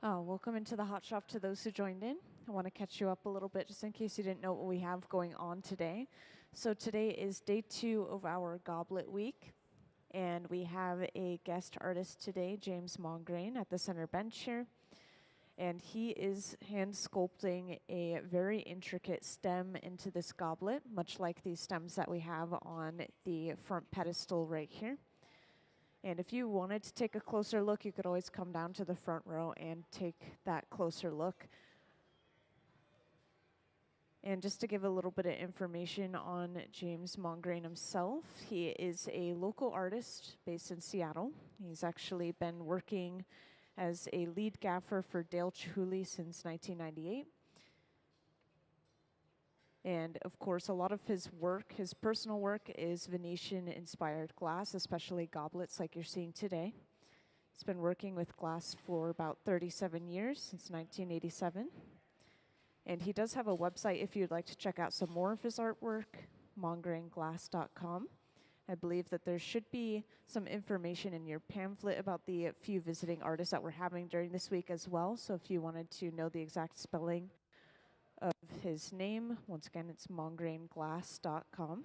Welcome into the hot shop to those who joined in. I want to catch you up a little bit just in case you didn't know what we have going on today. So today is day 2 of our Goblet week, and we have a guest artist today, James Mongrain, at the center bench here. And he is hand sculpting a very intricate stem into this goblet, much like these stems that we have on the front pedestal right here. And if you wanted to take a closer look, you could always come down to the front row and take that closer look. And just to give a little bit of information on James Mongrain himself, he is a local artist based in Seattle. He's actually been working as a lead gaffer for Dale Chihuly since 1998. And of course, a lot of his work, his personal work, is Venetian-inspired glass, especially goblets like you're seeing today. He's been working with glass for about 37 years, since 1987. And he does have a website if you'd like to check out some more of his artwork, mongrainglass.com. I believe that there should be some information in your pamphlet about the few visiting artists that we're having during this week as well. So if you wanted to know the exact spelling of his name, once again, it's mongrainglass.com.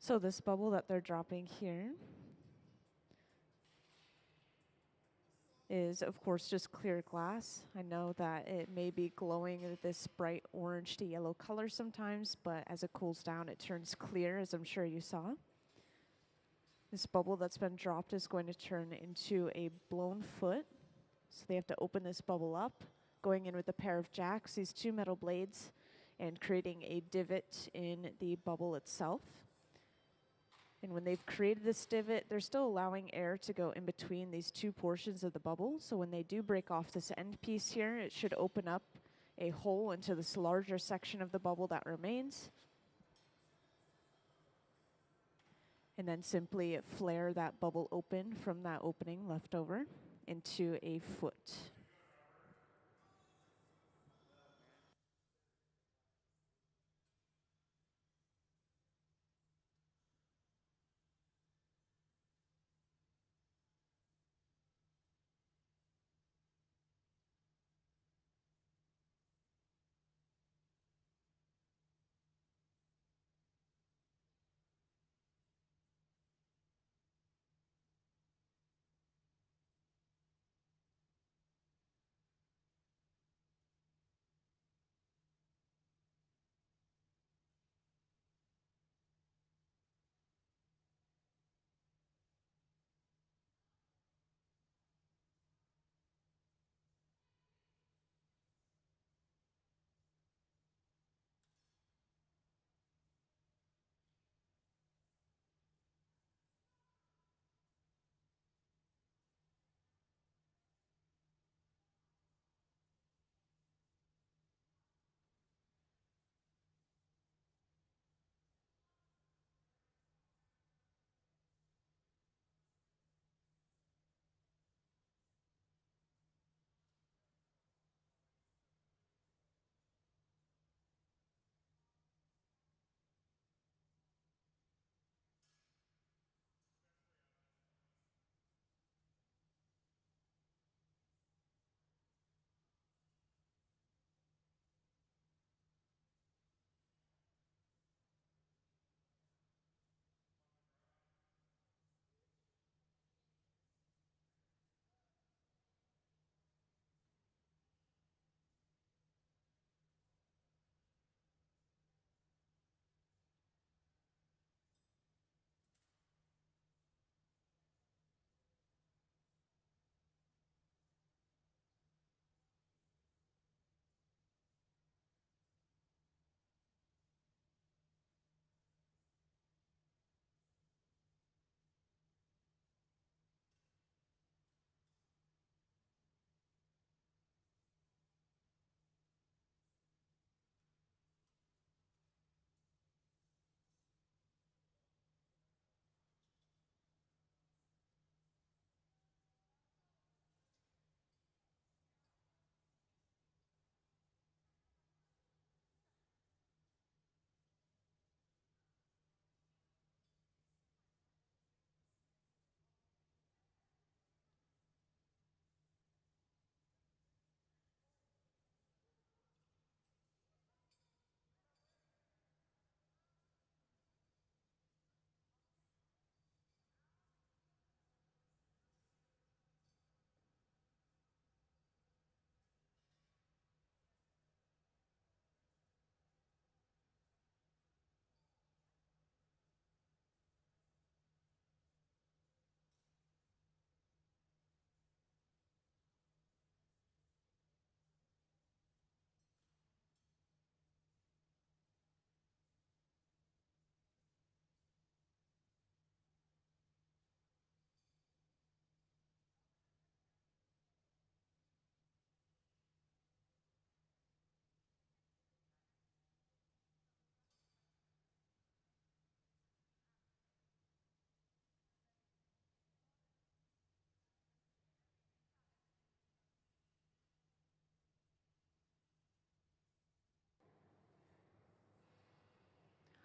So this bubble that they're dropping here is, of course, just clear glass. I know that it may be glowing with this bright orange to yellow color sometimes, but as it cools down, it turns clear, as I'm sure you saw. This bubble that's been dropped is going to turn into a blown foot. So they have to open this bubble up, going in with a pair of jacks, these two metal blades, and creating a divot in the bubble itself. And when they've created this divot, they're still allowing air to go in between these two portions of the bubble. So when they do break off this end piece here, it should open up a hole into this larger section of the bubble that remains. And then simply flare that bubble open from that opening left over into a foot.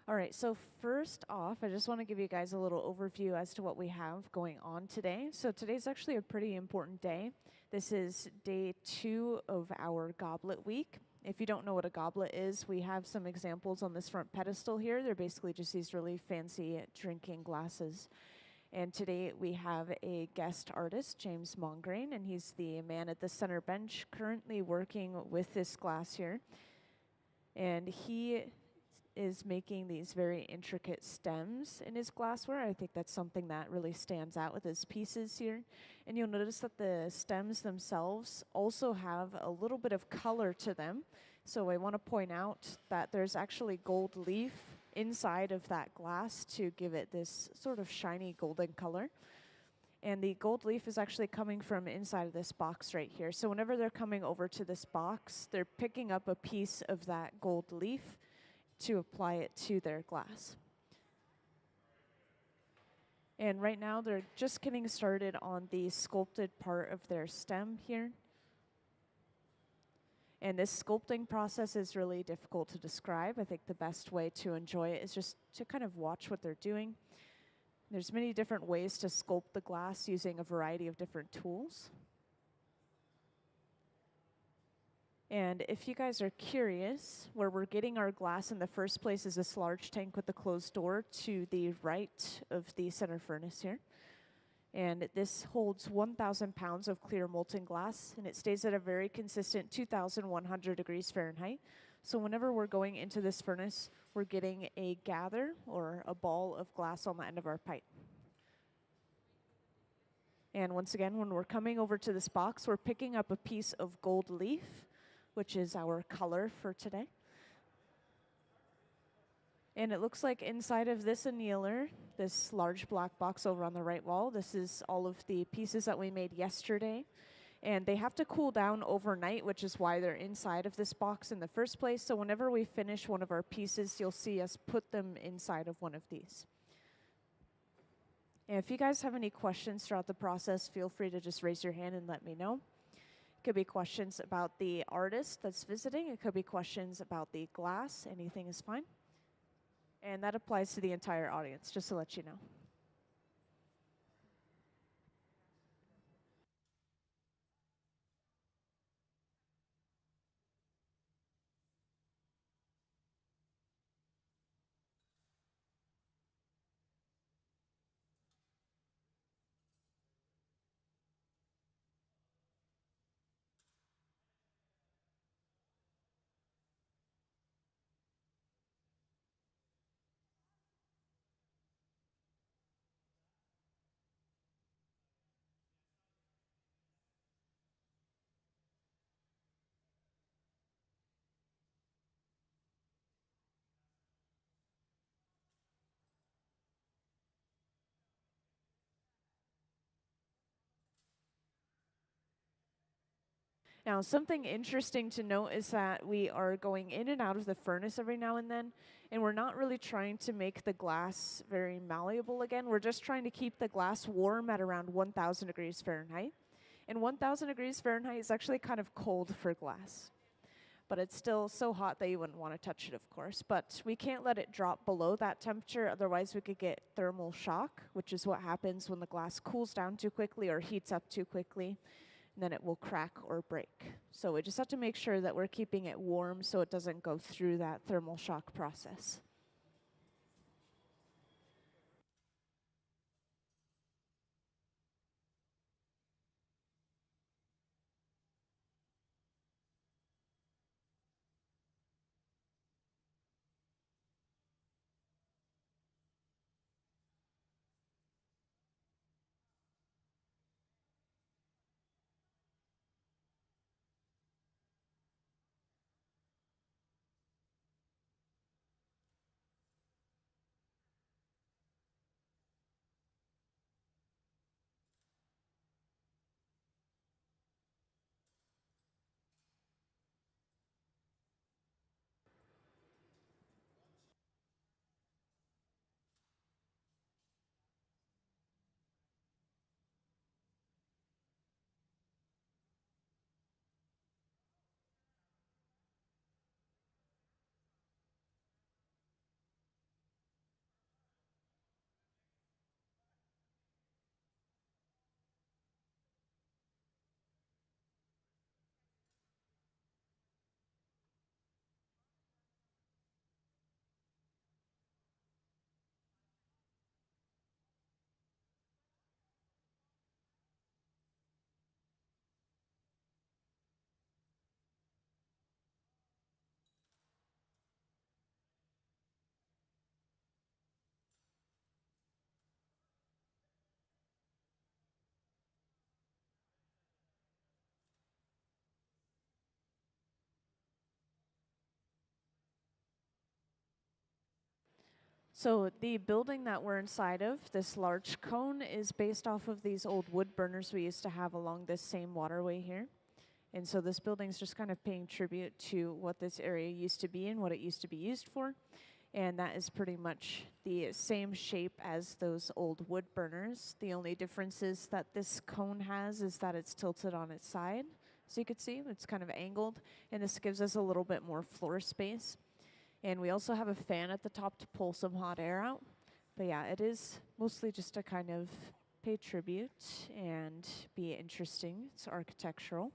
All right, so first off, I just want to give you guys a little overview as to what we have going on today. So today's actually a pretty important day. This is day 2 of our Goblet week. If you don't know what a goblet is, we have some examples on this front pedestal here. They're basically just these really fancy drinking glasses. And today we have a guest artist, James Mongrain, and he's the man at the center bench currently working with this glass here. And he is making these very intricate stems in his glassware. I think that's something that really stands out with his pieces here. And you'll notice that the stems themselves also have a little bit of color to them. So I want to point out that there's actually gold leaf inside of that glass to give it this sort of shiny golden color. And the gold leaf is actually coming from inside of this box right here. So whenever they're coming over to this box, they're picking up a piece of that gold leaf to apply it to their glass. And right now they're just getting started on the sculpted part of their stem here. And this sculpting process is really difficult to describe. I think the best way to enjoy it is just to kind of watch what they're doing. There's many different ways to sculpt the glass using a variety of different tools. And if you guys are curious, where we're getting our glass in the first place is this large tank with the closed door to the right of the center furnace here. And this holds 1,000 pounds of clear molten glass, and it stays at a very consistent 2,100 degrees Fahrenheit. So whenever we're going into this furnace, we're getting a gather or a ball of glass on the end of our pipe. And once again, when we're coming over to this box, we're picking up a piece of gold leaf, which is our color for today. And it looks like inside of this annealer, this large black box over on the right wall, this is all of the pieces that we made yesterday. And they have to cool down overnight, which is why they're inside of this box in the first place. So whenever we finish one of our pieces, you'll see us put them inside of one of these. And if you guys have any questions throughout the process, feel free to just raise your hand and let me know. It could be questions about the artist that's visiting. It could be questions about the glass. Anything is fine. And that applies to the entire audience, just to let you know. Now, something interesting to note is that we are going in and out of the furnace every now and then, and we're not really trying to make the glass very malleable again. We're just trying to keep the glass warm at around 1,000 degrees Fahrenheit. And 1,000 degrees Fahrenheit is actually kind of cold for glass. But it's still so hot that you wouldn't want to touch it, of course. But we can't let it drop below that temperature, otherwise we could get thermal shock, which is what happens when the glass cools down too quickly or heats up too quickly. And then it will crack or break. So we just have to make sure that we're keeping it warm so it doesn't go through that thermal shock process. So the building that we're inside of, this large cone, is based off of these old wood burners we used to have along this same waterway here. And so this building's just kind of paying tribute to what this area used to be and what it used to be used for. And that is pretty much the same shape as those old wood burners. The only difference is that this cone has is that it's tilted on its side. So you can see it's kind of angled, and this gives us a little bit more floor space. And we also have a fan at the top to pull some hot air out. But yeah, it is mostly just to kind of pay tribute and be interesting. It's architectural.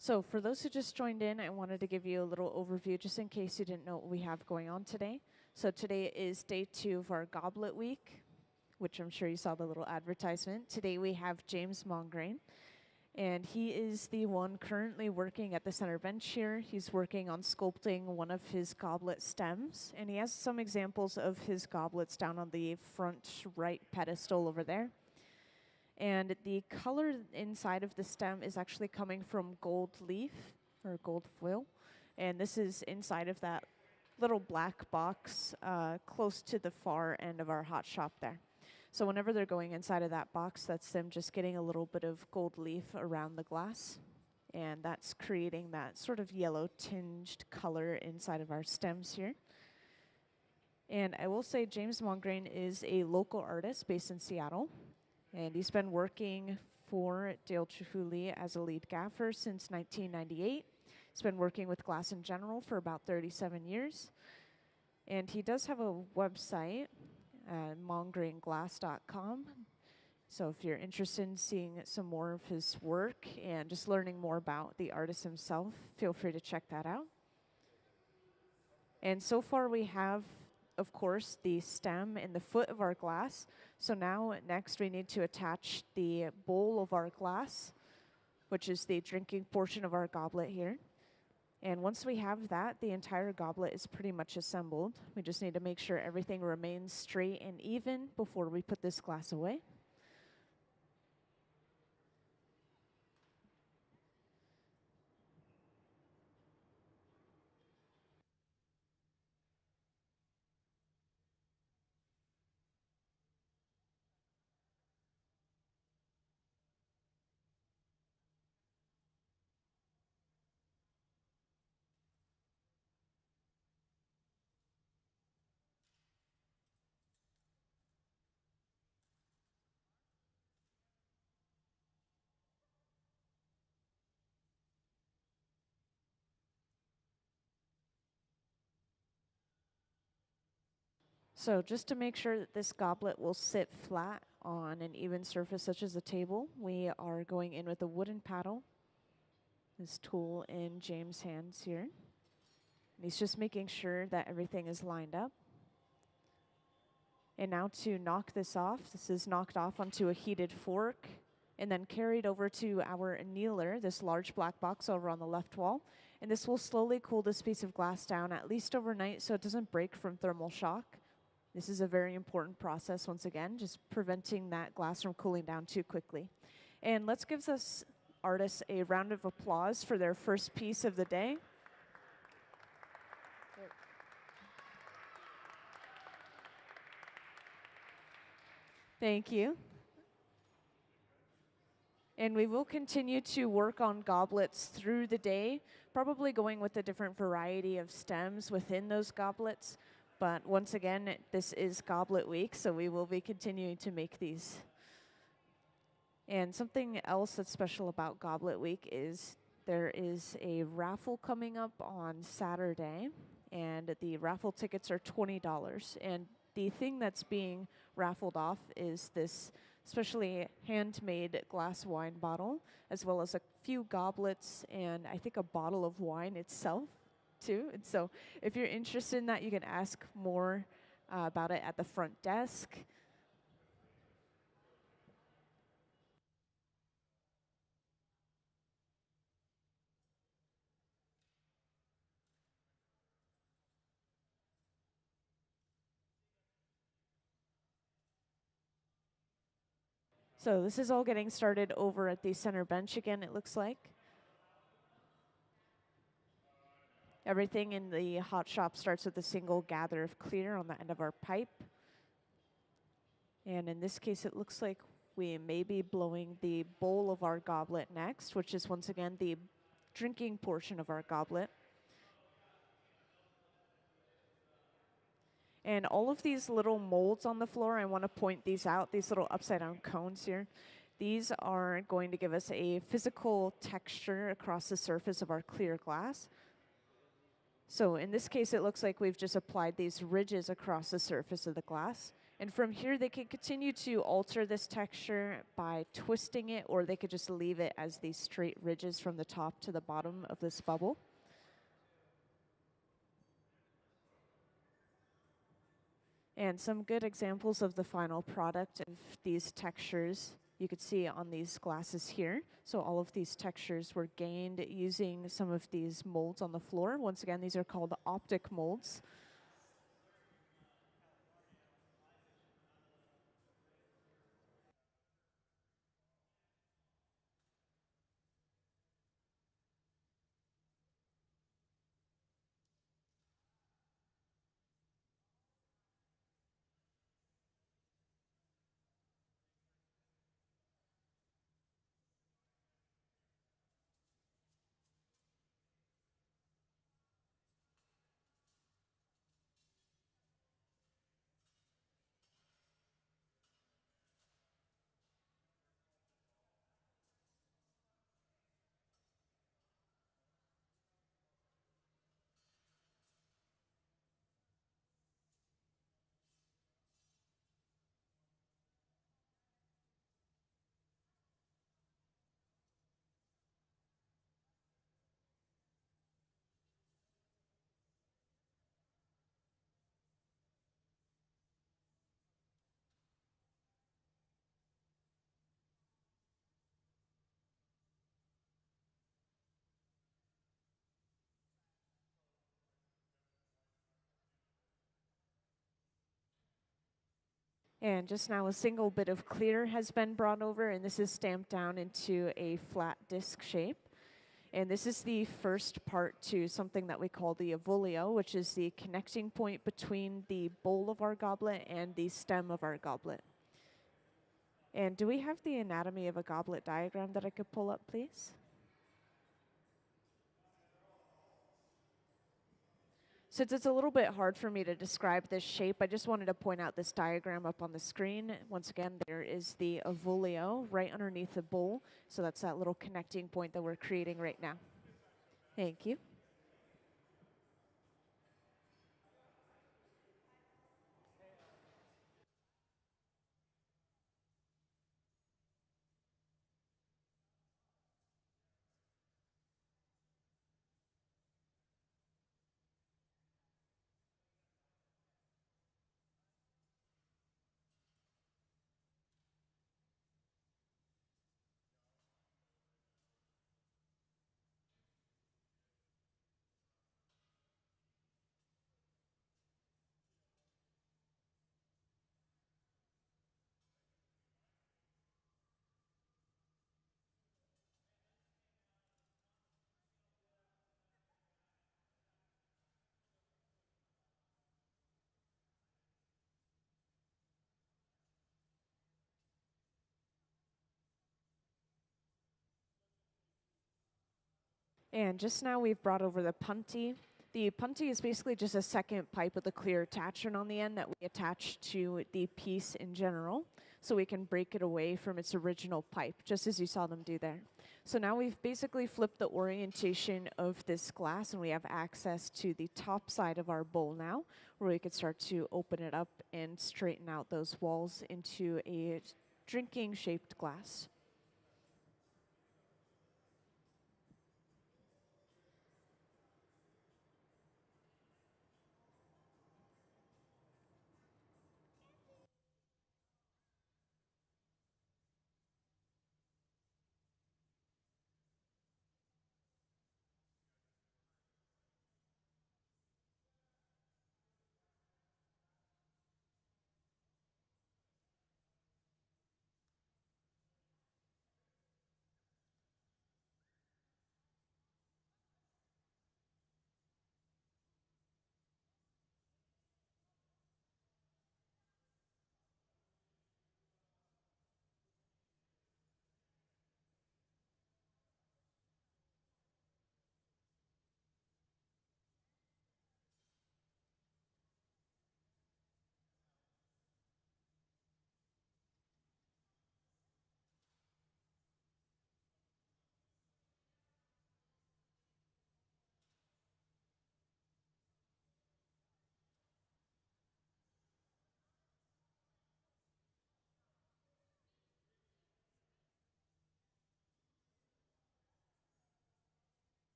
So for those who just joined in, I wanted to give you a little overview just in case you didn't know what we have going on today. So today is day 2 of our Goblet Week, which I'm sure you saw the little advertisement. Today we have James Mongrain, and he is the one currently working at the center bench here. He's working on sculpting one of his goblet stems, and he has some examples of his goblets down on the front right pedestal over there. And the color inside of the stem is actually coming from gold leaf or gold foil. And this is inside of that little black box close to the far end of our hot shop there. So whenever they're going inside of that box, that's them just getting a little bit of gold leaf around the glass. And that's creating that sort of yellow tinged color inside of our stems here. And I will say James Mongrain is a local artist based in Seattle. And he's been working for Dale Trifuli as a lead gaffer since 1998. He's been working with glass in general for about 37 years. And he does have a website, mongrainglass.com. So if you're interested in seeing some more of his work and just learning more about the artist himself, feel free to check that out. And so far we have, of course, the stem and the foot of our glass. So now next we need to attach the bowl of our glass, which is the drinking portion of our goblet here. And once we have that, the entire goblet is pretty much assembled. We just need to make sure everything remains straight and even before we put this glass away. So just to make sure that this goblet will sit flat on an even surface such as a table, we are going in with a wooden paddle. This tool in James' hands here. And he's just making sure that everything is lined up. And now to knock this off, this is knocked off onto a heated fork and then carried over to our annealer, this large black box over on the left wall. And this will slowly cool this piece of glass down at least overnight so it doesn't break from thermal shock. This is a very important process, once again, just preventing that glass from cooling down too quickly. And let's give this artist a round of applause for their first piece of the day. Thank you. And we will continue to work on goblets through the day, probably going with a different variety of stems within those goblets. But once again, this is Goblet Week, so we will be continuing to make these. And something else that's special about Goblet Week is there is a raffle coming up on Saturday, and the raffle tickets are $20. And the thing that's being raffled off is this especially handmade glass wine bottle, as well as a few goblets and I think a bottle of wine itself too. And so if you're interested in that, you can ask more about it at the front desk. So this is all getting started over at the center bench again, it looks like. Everything in the hot shop starts with a single gather of clear on the end of our pipe. And in this case, it looks like we may be blowing the bowl of our goblet next, which is once again the drinking portion of our goblet. And all of these little molds on the floor, I want to point these out, these little upside down cones here. These are going to give us a physical texture across the surface of our clear glass. So in this case, it looks like we've just applied these ridges across the surface of the glass. And from here, they can continue to alter this texture by twisting it, or they could just leave it as these straight ridges from the top to the bottom of this bubble. And some good examples of the final product of these textures you could see on these glasses here. So all of these textures were gained using some of these molds on the floor. Once again, these are called optic molds. And just now a single bit of clear has been brought over, and this is stamped down into a flat disc shape. And this is the first part to something that we call the Avolio, which is the connecting point between the bowl of our goblet and the stem of our goblet. And do we have the anatomy of a goblet diagram that I could pull up, please? Since it's a little bit hard for me to describe this shape, I just wanted to point out this diagram up on the screen. Once again, there is the Avolio right underneath the bowl. So that's that little connecting point that we're creating right now. Thank you. And just now we've brought over the punty. The punty is basically just a second pipe with a clear attachment on the end that we attach to the piece in general, so we can break it away from its original pipe, just as you saw them do there. So now we've basically flipped the orientation of this glass, and we have access to the top side of our bowl now, where we could start to open it up and straighten out those walls into a drinking shaped glass.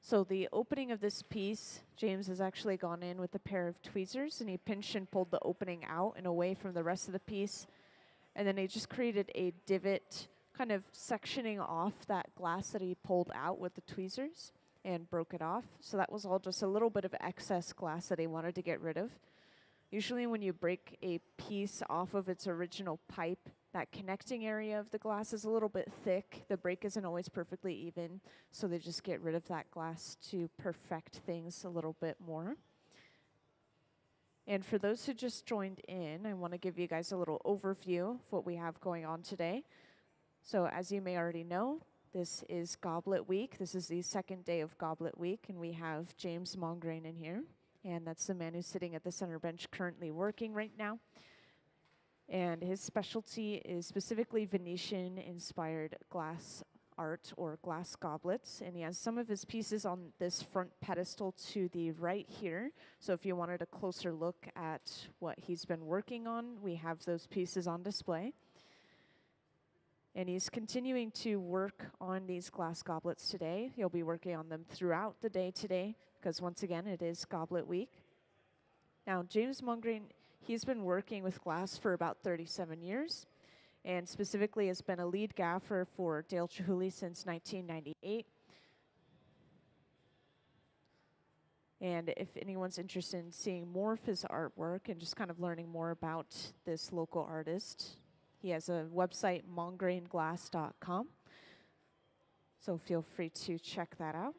So the opening of this piece, James has actually gone in with a pair of tweezers and he pinched and pulled the opening out and away from the rest of the piece. And then he just created a divot, kind of sectioning off that glass that he pulled out with the tweezers and broke it off. So that was all just a little bit of excess glass that he wanted to get rid of. Usually when you break a piece off of its original pipe, that connecting area of the glass is a little bit thick. The break isn't always perfectly even, so they just get rid of that glass to perfect things a little bit more. And for those who just joined in, I want to give you guys a little overview of what we have going on today. So as you may already know, this is Goblet Week. This is the second day of Goblet Week, and we have James Mongrain in here. And that's the man who's sitting at the center bench currently working right now. And his specialty is specifically Venetian-inspired glass art or glass goblets. And he has some of his pieces on this front pedestal to the right here. So if you wanted a closer look at what he's been working on, we have those pieces on display. And he's continuing to work on these glass goblets today. He'll be working on them throughout the day today, because once again, it is Goblet Week. Now, James Mongrain, he's been working with glass for about 37 years, and specifically has been a lead gaffer for Dale Chihuly since 1998. And if anyone's interested in seeing more of his artwork and just kind of learning more about this local artist, he has a website, mongrainglass.com. So feel free to check that out.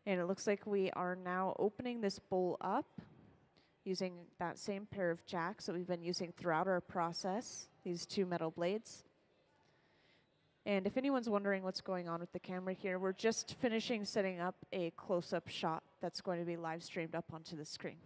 And it looks like we are now opening this bowl up using that same pair of jacks that we've been using throughout our process, these two metal blades. And if anyone's wondering what's going on with the camera here, we're just finishing setting up a close-up shot that's going to be live streamed up onto the screen.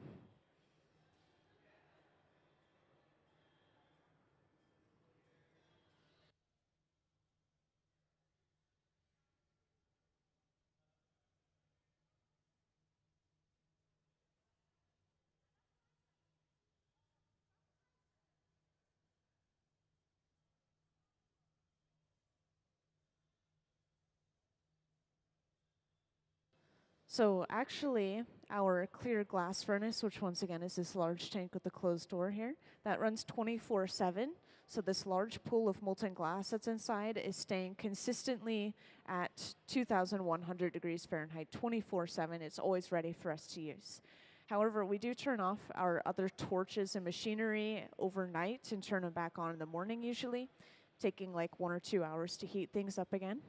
So actually, our clear glass furnace, which once again is this large tank with the closed door here, that runs 24/7. So this large pool of molten glass that's inside is staying consistently at 2,100 degrees Fahrenheit, 24/7. It's always ready for us to use. However, we do turn off our other torches and machinery overnight and turn them back on in the morning usually, taking like 1 or 2 hours to heat things up again.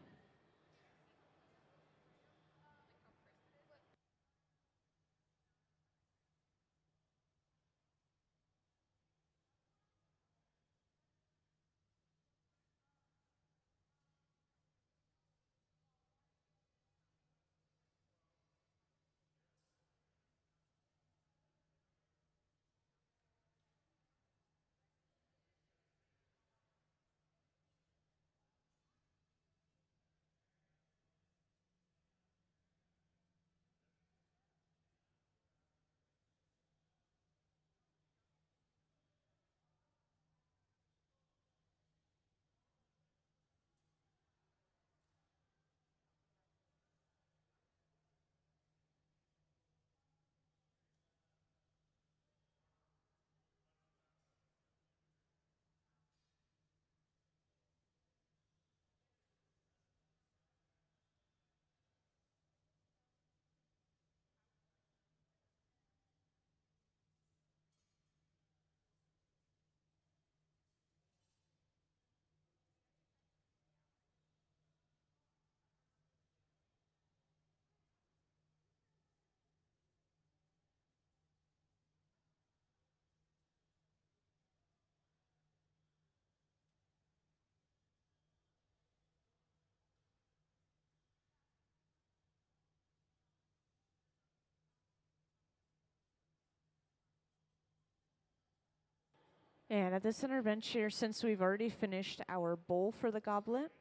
And at the center bench here, since we've already finished our bowl for the goblet,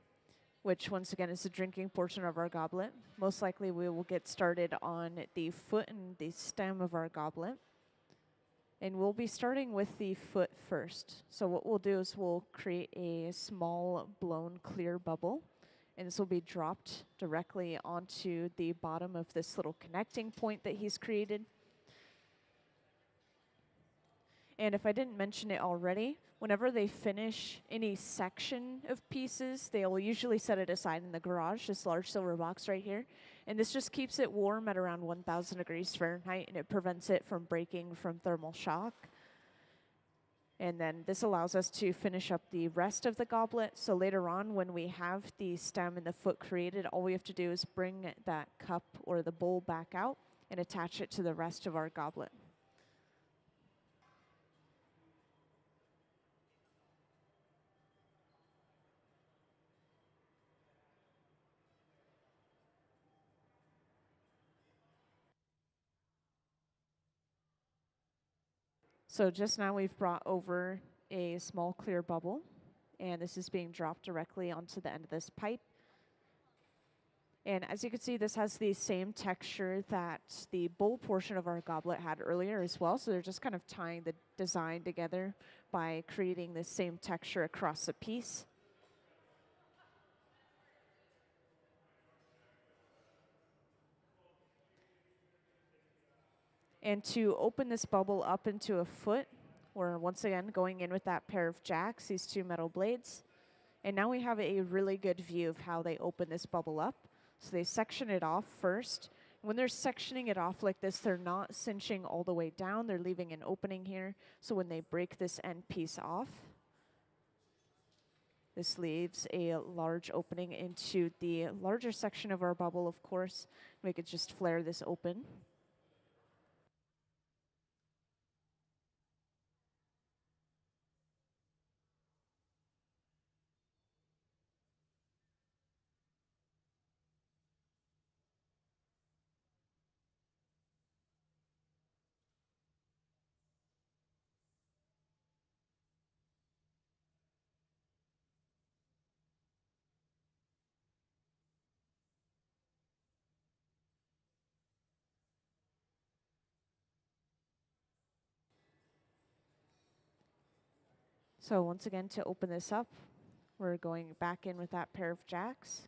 which once again is the drinking portion of our goblet, most likely we will get started on the foot and the stem of our goblet. And we'll be starting with the foot first. So what we'll do is we'll create a small blown clear bubble, and this will be dropped directly onto the bottom of this little connecting point that he's created. And if I didn't mention it already, whenever they finish any section of pieces, they'll usually set it aside in the garage, this large silver box right here. And this just keeps it warm at around 1,000 degrees Fahrenheit, and it prevents it from breaking from thermal shock. And then this allows us to finish up the rest of the goblet. So later on, when we have the stem and the foot created, all we have to do is bring that cup or the bowl back out and attach it to the rest of our goblet. So just now we've brought over a small clear bubble, and this is being dropped directly onto the end of this pipe. And as you can see, this has the same texture that the bowl portion of our goblet had earlier as well. So they're just kind of tying the design together by creating the same texture across the piece. And to open this bubble up into a foot, we're once again going in with that pair of jacks, these two metal blades. And now we have a really good view of how they open this bubble up. So they section it off first. When they're sectioning it off like this, they're not cinching all the way down. They're leaving an opening here. So when they break this end piece off, this leaves a large opening into the larger section of our bubble, of course. We could just flare this open. So once again, to open this up, we're going back in with that pair of jacks.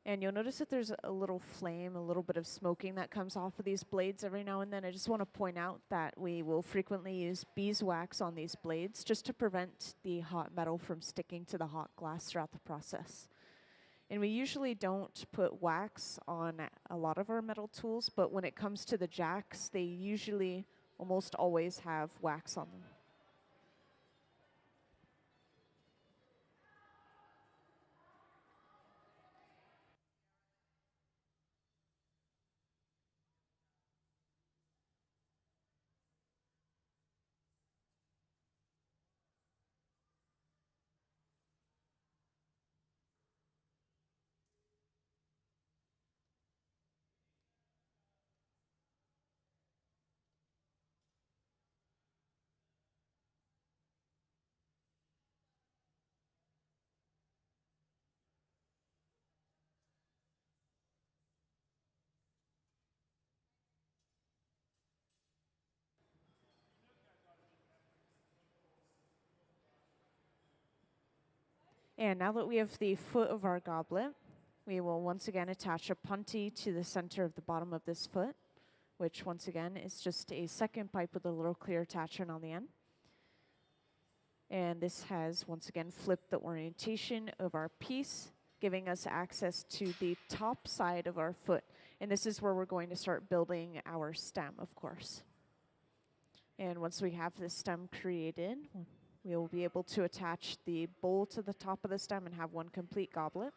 And you'll notice that there's a little flame, a little bit of smoking that comes off of these blades every now and then. I just want to point out that we will frequently use beeswax on these blades just to prevent the hot metal from sticking to the hot glass throughout the process. And we usually don't put wax on a lot of our metal tools, but when it comes to the jacks, they usually almost always have wax on them. And now that we have the foot of our goblet, we will once again attach a punty to the center of the bottom of this foot, which once again is just a second pipe with a little clear attachment on the end. And this has once again flipped the orientation of our piece, giving us access to the top side of our foot. And this is where we're going to start building our stem, of course. And once we have this stem created, we will be able to attach the bowl to the top of the stem and have one complete goblet.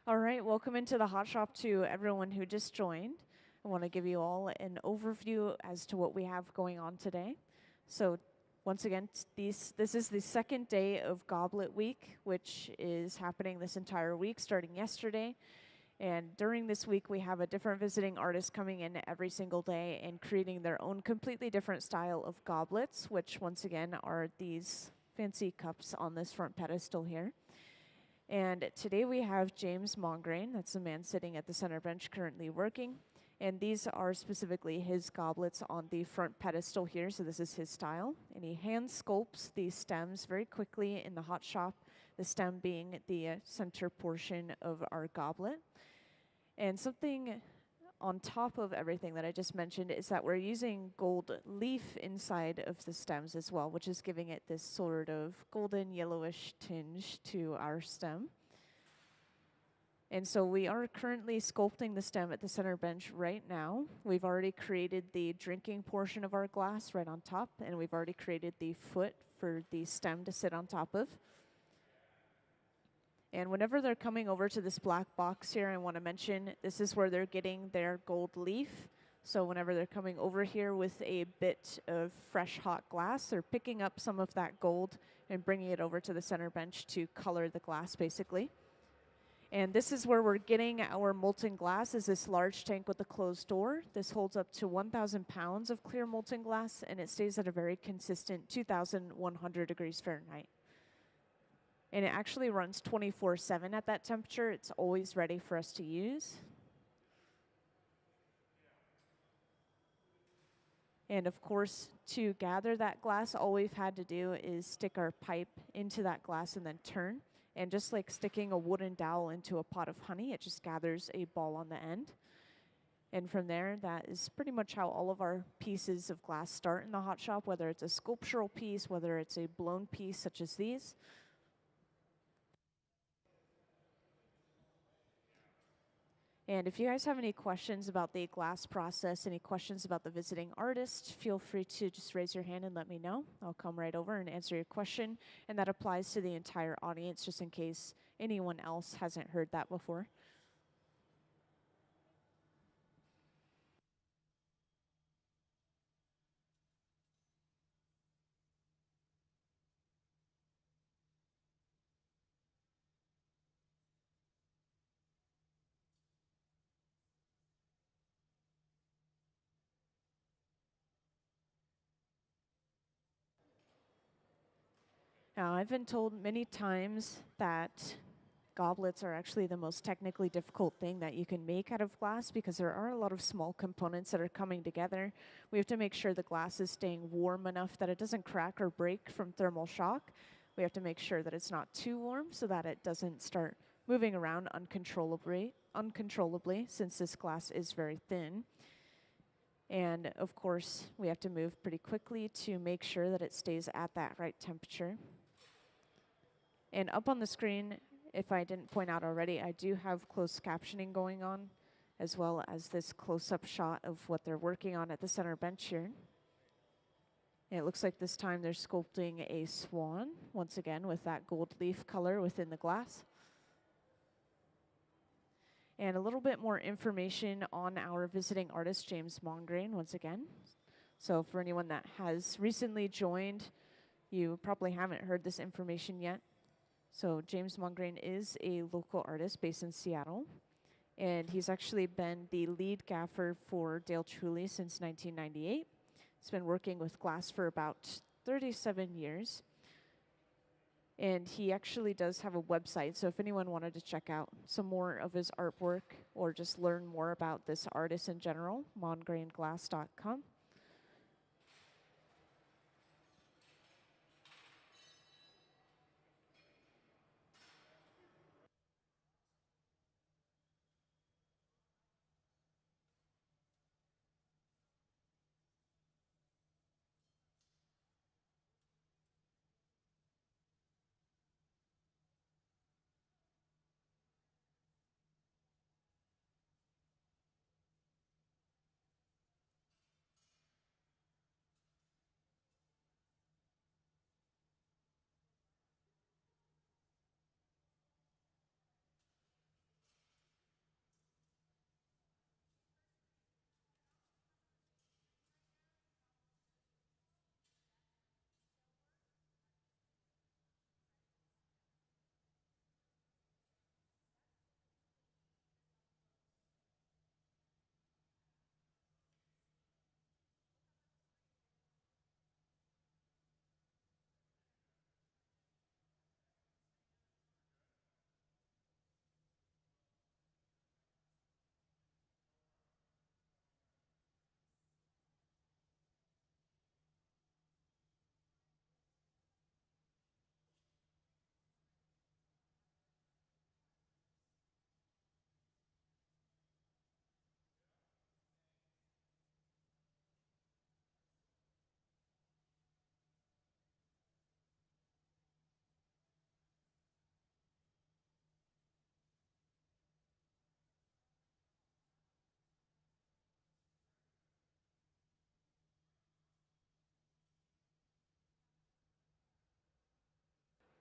All right, welcome into the hot shop to everyone who just joined. I want to give you all an overview as to what we have going on today. So once again, this is the second day of Goblet Week, which is happening this entire week, starting yesterday. And during this week, we have a different visiting artist coming in every single day and creating their own completely different style of goblets, which once again are these fancy cups on this front pedestal here. And today we have James Mongrain, that's the man sitting at the center bench currently working. And these are specifically his goblets on the front pedestal here, so this is his style. And he hand sculpts these stems very quickly in the hot shop, the stem being the center portion of our goblet. And something on top of everything that I just mentioned is that we're using gold leaf inside of the stems as well, which is giving it this sort of golden yellowish tinge to our stem. And so we are currently sculpting the stem at the center bench right now. We've already created the drinking portion of our glass right on top, and we've already created the foot for the stem to sit on top of. And whenever they're coming over to this black box here, I want to mention this is where they're getting their gold leaf. So whenever they're coming over here with a bit of fresh hot glass, they're picking up some of that gold and bringing it over to the center bench to color the glass basically. And this is where we're getting our molten glass, is this large tank with a closed door. This holds up to 1,000 pounds of clear molten glass, and it stays at a very consistent 2,100 degrees Fahrenheit. And it actually runs 24/7 at that temperature. It's always ready for us to use. And of course, to gather that glass, all we've had to do is stick our pipe into that glass and then turn. And just like sticking a wooden dowel into a pot of honey, it just gathers a ball on the end. And from there, that is pretty much how all of our pieces of glass start in the hot shop, whether it's a sculptural piece, whether it's a blown piece such as these. And if you guys have any questions about the glass process, any questions about the visiting artist, feel free to just raise your hand and let me know. I'll come right over and answer your question. And that applies to the entire audience, just in case anyone else hasn't heard that before. Now, I've been told many times that goblets are actually the most technically difficult thing that you can make out of glass because there are a lot of small components that are coming together. We have to make sure the glass is staying warm enough that it doesn't crack or break from thermal shock. We have to make sure that it's not too warm so that it doesn't start moving around uncontrollably since this glass is very thin. And of course, we have to move pretty quickly to make sure that it stays at that right temperature. And up on the screen, if I didn't point out already, I do have closed captioning going on, as well as this close-up shot of what they're working on at the center bench here. And it looks like this time they're sculpting a swan, once again with that gold leaf color within the glass. And a little bit more information on our visiting artist, James Mongrain, once again. So for anyone that has recently joined, you probably haven't heard this information yet. So James Mongrain is a local artist based in Seattle, and he's actually been the lead gaffer for Dale Truly since 1998. He's been working with glass for about 37 years, and he actually does have a website, so if anyone wanted to check out some more of his artwork or just learn more about this artist in general, mongrainglass.com.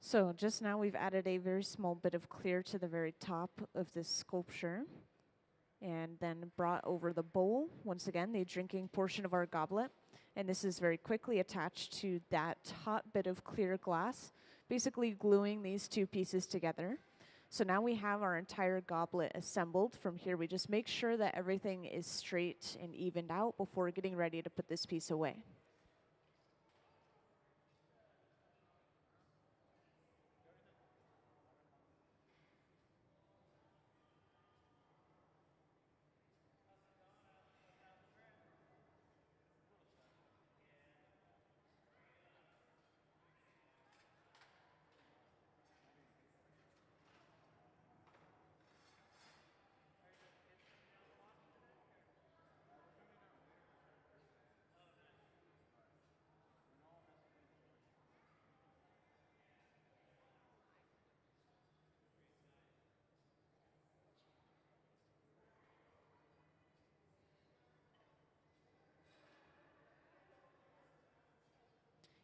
So just now we've added a very small bit of clear to the very top of this sculpture and then brought over the bowl, once again, the drinking portion of our goblet. And this is very quickly attached to that hot bit of clear glass, basically gluing these two pieces together. So now we have our entire goblet assembled. From here, we just make sure that everything is straight and evened out before getting ready to put this piece away.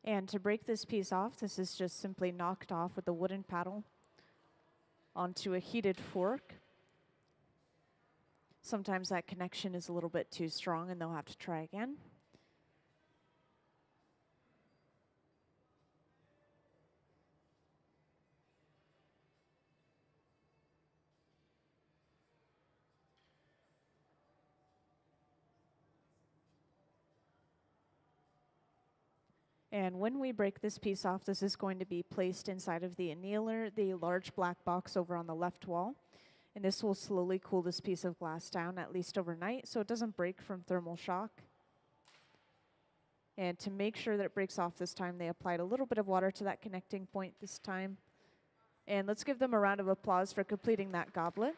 And to break this piece off, this is just simply knocked off with a wooden paddle onto a heated fork. Sometimes that connection is a little bit too strong and they'll have to try again. And when we break this piece off, this is going to be placed inside of the annealer, the large black box over on the left wall. And this will slowly cool this piece of glass down, at least overnight, so it doesn't break from thermal shock. And to make sure that it breaks off this time, they applied a little bit of water to that connecting point this time. And let's give them a round of applause for completing that goblet.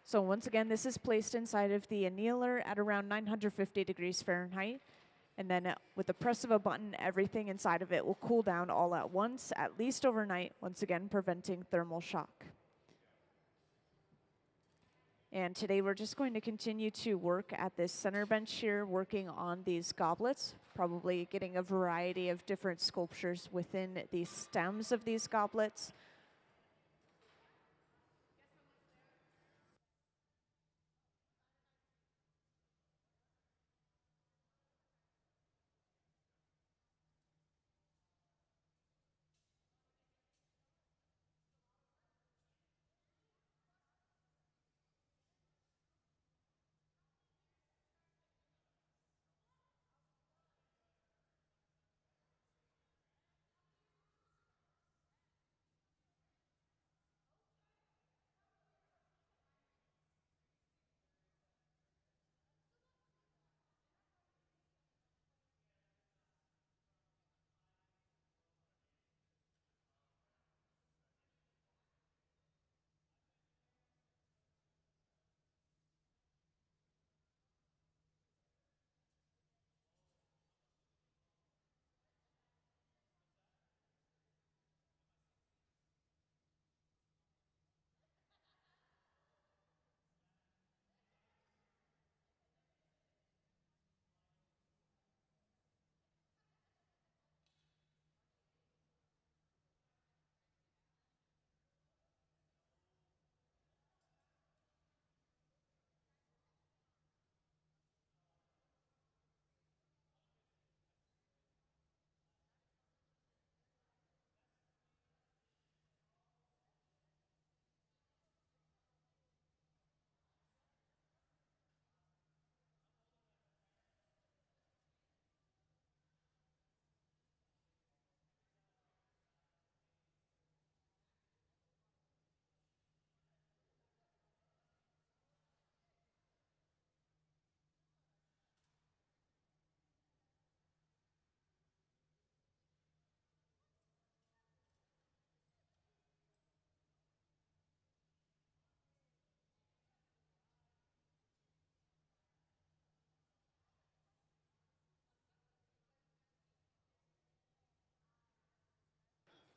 So once again, this is placed inside of the annealer at around 950 degrees Fahrenheit. And then with the press of a button, everything inside of it will cool down all at once, at least overnight, once again preventing thermal shock. And today we're just going to continue to work at this center bench here, working on these goblets, probably getting a variety of different sculptures within the stems of these goblets.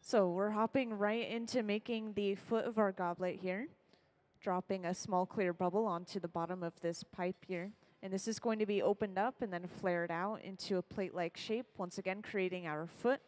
So we're hopping right into making the foot of our goblet here, dropping a small clear bubble onto the bottom of this pipe here. And this is going to be opened up and then flared out into a plate-like shape, once again creating our foot.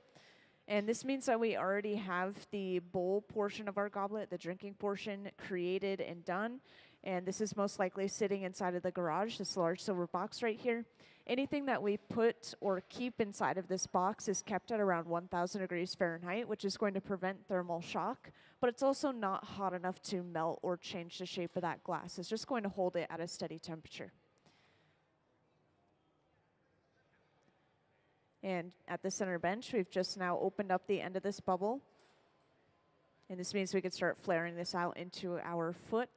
And this means that we already have the bowl portion of our goblet, the drinking portion, created and done. And this is most likely sitting inside of the garage, this large silver box right here. Anything that we put or keep inside of this box is kept at around 1,000 degrees Fahrenheit, which is going to prevent thermal shock, but it's also not hot enough to melt or change the shape of that glass. It's just going to hold it at a steady temperature. And at the center bench, we've just now opened up the end of this bubble. And this means we could start flaring this out into our foot.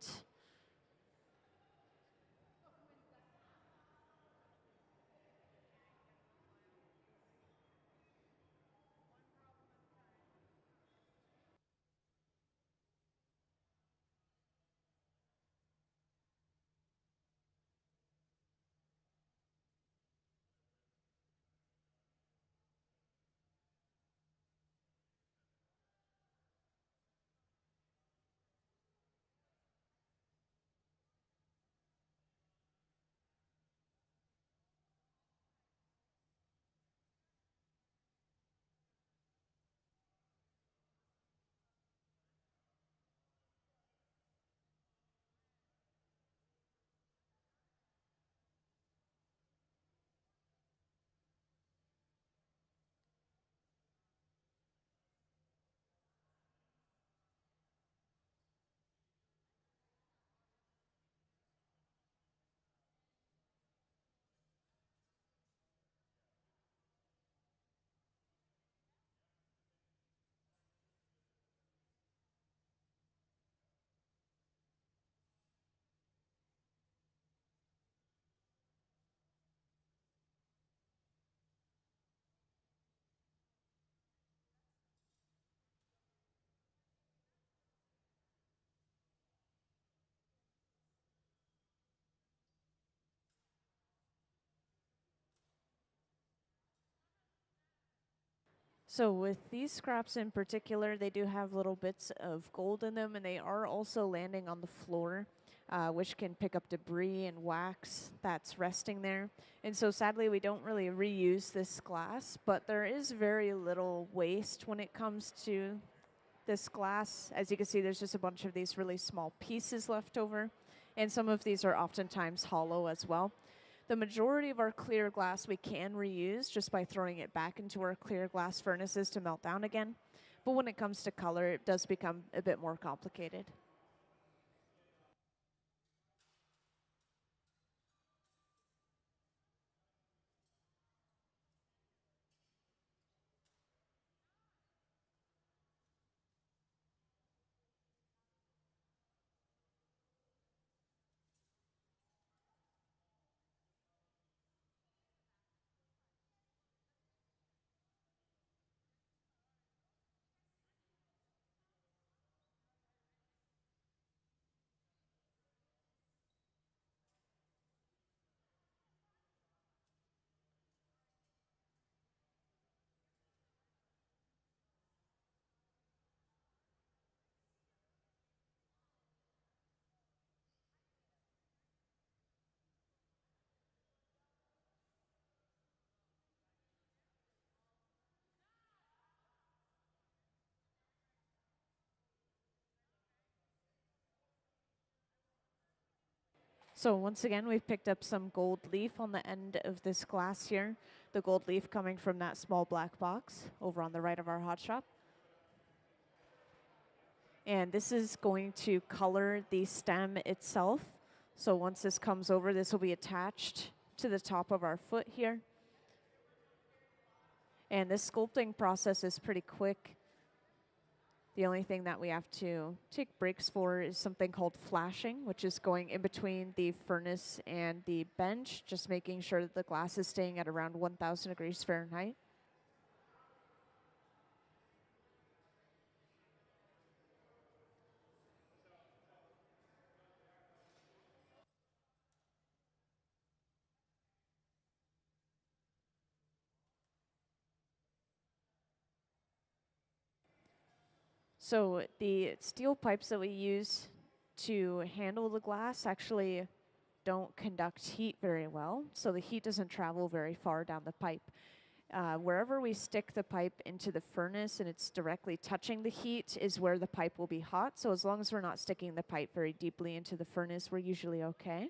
So with these scraps in particular, they do have little bits of gold in them, and they are also landing on the floor, which can pick up debris and wax that's resting there. And so sadly, we don't really reuse this glass, but there is very little waste when it comes to this glass. As you can see, there's just a bunch of these really small pieces left over, and some of these are oftentimes hollow as well. The majority of our clear glass we can reuse just by throwing it back into our clear glass furnaces to melt down again. But when it comes to color, it does become a bit more complicated. So once again, we've picked up some gold leaf on the end of this glass here. The gold leaf coming from that small black box over on the right of our hot shop. And this is going to color the stem itself. So once this comes over, this will be attached to the top of our foot here. And this sculpting process is pretty quick. The only thing that we have to take breaks for is something called flashing, which is going in between the furnace and the bench, just making sure that the glass is staying at around 1,000 degrees Fahrenheit. So the steel pipes that we use to handle the glass actually don't conduct heat very well, so the heat doesn't travel very far down the pipe. Wherever we stick the pipe into the furnace and it's directly touching the heat is where the pipe will be hot. So as long as we're not sticking the pipe very deeply into the furnace, we're usually okay.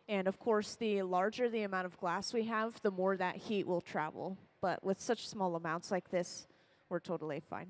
And of course, the larger the amount of glass we have, the more that heat will travel. But with such small amounts like this, we're totally fine.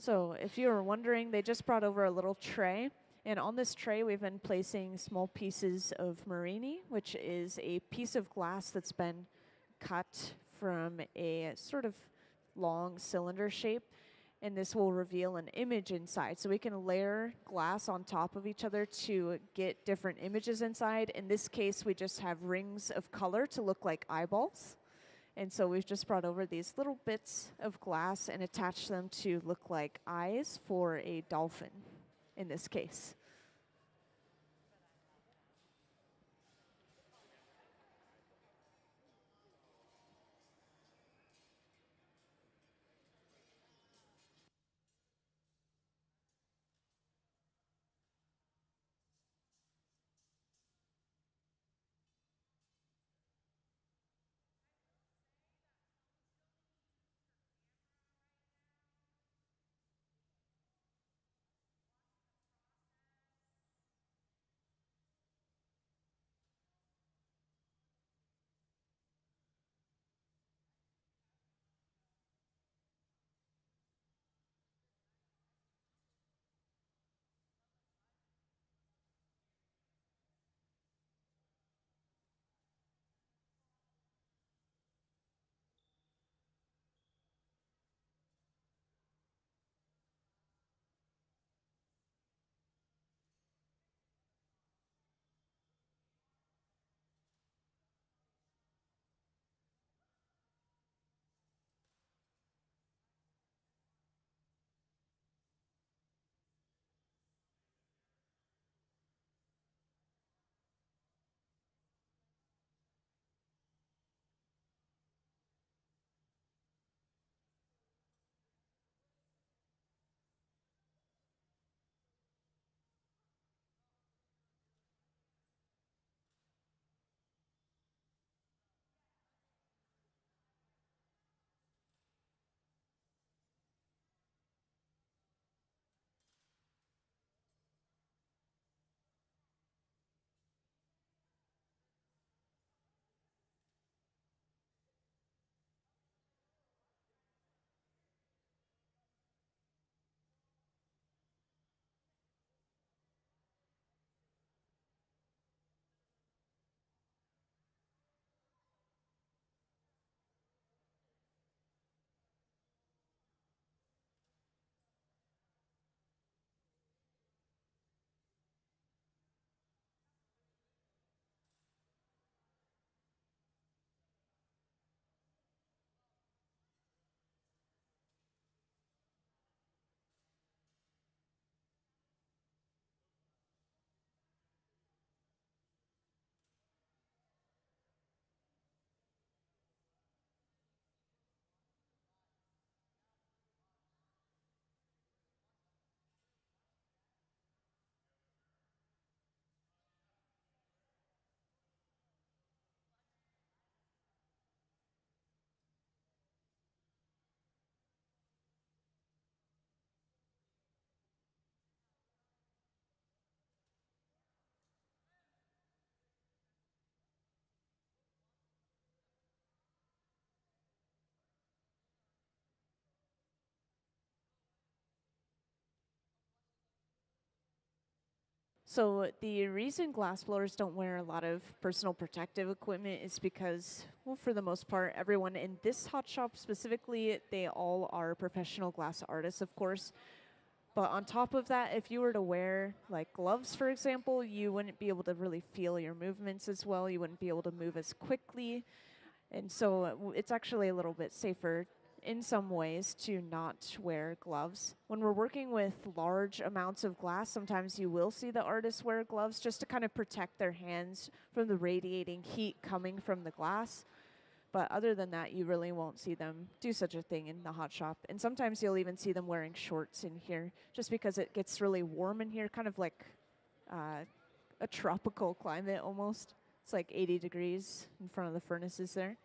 So if you were wondering, they just brought over a little tray. And on this tray, we've been placing small pieces of Marini, which is a piece of glass that's been cut from a sort of long cylinder shape. And this will reveal an image inside. So we can layer glass on top of each other to get different images inside. In this case, we just have rings of color to look like eyeballs. And so we've just brought over these little bits of glass and attached them to look like eyes for a dolphin in this case. So the reason glassblowers don't wear a lot of personal protective equipment is because, well, for the most part, everyone in this hot shop specifically, they all are professional glass artists, of course. But on top of that, if you were to wear like gloves, for example, you wouldn't be able to really feel your movements as well. You wouldn't be able to move as quickly. And so it's actually a little bit safer in some ways to not wear gloves. When we're working with large amounts of glass, sometimes you will see the artists wear gloves just to kind of protect their hands from the radiating heat coming from the glass. But other than that, you really won't see them do such a thing in the hot shop. And sometimes you'll even see them wearing shorts in here just because it gets really warm in here, kind of like a tropical climate almost. It's like 80 degrees in front of the furnaces there.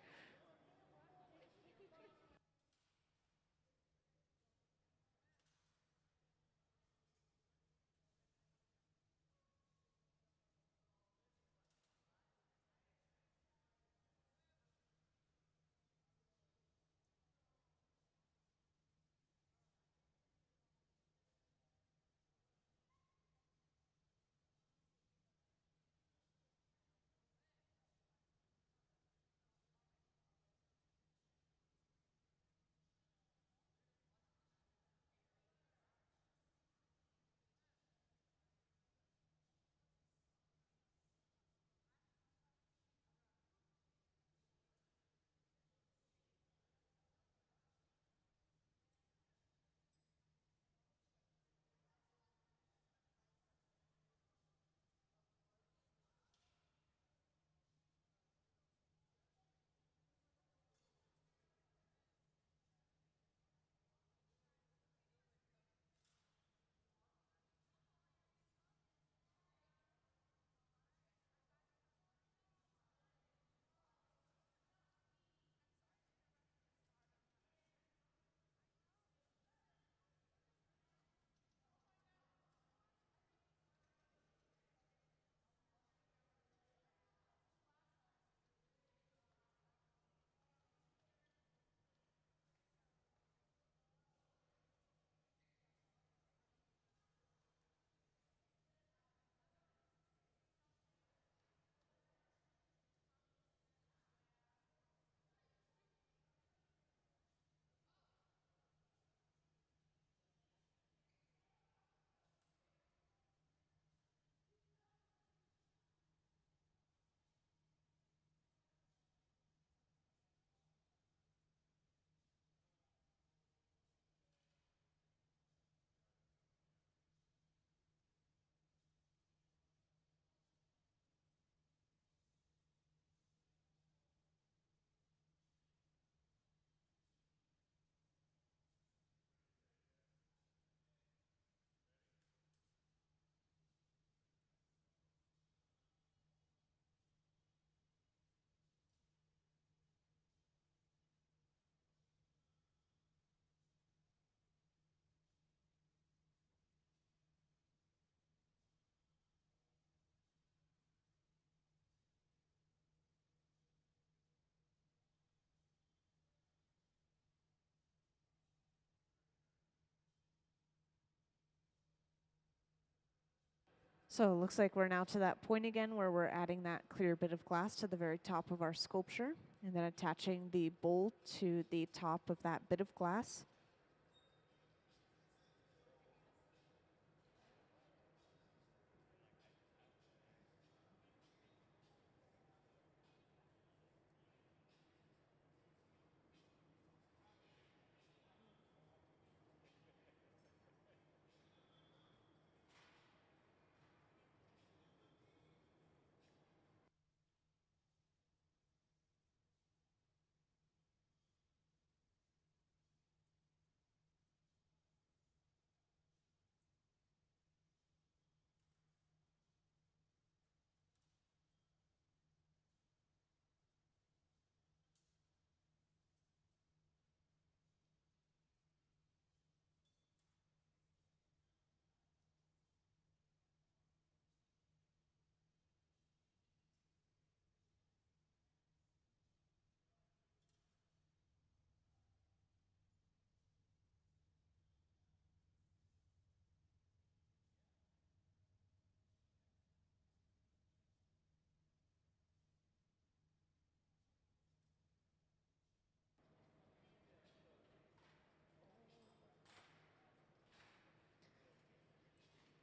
So it looks like we're now to that point again where we're adding that clear bit of glass to the very top of our sculpture and then attaching the bowl to the top of that bit of glass.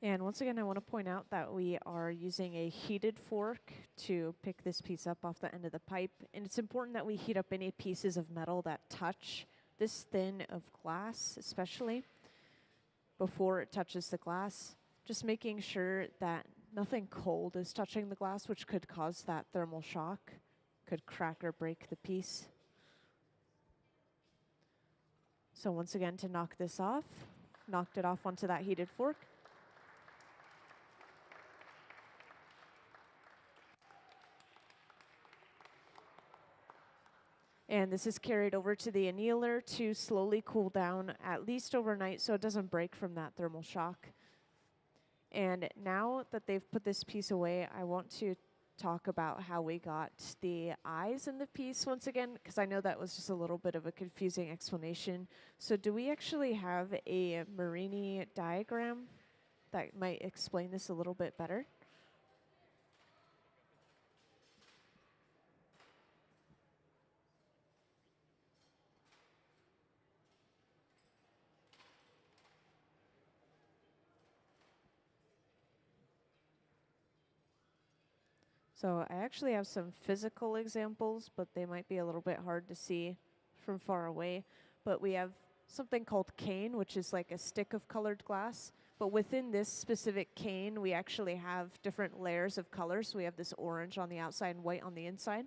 And once again, I want to point out that we are using a heated fork to pick this piece up off the end of the pipe. And it's important that we heat up any pieces of metal that touch this thin of glass, especially before it touches the glass. Just making sure that nothing cold is touching the glass, which could cause that thermal shock, could crack or break the piece. So once again, to knock this off, knocked it off onto that heated fork. And this is carried over to the annealer to slowly cool down at least overnight so it doesn't break from that thermal shock. And now that they've put this piece away, I want to talk about how we got the eyes in the piece once again, because I know that was just a little bit of a confusing explanation. So do we actually have a Marini diagram that might explain this a little bit better? So I actually have some physical examples, but they might be a little bit hard to see from far away. But we have something called cane, which is like a stick of colored glass. But within this specific cane, we actually have different layers of colors. So we have this orange on the outside and white on the inside.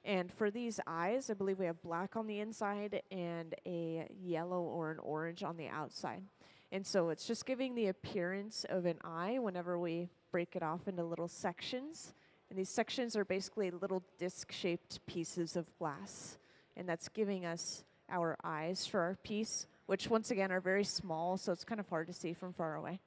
And for these eyes, I believe we have black on the inside and a yellow or an orange on the outside. And so it's just giving the appearance of an eye whenever we break it off into little sections. And these sections are basically little disc-shaped pieces of glass. And that's giving us our eyes for our piece, which once again are very small, so it's kind of hard to see from far away.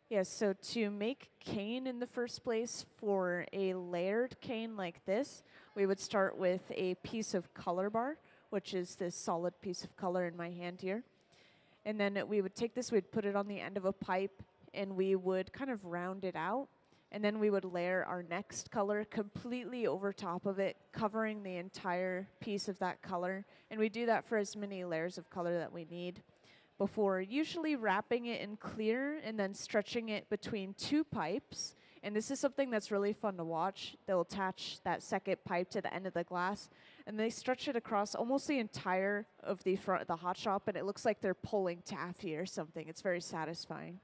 Yes, so to make cane in the first place, for a layered cane like this, we would start with a piece of color bar, which is this solid piece of color in my hand here. And then we would take this, we'd put it on the end of a pipe, and we would kind of round it out. And then we would layer our next color completely over top of it, covering the entire piece of that color. And we do that for as many layers of color that we need, before usually wrapping it in clear and then stretching it between two pipes. And this is something that's really fun to watch. They'll attach that second pipe to the end of the glass, and they stretch it across almost the entire of the front of the hot shop, and it looks like they're pulling taffy or something. It's very satisfying.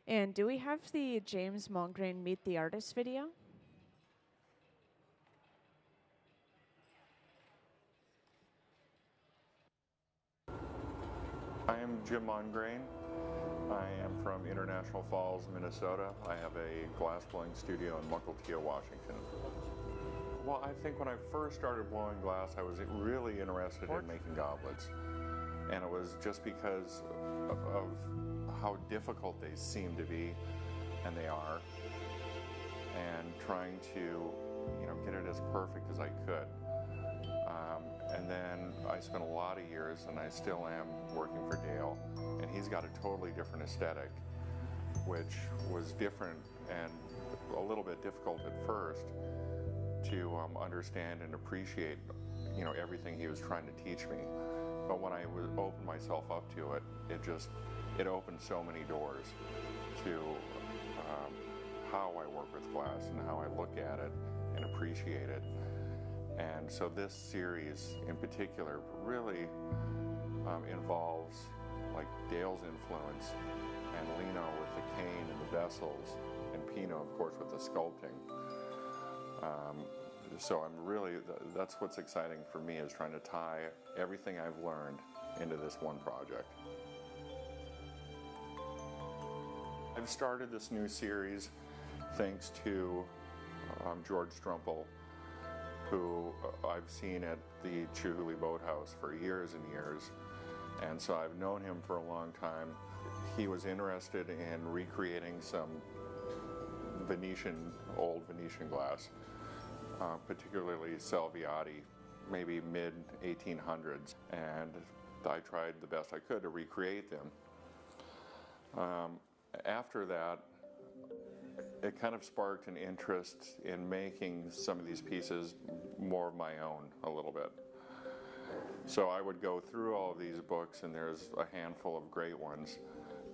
And do we have the James Mongrain Meet the Artist video? I am Jim Mongrain. I am from International Falls, Minnesota. I have a glass blowing studio in Mukilteo, Washington. Well, I think when I first started blowing glass, I was really interested in making goblets. And it was just because of how difficult they seem to be, and they are, and trying to, get it as perfect as I could. And then I spent a lot of years, and I still am, working for Dale, and he's got a totally different aesthetic, which was different and a little bit difficult at first. to understand and appreciate, you know, everything he was trying to teach me. But when I opened myself up to it, it opened so many doors to how I work with glass and how I look at it and appreciate it. And so this series in particular really involves like Dale's influence and Lino with the cane and the vessels, and Pino, of course, with the sculpting. So I'm really, that's what's exciting for me, is trying to tie everything I've learned into this one project. I've started this new series thanks to George Strumpel, who I've seen at the Chihuly Boathouse for years and years. And so I've known him for a long time. He was interested in recreating some old Venetian glass, particularly Salviati, maybe mid-1800s. And I tried the best I could to recreate them. After that, it kind of sparked an interest in making some of these pieces more of my own a little bit. So I would go through all of these books, and there's a handful of great ones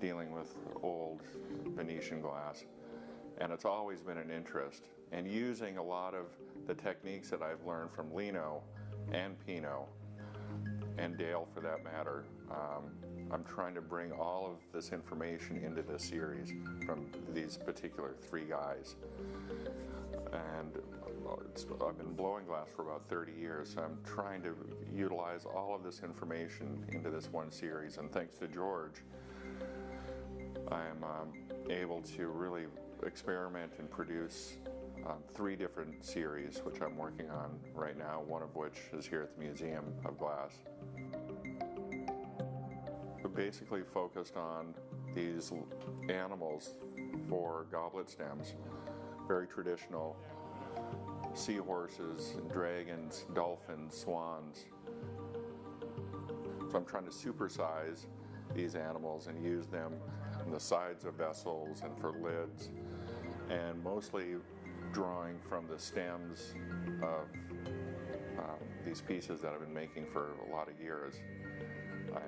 dealing with old Venetian glass. And it's always been an interest. And using a lot of the techniques that I've learned from Lino and Pino, and Dale for that matter, I'm trying to bring all of this information into this series from these particular three guys. And I've been blowing glass for about 30 years, so I'm trying to utilize all of this information into this one series. And thanks to George, I'm able to really experiment and produce three different series, which I'm working on right now, one of which is here at the Museum of Glass. Basically focused on these animals for goblet stems, very traditional: seahorses, dragons, dolphins, swans. So I'm trying to supersize these animals and use them on the sides of vessels and for lids, and mostly drawing from the stems of these pieces that I've been making for a lot of years,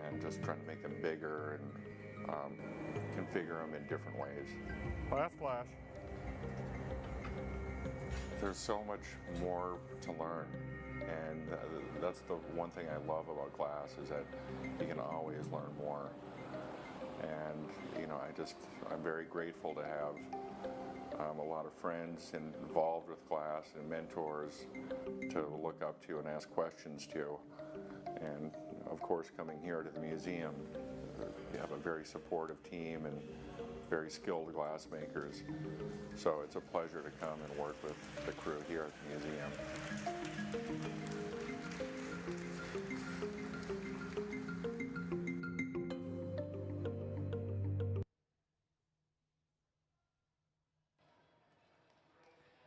and just trying to make them bigger and configure them in different ways. Last flash. There's so much more to learn, and that's the one thing I love about glass, is that you can always learn more. And you know, I'm very grateful to have a lot of friends involved with glass and mentors to look up to and ask questions to. And of course, coming here to the museum, you have a very supportive team and very skilled glassmakers. So it's a pleasure to come and work with the crew here at the museum.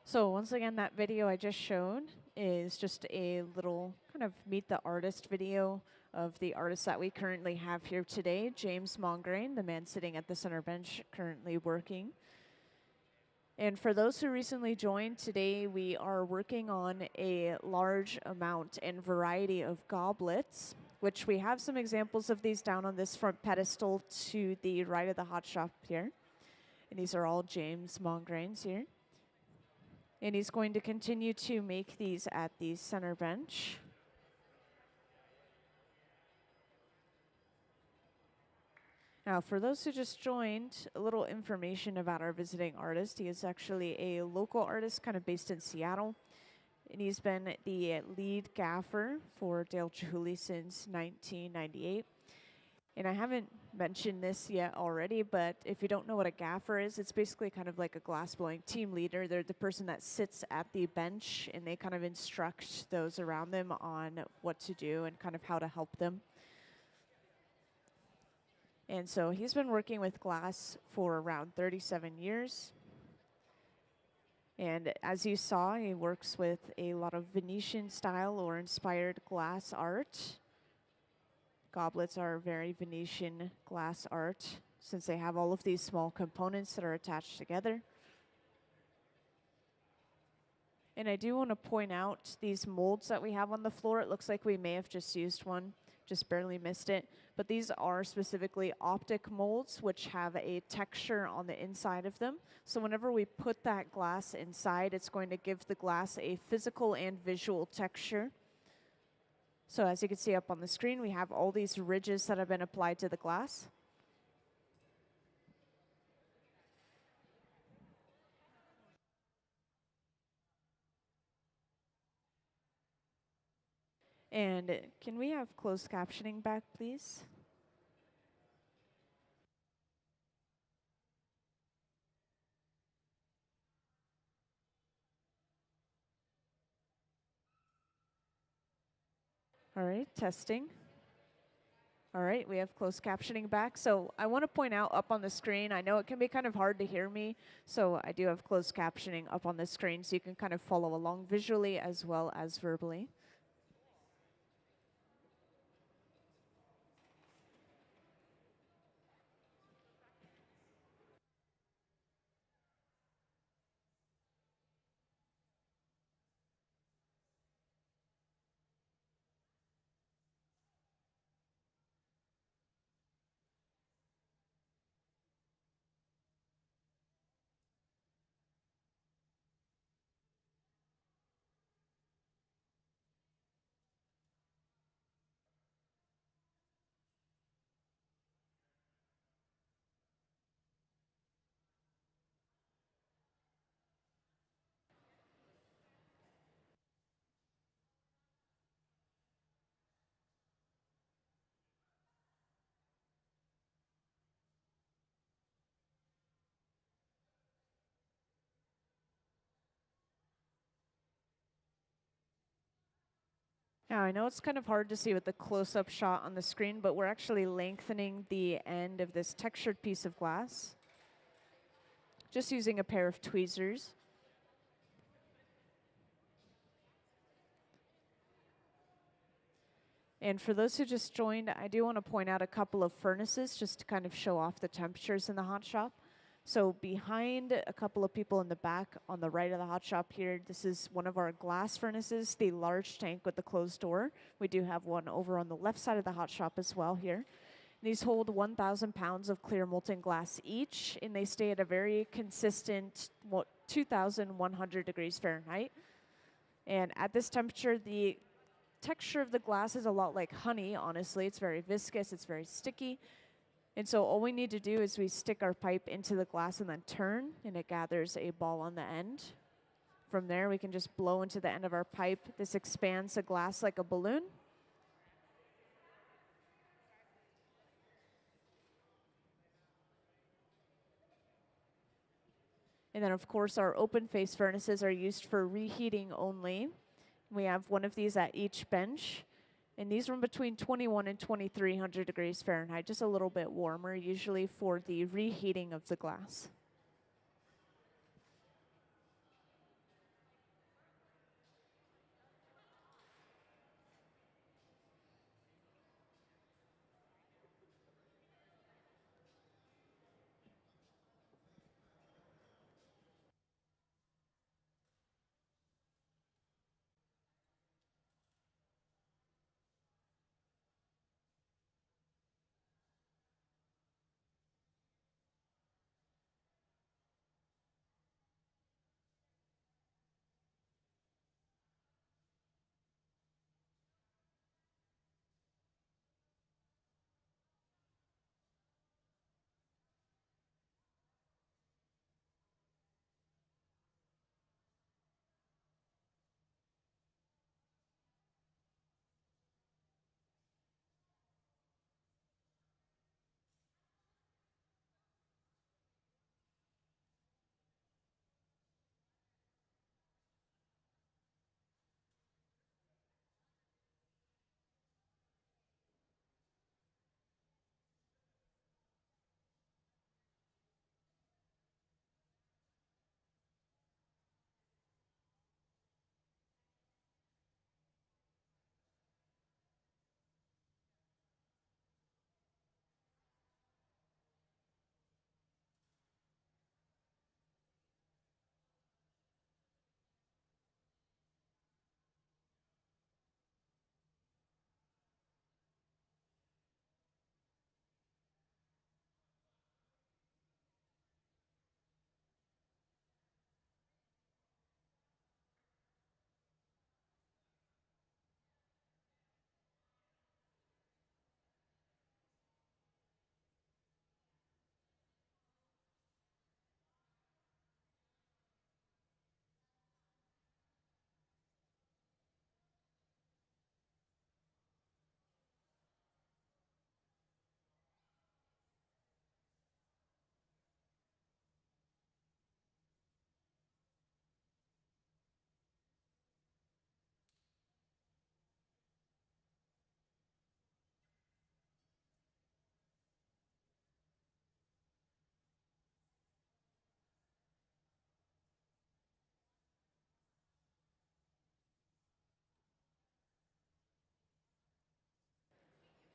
So once again, that video I just shown is just a little kind of meet the artist video of the artist that we currently have here today, James Mongrain, the man sitting at the center bench currently working. And for those who recently joined, today we are working on a large amount and variety of goblets, which we have some examples of these down on this front pedestal to the right of the hot shop here. And these are all James Mongrains here. And he's going to continue to make these at the center bench. Now, for those who just joined, a little information about our visiting artist. He is actually a local artist, kind of based in Seattle. And he's been the lead gaffer for Dale Chihuly since 1998. And I haven't mentioned this yet already, but if you don't know what a gaffer is, it's basically kind of like a glassblowing team leader. They're the person that sits at the bench, and they kind of instruct those around them on what to do and kind of how to help them. And so he's been working with glass for around 37 years. And as you saw, he works with a lot of Venetian style or inspired glass art. Goblets are very Venetian glass art, since they have all of these small components that are attached together. And I do want to point out these molds that we have on the floor. It looks like we may have just used one, just barely missed it. But these are specifically optic molds, which have a texture on the inside of them. So whenever we put that glass inside, it's going to give the glass a physical and visual texture. So as you can see up on the screen, we have all these ridges that have been applied to the glass. And can we have closed captioning back, please? All right, testing. All right, we have closed captioning back. So I want to point out up on the screen, I know it can be kind of hard to hear me, so I do have closed captioning up on the screen so you can kind of follow along visually as well as verbally. Now, I know it's kind of hard to see with the close-up shot on the screen, but we're actually lengthening the end of this textured piece of glass, just using a pair of tweezers. And for those who just joined, I do want to point out a couple of furnaces just to kind of show off the temperatures in the hot shop. So behind a couple of people in the back on the right of the hot shop here, this is one of our glass furnaces, the large tank with the closed door. We do have one over on the left side of the hot shop as well here. These hold 1,000 pounds of clear molten glass each, and they stay at a very consistent 2,100 degrees Fahrenheit. And at this temperature, the texture of the glass is a lot like honey, honestly. It's very viscous, it's very sticky. And so all we need to do is we stick our pipe into the glass and then turn, and it gathers a ball on the end. From there, we can just blow into the end of our pipe. This expands the glass like a balloon. And then, of course, our open face furnaces are used for reheating only. We have one of these at each bench. And these run between 21 and 2,300 degrees Fahrenheit, just a little bit warmer, usually for the reheating of the glass.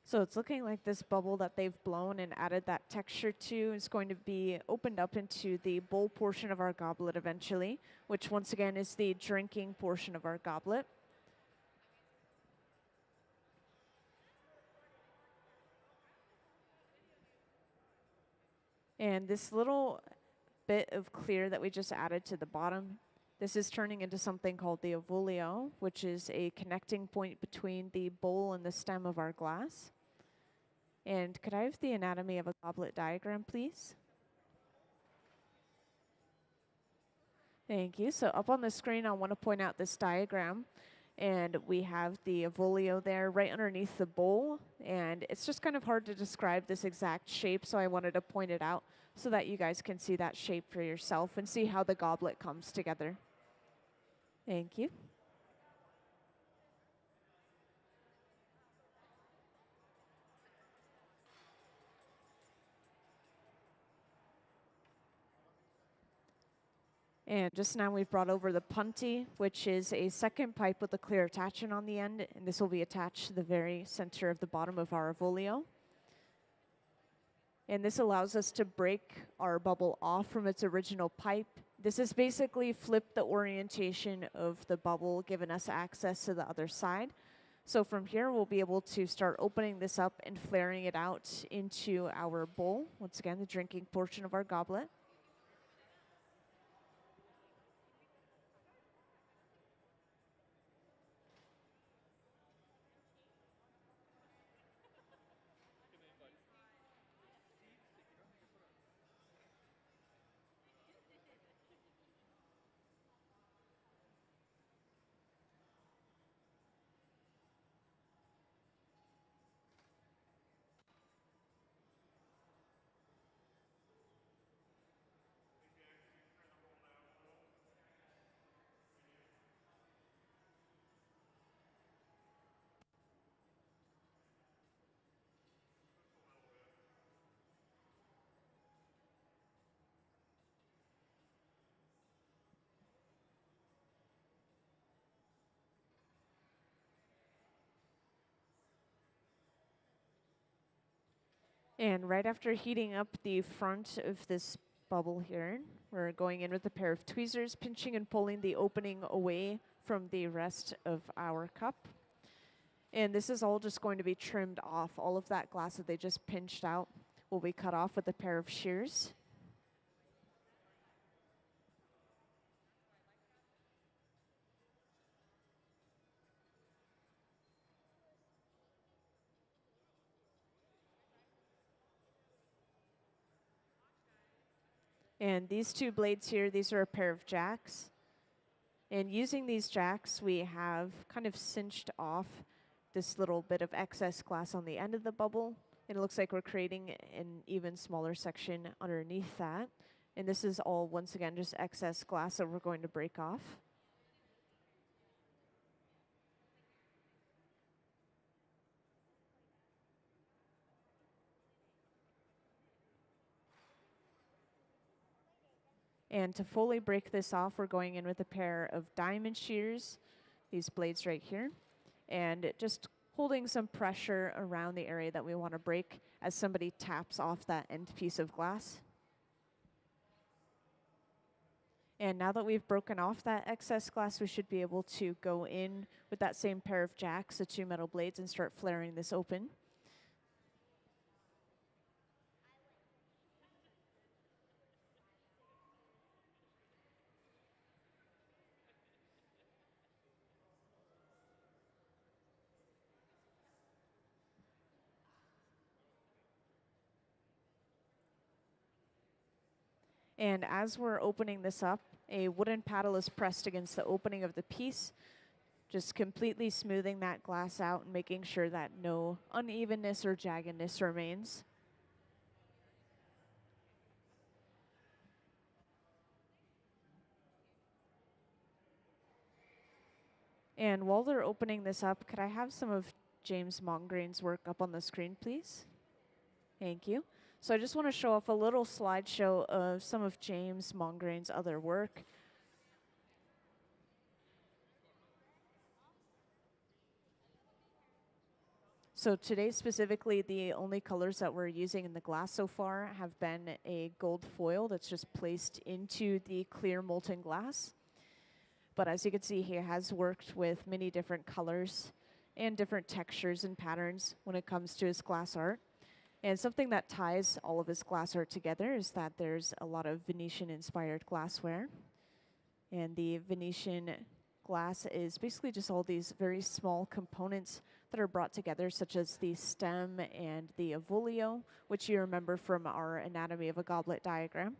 So it's looking like this bubble that they've blown and added that texture to is going to be opened up into the bowl portion of our goblet eventually, which once again is the drinking portion of our goblet. And this little bit of clear that we just added to the bottom, this is turning into something called the Avolio, which is a connecting point between the bowl and the stem of our glass. And could I have the anatomy of a goblet diagram, please? Thank you. So up on the screen, I want to point out this diagram. And we have the Avolio there right underneath the bowl. And it's just kind of hard to describe this exact shape, so I wanted to point it out so that you guys can see that shape for yourself and see how the goblet comes together. Thank you. And just now we've brought over the punty, which is a second pipe with a clear attachment on the end, and this will be attached to the very center of the bottom of our Avolio. And this allows us to break our bubble off from its original pipe. This has basically flipped the orientation of the bubble, giving us access to the other side. So from here, we'll be able to start opening this up and flaring it out into our bowl. Once again, the drinking portion of our goblet. And right after heating up the front of this bubble here, we're going in with a pair of tweezers, pinching and pulling the opening away from the rest of our cup. And this is all just going to be trimmed off. All of that glass that they just pinched out will be cut off with a pair of shears. And these two blades here, these are a pair of jacks. And using these jacks, we have kind of cinched off this little bit of excess glass on the end of the bubble. And it looks like we're creating an even smaller section underneath that. And this is all, once again, just excess glass that we're going to break off. And to fully break this off, we're going in with a pair of diamond shears, these blades right here, and just holding some pressure around the area that we want to break as somebody taps off that end piece of glass. And now that we've broken off that excess glass, we should be able to go in with that same pair of jacks, the two metal blades, and start flaring this open. And as we're opening this up, a wooden paddle is pressed against the opening of the piece, just completely smoothing that glass out and making sure that no unevenness or jaggedness remains. And while they're opening this up, could I have some of James Mongrain's work up on the screen, please? Thank you. So I just want to show off a little slideshow of some of James Mongrain's other work. So today specifically, the only colors that we're using in the glass so far have been a gold foil that's just placed into the clear molten glass. But as you can see, he has worked with many different colors and different textures and patterns when it comes to his glass art. And something that ties all of his glass art together is that there's a lot of Venetian-inspired glassware. And the Venetian glass is basically just all these very small components that are brought together, such as the stem and the Avolio, which you remember from our anatomy of a goblet diagram.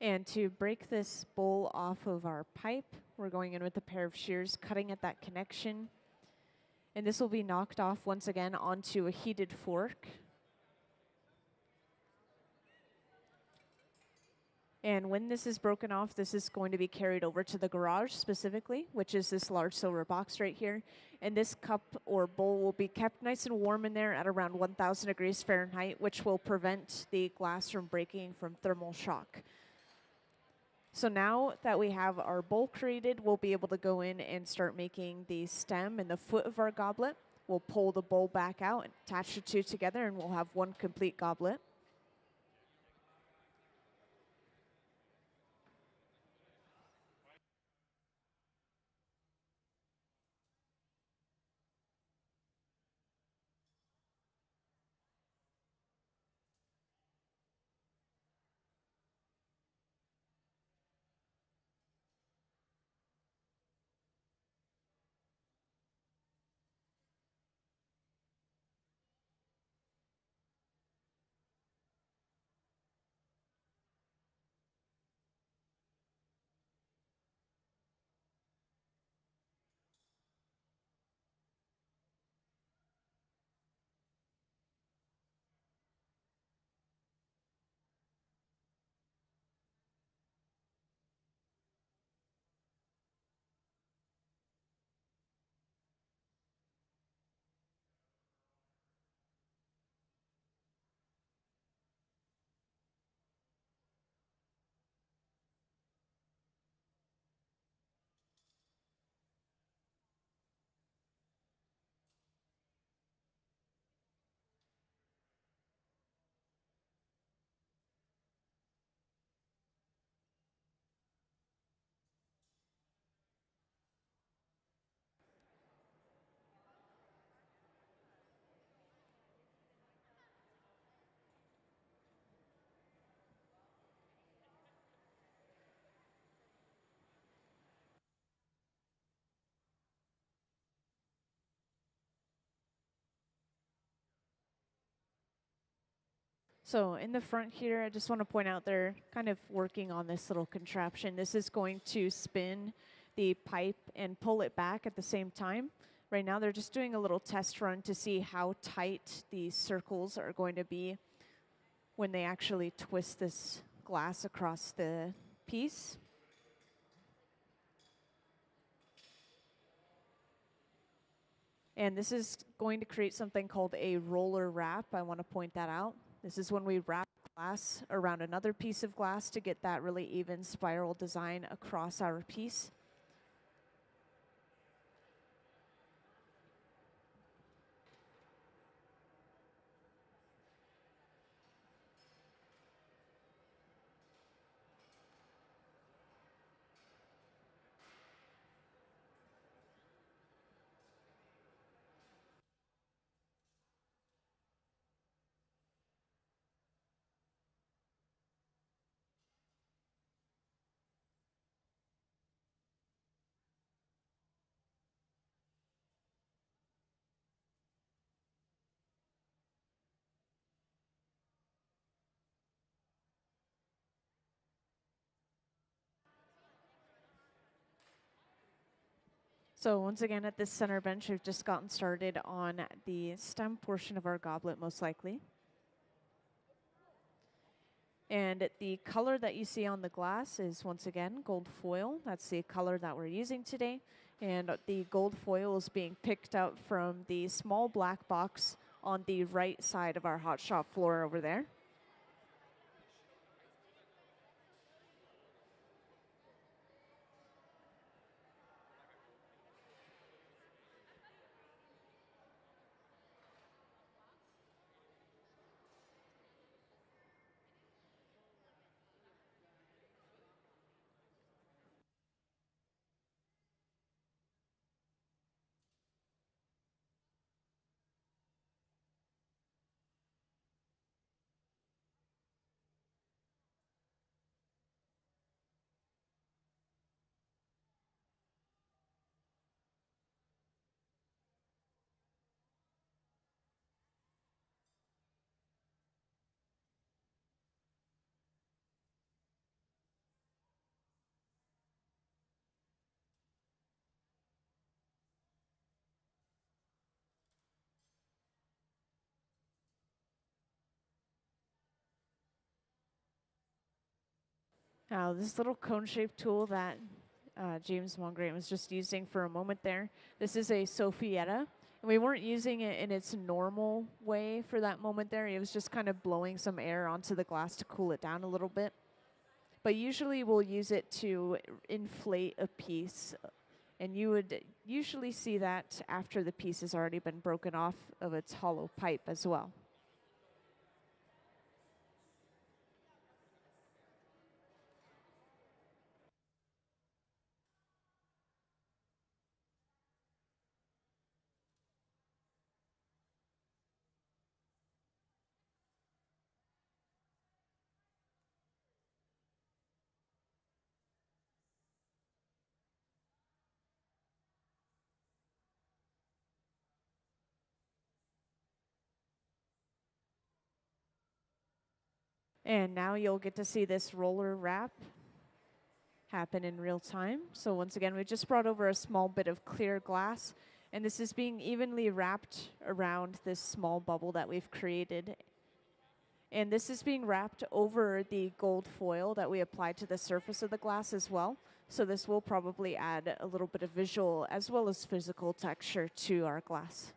And to break this bowl off of our pipe, we're going in with a pair of shears, cutting at that connection. And this will be knocked off once again onto a heated fork. And when this is broken off, this is going to be carried over to the garage specifically, which is this large silver box right here. And this cup or bowl will be kept nice and warm in there at around 1,000 degrees Fahrenheit, which will prevent the glass from breaking from thermal shock. So now that we have our bowl created, we'll be able to go in and start making the stem and the foot of our goblet. We'll pull the bowl back out and attach the two together, and we'll have one complete goblet. So in the front here, I just want to point out they're kind of working on this little contraption. This is going to spin the pipe and pull it back at the same time. Right now they're just doing a little test run to see how tight these circles are going to be when they actually twist this glass across the piece. And this is going to create something called a roller wrap. I want to point that out. This is when we wrap glass around another piece of glass to get that really even spiral design across our piece. So once again, at this center bench, we've just gotten started on the stem portion of our goblet, most likely. And the color that you see on the glass is, once again, gold foil. That's the color that we're using today. And the gold foil is being picked up from the small black box on the right side of our hot shop floor over there. Now, this little cone-shaped tool that James Mongrain was just using for a moment there, this is a Sophía, and we weren't using it in its normal way for that moment there. It was just kind of blowing some air onto the glass to cool it down a little bit. But usually we'll use it to inflate a piece, and you would usually see that after the piece has already been broken off of its hollow pipe as well. And now you'll get to see this roller wrap happen in real time. So once again, we just brought over a small bit of clear glass, and this is being evenly wrapped around this small bubble that we've created. And this is being wrapped over the gold foil that we applied to the surface of the glass as well. So this will probably add a little bit of visual as well as physical texture to our glass.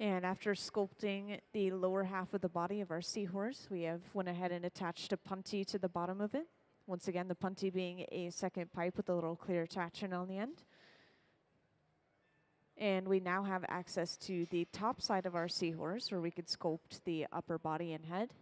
And after sculpting the lower half of the body of our seahorse, we have went ahead and attached a punty to the bottom of it. Once again, the punty being a second pipe with a little clear attachment on the end. And we now have access to the top side of our seahorse where we could sculpt the upper body and head.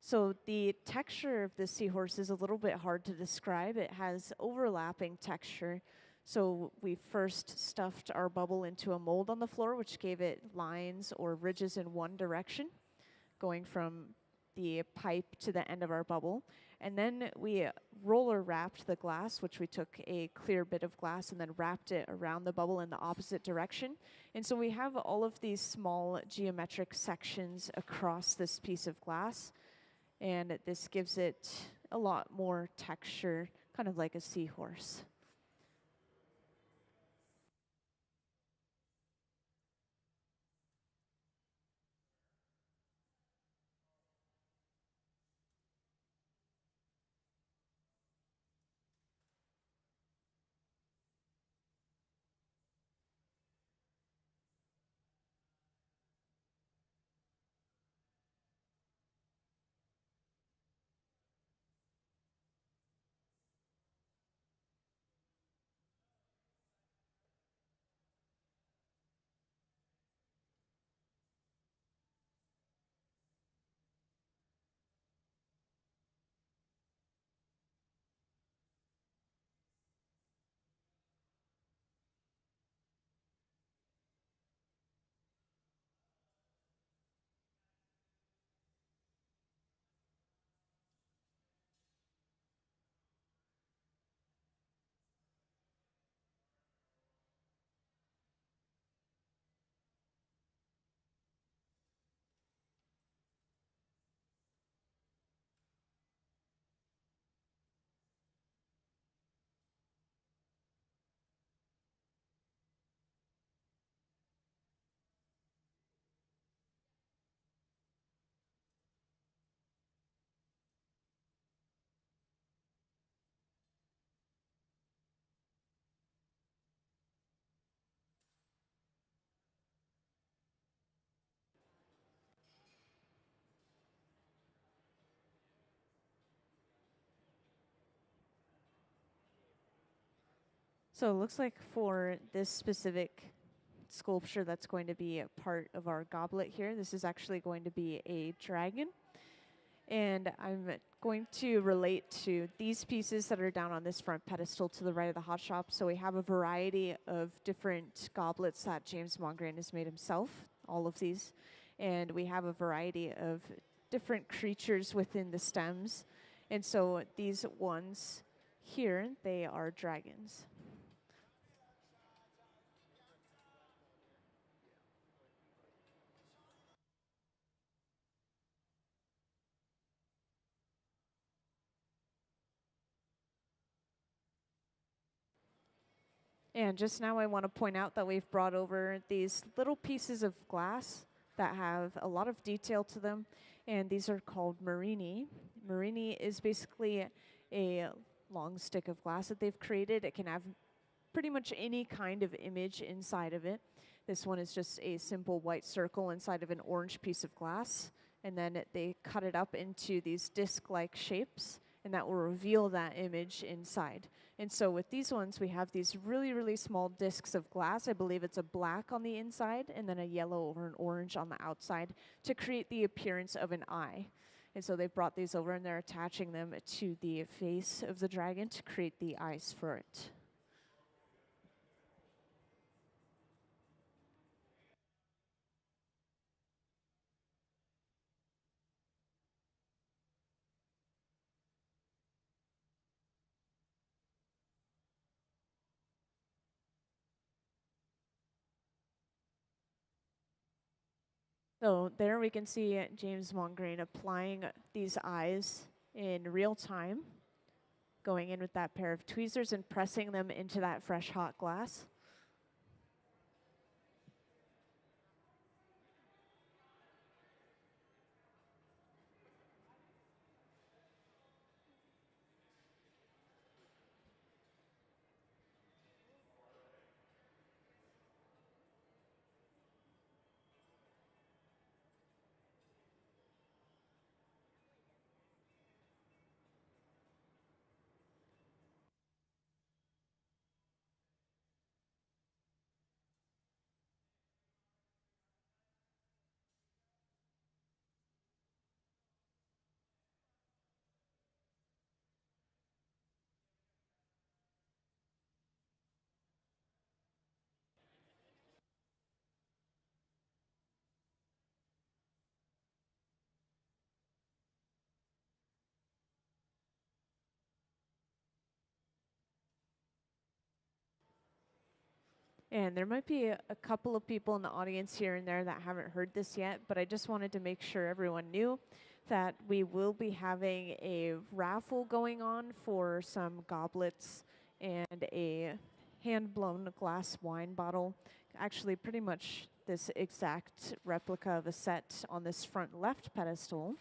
So the texture of the seahorse is a little bit hard to describe. It has overlapping texture. So we first stuffed our bubble into a mold on the floor, which gave it lines or ridges in one direction, going from the pipe to the end of our bubble. And then we roller wrapped the glass, which we took a clear bit of glass and then wrapped it around the bubble in the opposite direction. And so we have all of these small geometric sections across this piece of glass. And this gives it a lot more texture, kind of like a seahorse. So it looks like for this specific sculpture that's going to be a part of our goblet here, this is actually going to be a dragon. And I'm going to relate to these pieces that are down on this front pedestal to the right of the hot shop. So we have a variety of different goblets that James Mongrain has made himself, all of these. And we have a variety of different creatures within the stems. And so these ones here, they are dragons. And just now I want to point out that we've brought over these little pieces of glass that have a lot of detail to them, and these are called Marini. Marini is basically a long stick of glass that they've created. It can have pretty much any kind of image inside of it. This one is just a simple white circle inside of an orange piece of glass, and then they cut it up into these disc-like shapes, and that will reveal that image inside. And so with these ones, we have these really, really small discs of glass. I believe it's a black on the inside and then a yellow or an orange on the outside to create the appearance of an eye. And so they've brought these over and they're attaching them to the face of the dragon to create the eyes for it. So there we can see James Mongrain applying these eyes in real time, going in with that pair of tweezers and pressing them into that fresh hot glass. And there might be a couple of people in the audience here and there that haven't heard this yet, but I just wanted to make sure everyone knew that we will be having a raffle going on for some goblets and a hand-blown glass wine bottle. Actually, pretty much this exact replica of a set on this front left pedestal.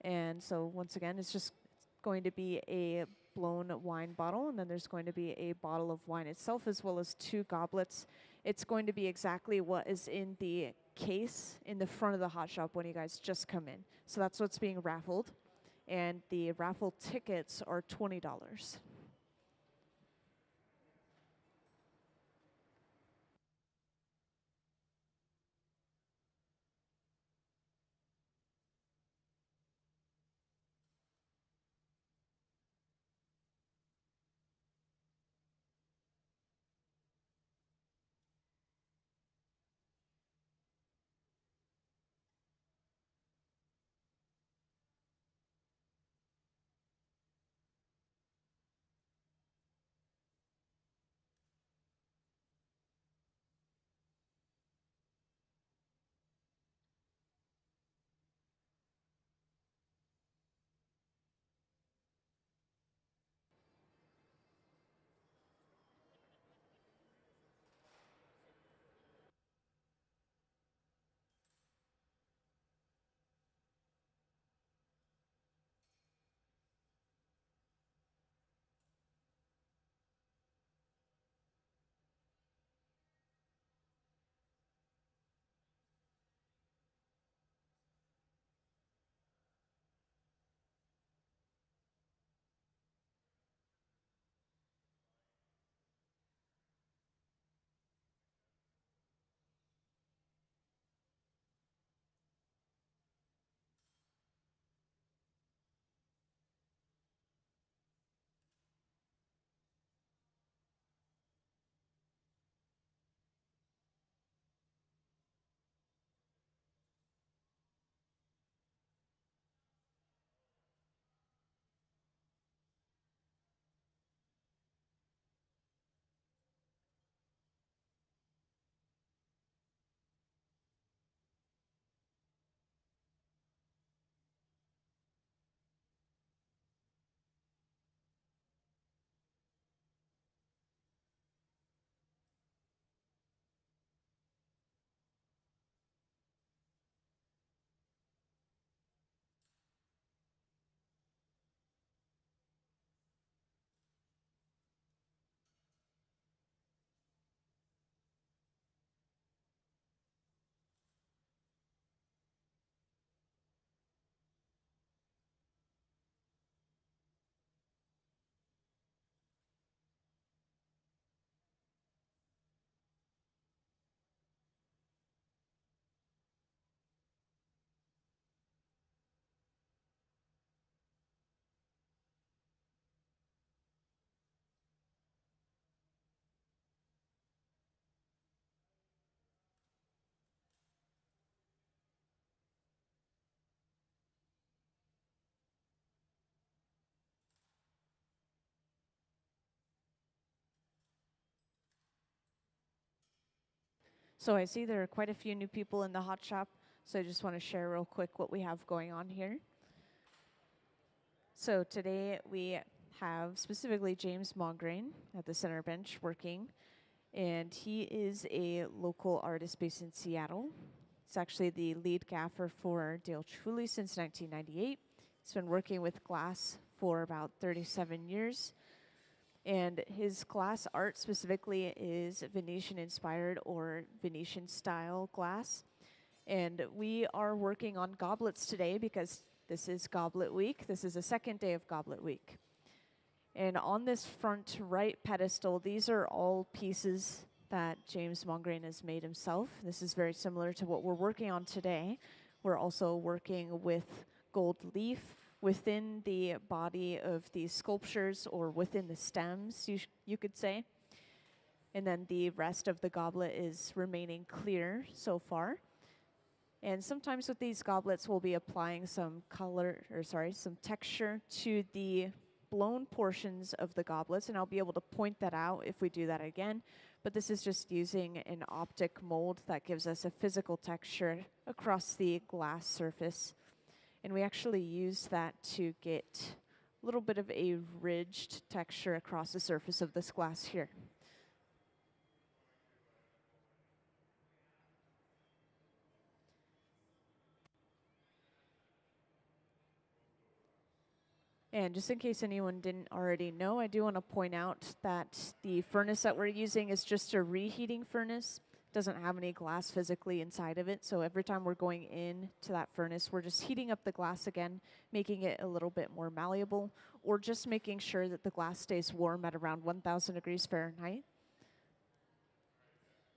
And so once again, it's just going to be a blown wine bottle, and then there's going to be a bottle of wine itself, as well as 2 goblets. It's going to be exactly what is in the case in the front of the hot shop when you guys just come in. So that's what's being raffled, and the raffle tickets are $20. So I see there are quite a few new people in the hot shop. So I just want to share real quick what we have going on here. So today we have specifically James Mongrain at the center bench working, and he is a local artist based in Seattle. He's actually the lead gaffer for Dale Truly since 1998. He's been working with glass for about 37 years. And his glass art specifically is Venetian-inspired or Venetian-style glass. And we are working on goblets today because this is Goblet Week. This is the second day of Goblet Week. And on this front right pedestal, these are all pieces that James Mongrain has made himself. This is very similar to what we're working on today. We're also working with gold leaf within the body of these sculptures, or within the stems, you could say. And then the rest of the goblet is remaining clear so far. And sometimes with these goblets, we'll be applying some some texture to the blown portions of the goblets, and I'll be able to point that out if we do that again. But this is just using an optic mold that gives us a physical texture across the glass surface. And we actually use that to get a little bit of a ridged texture across the surface of this glass here. And just in case anyone didn't already know, I do want to point out that the furnace that we're using is just a reheating furnace. It doesn't have any glass physically inside of it, so every time we're going in to that furnace, we're just heating up the glass again, making it a little bit more malleable, or just making sure that the glass stays warm at around 1,000 degrees Fahrenheit.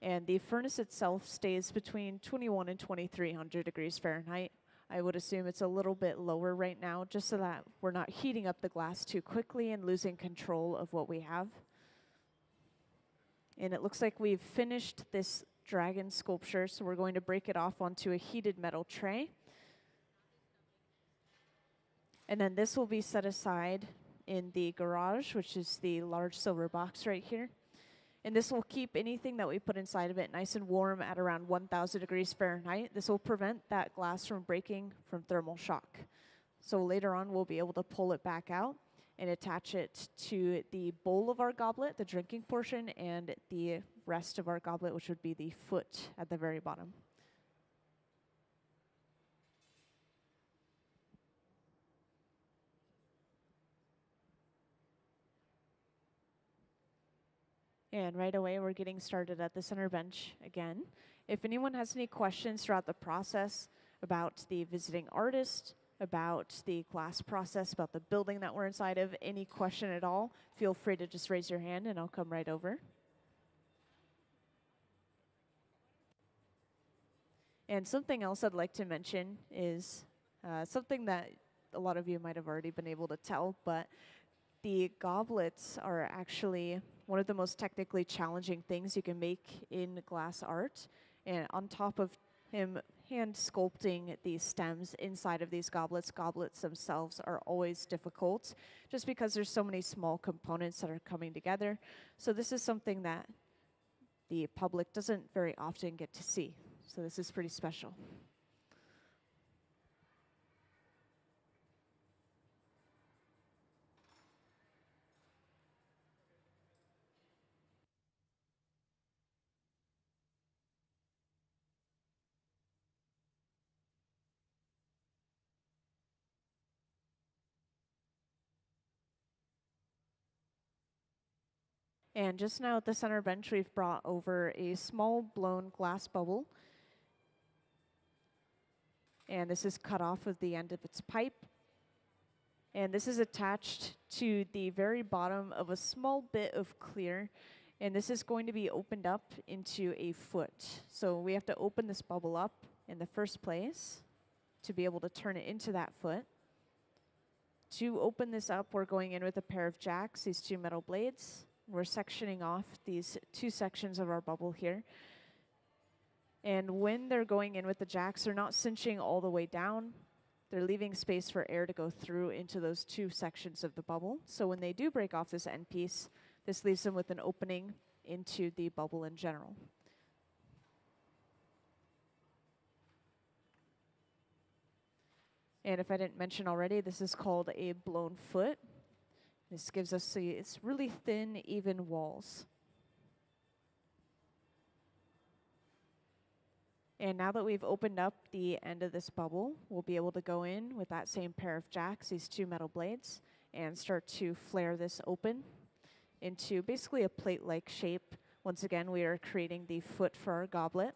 And the furnace itself stays between 21 and 2,300 degrees Fahrenheit. I would assume it's a little bit lower right now, just so that we're not heating up the glass too quickly and losing control of what we have. And it looks like we've finished this dragon sculpture, so we're going to break it off onto a heated metal tray. And then this will be set aside in the garage, which is the large silver box right here. And this will keep anything that we put inside of it nice and warm at around 1,000 degrees Fahrenheit. This will prevent that glass from breaking from thermal shock. So later on, we'll be able to pull it back out and attach it to the bowl of our goblet, the drinking portion, and the rest of our goblet, which would be the foot at the very bottom. And right away, we're getting started at the center bench again. If anyone has any questions throughout the process about the visiting artist, about the glass process, about the building that we're inside of, any question at all, feel free to just raise your hand and I'll come right over. And something else I'd like to mention is something that a lot of you might have already been able to tell, but the goblets are actually one of the most technically challenging things you can make in glass art. And on top of him hand sculpting these stems inside of these goblets, goblets themselves are always difficult just because there's so many small components that are coming together. So this is something that the public doesn't very often get to see. So this is pretty special. And just now at the center bench, we've brought over a small blown glass bubble. And this is cut off of the end of its pipe. And this is attached to the very bottom of a small bit of clear. And this is going to be opened up into a foot. So we have to open this bubble up in the first place to be able to turn it into that foot. To open this up, we're going in with a pair of jacks, these two metal blades. We're sectioning off these two sections of our bubble here. And when they're going in with the jacks, they're not cinching all the way down. They're leaving space for air to go through into those two sections of the bubble. So when they do break off this end piece, this leaves them with an opening into the bubble in general. And if I didn't mention already, this is called a blown foot. This gives us it's really thin, even walls. And now that we've opened up the end of this bubble, we'll be able to go in with that same pair of jacks, these two metal blades, and start to flare this open into basically a plate-like shape. Once again, we are creating the foot for our goblet.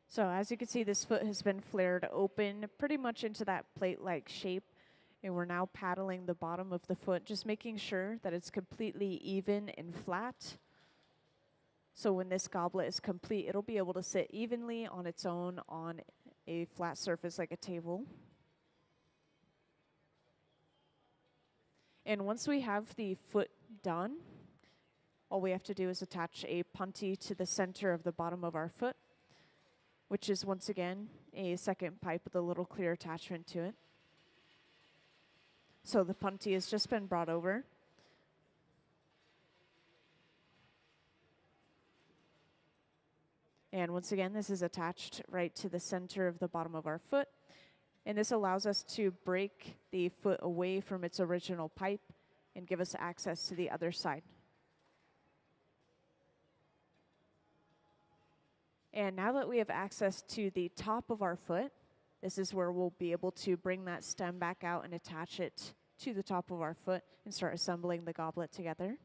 So as you can see, this foot has been flared open pretty much into that plate-like shape. And we're now paddling the bottom of the foot, just making sure that it's completely even and flat. So when this goblet is complete, it'll be able to sit evenly on its own on a flat surface like a table. And once we have the foot done, all we have to do is attach a punty to the center of the bottom of our foot, which is once again a second pipe with a little clear attachment to it. So the punty has just been brought over. And once again, this is attached right to the center of the bottom of our foot. And this allows us to break the foot away from its original pipe and give us access to the other side. And now that we have access to the top of our foot, this is where we'll be able to bring that stem back out and attach it to the top of our foot and start assembling the goblet together.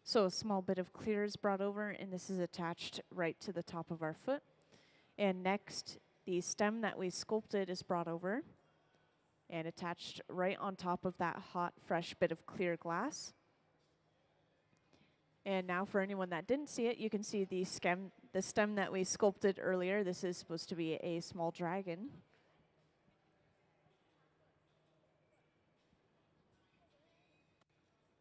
So a small bit of clear is brought over, and this is attached right to the top of our foot. And next, the stem that we sculpted is brought over and attached right on top of that hot, fresh bit of clear glass. And now for anyone that didn't see it, you can see the stem that we sculpted earlier. This is supposed to be a small dragon.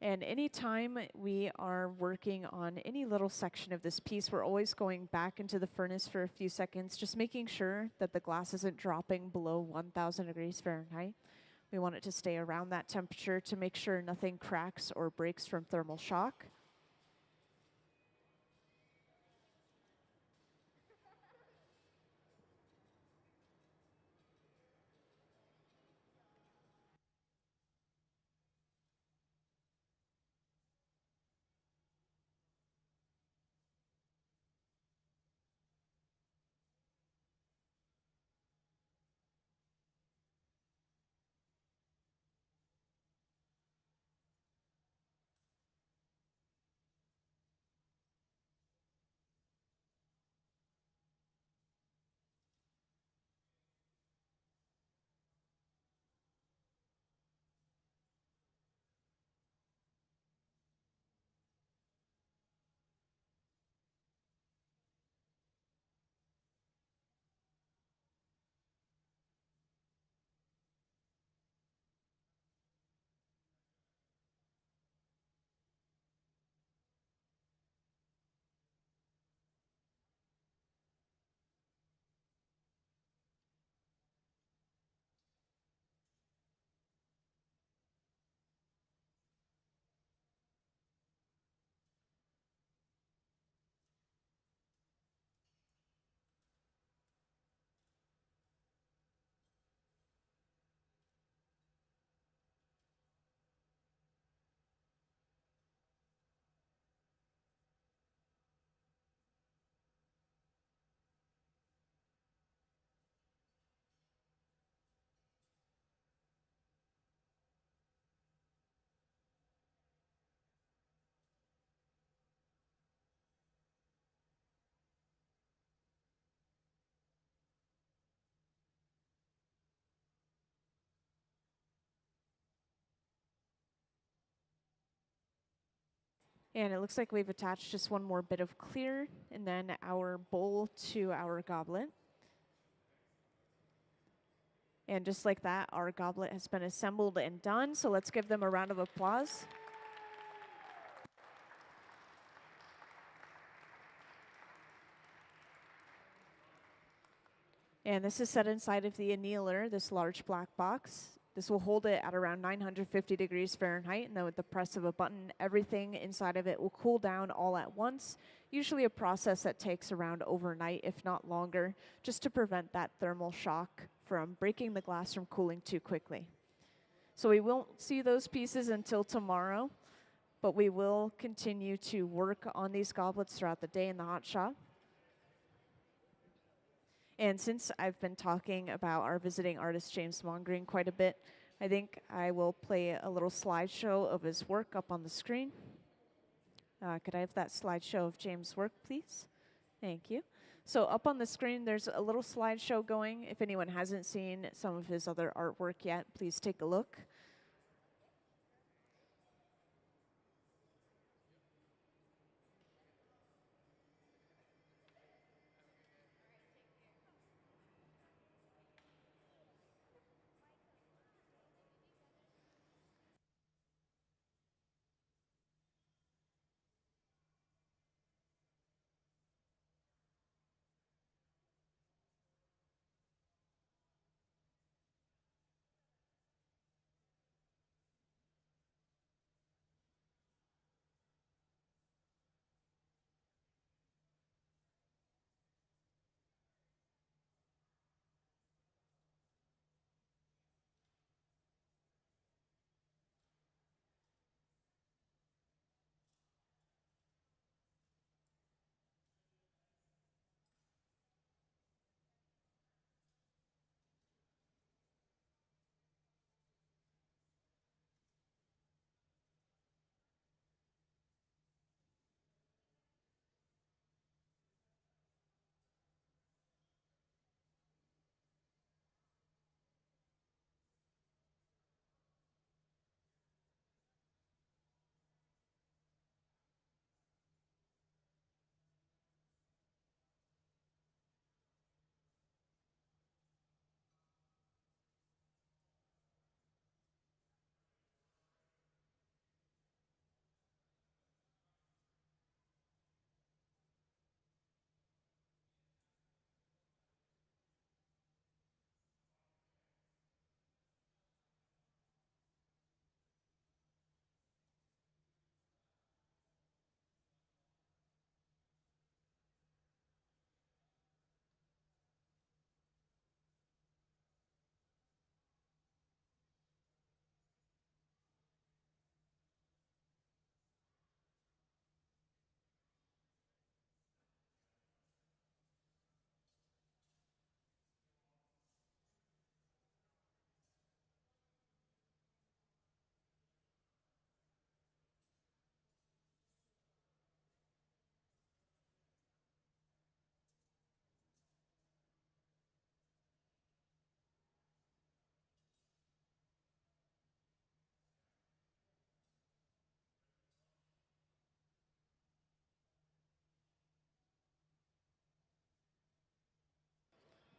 And anytime we are working on any little section of this piece, we're always going back into the furnace for a few seconds, just making sure that the glass isn't dropping below 1,000 degrees Fahrenheit. We want it to stay around that temperature to make sure nothing cracks or breaks from thermal shock. And it looks like we've attached just one more bit of clear and then our bowl to our goblet. And just like that, our goblet has been assembled and done. So let's give them a round of applause. And this is set inside of the annealer, this large black box. This will hold it at around 950 degrees Fahrenheit, and then with the press of a button, everything inside of it will cool down all at once. Usually a process that takes around overnight, if not longer, just to prevent that thermal shock from breaking the glass from cooling too quickly. So we won't see those pieces until tomorrow, but we will continue to work on these goblets throughout the day in the hot shop. And since I've been talking about our visiting artist, James Mongrain, quite a bit, I think I will play a little slideshow of his work up on the screen. Could I have that slideshow of James' work, please? Thank you. So up on the screen, there's a little slideshow going. If anyone hasn't seen some of his other artwork yet, please take a look.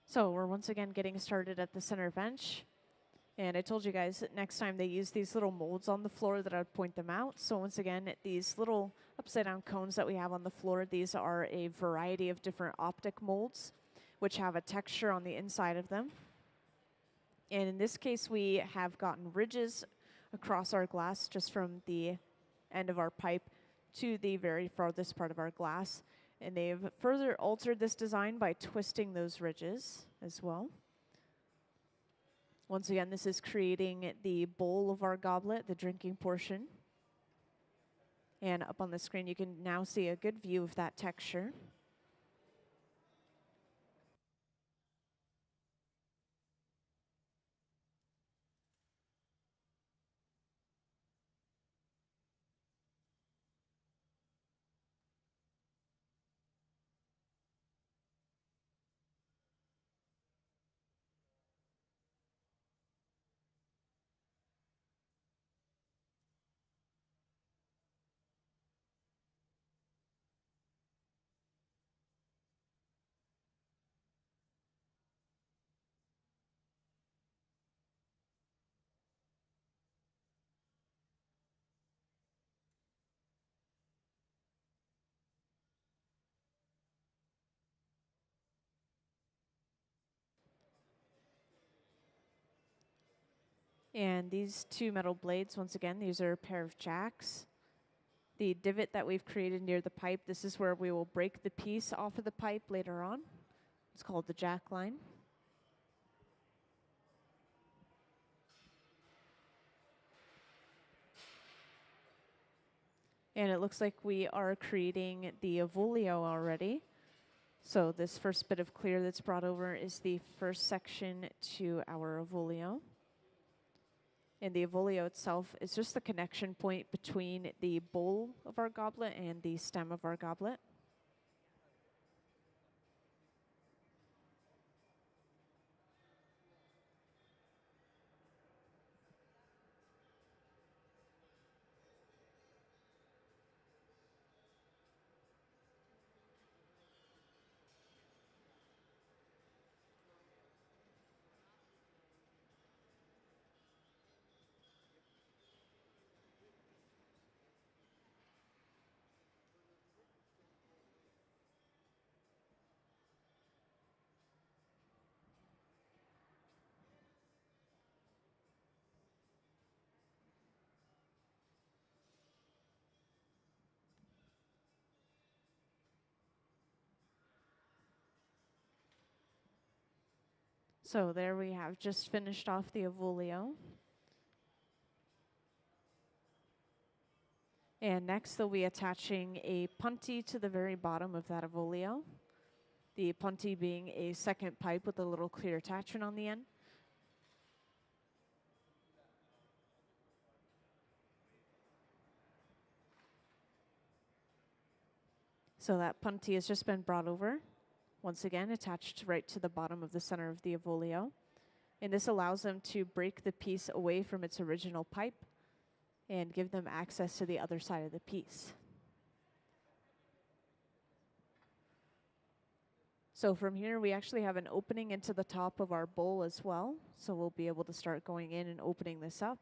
So we're once again getting started at the center bench. And I told you guys that next time they use these little molds on the floor that I would point them out. So once again, these little upside down cones that we have on the floor, these are a variety of different optic molds, which have a texture on the inside of them. And in this case, we have gotten ridges across our glass just from the end of our pipe to the very farthest part of our glass. And they've further altered this design by twisting those ridges as well. Once again, this is creating the bowl of our goblet, the drinking portion. And up on the screen, you can now see a good view of that texture. And these two metal blades, once again, these are a pair of jacks. The divot that we've created near the pipe, this is where we will break the piece off of the pipe later on. It's called the jack line. And it looks like we are creating the Avolio already. So this first bit of clear that's brought over is the first section to our Avolio. And the Avolio itself is just the connection point between the bowl of our goblet and the stem of our goblet. So there we have just finished off the Avolio. And next they'll be attaching a punty to the very bottom of that Avolio. The punty being a second pipe with a little clear attachment on the end. So that punty has just been brought over, once again attached right to the bottom of the center of the Avolio. And this allows them to break the piece away from its original pipe and give them access to the other side of the piece. So from here, we actually have an opening into the top of our bowl as well. So we'll be able to start going in and opening this up.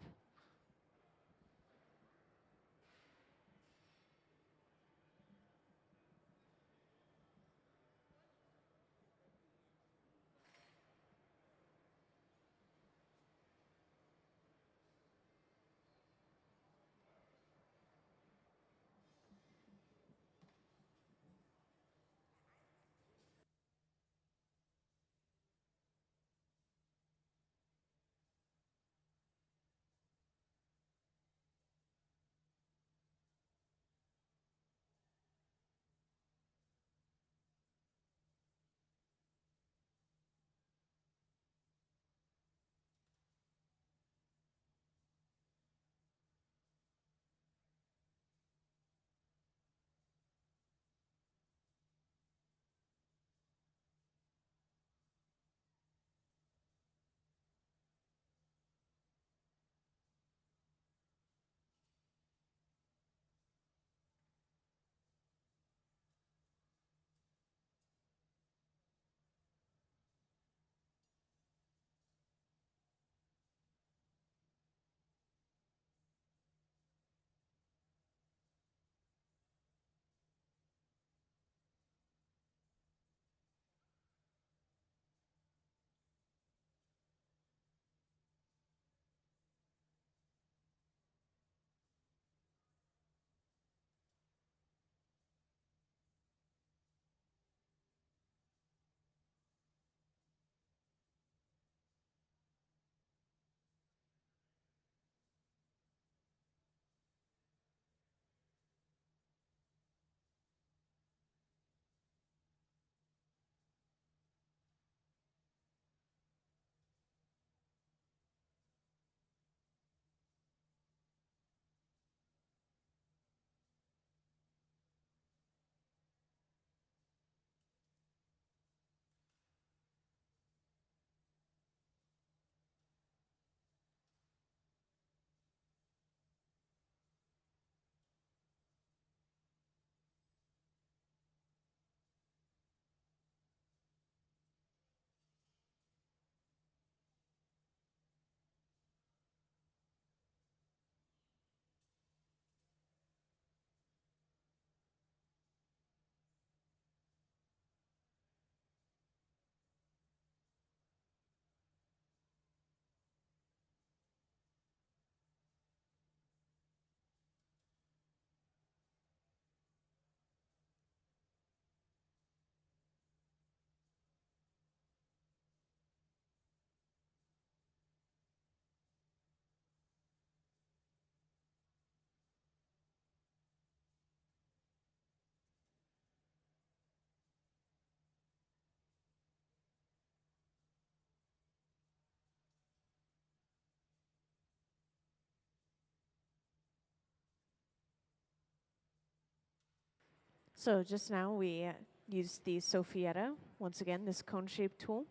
So just now we used the Sophía, once again, this cone-shaped tool.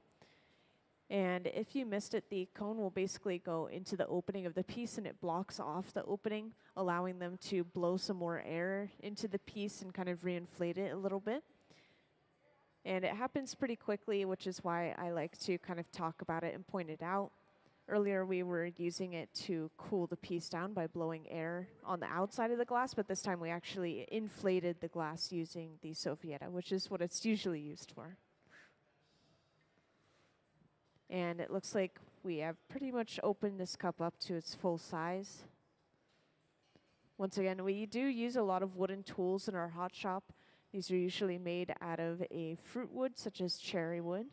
And if you missed it, the cone will basically go into the opening of the piece and it blocks off the opening, allowing them to blow some more air into the piece and kind of reinflate it a little bit. And it happens pretty quickly, which is why I like to kind of talk about it and point it out. Earlier we were using it to cool the piece down by blowing air on the outside of the glass, but this time we actually inflated the glass using the Sophía, which is what it's usually used for. And it looks like we have pretty much opened this cup up to its full size. Once again, we do use a lot of wooden tools in our hot shop. These are usually made out of a fruit wood, such as cherry wood.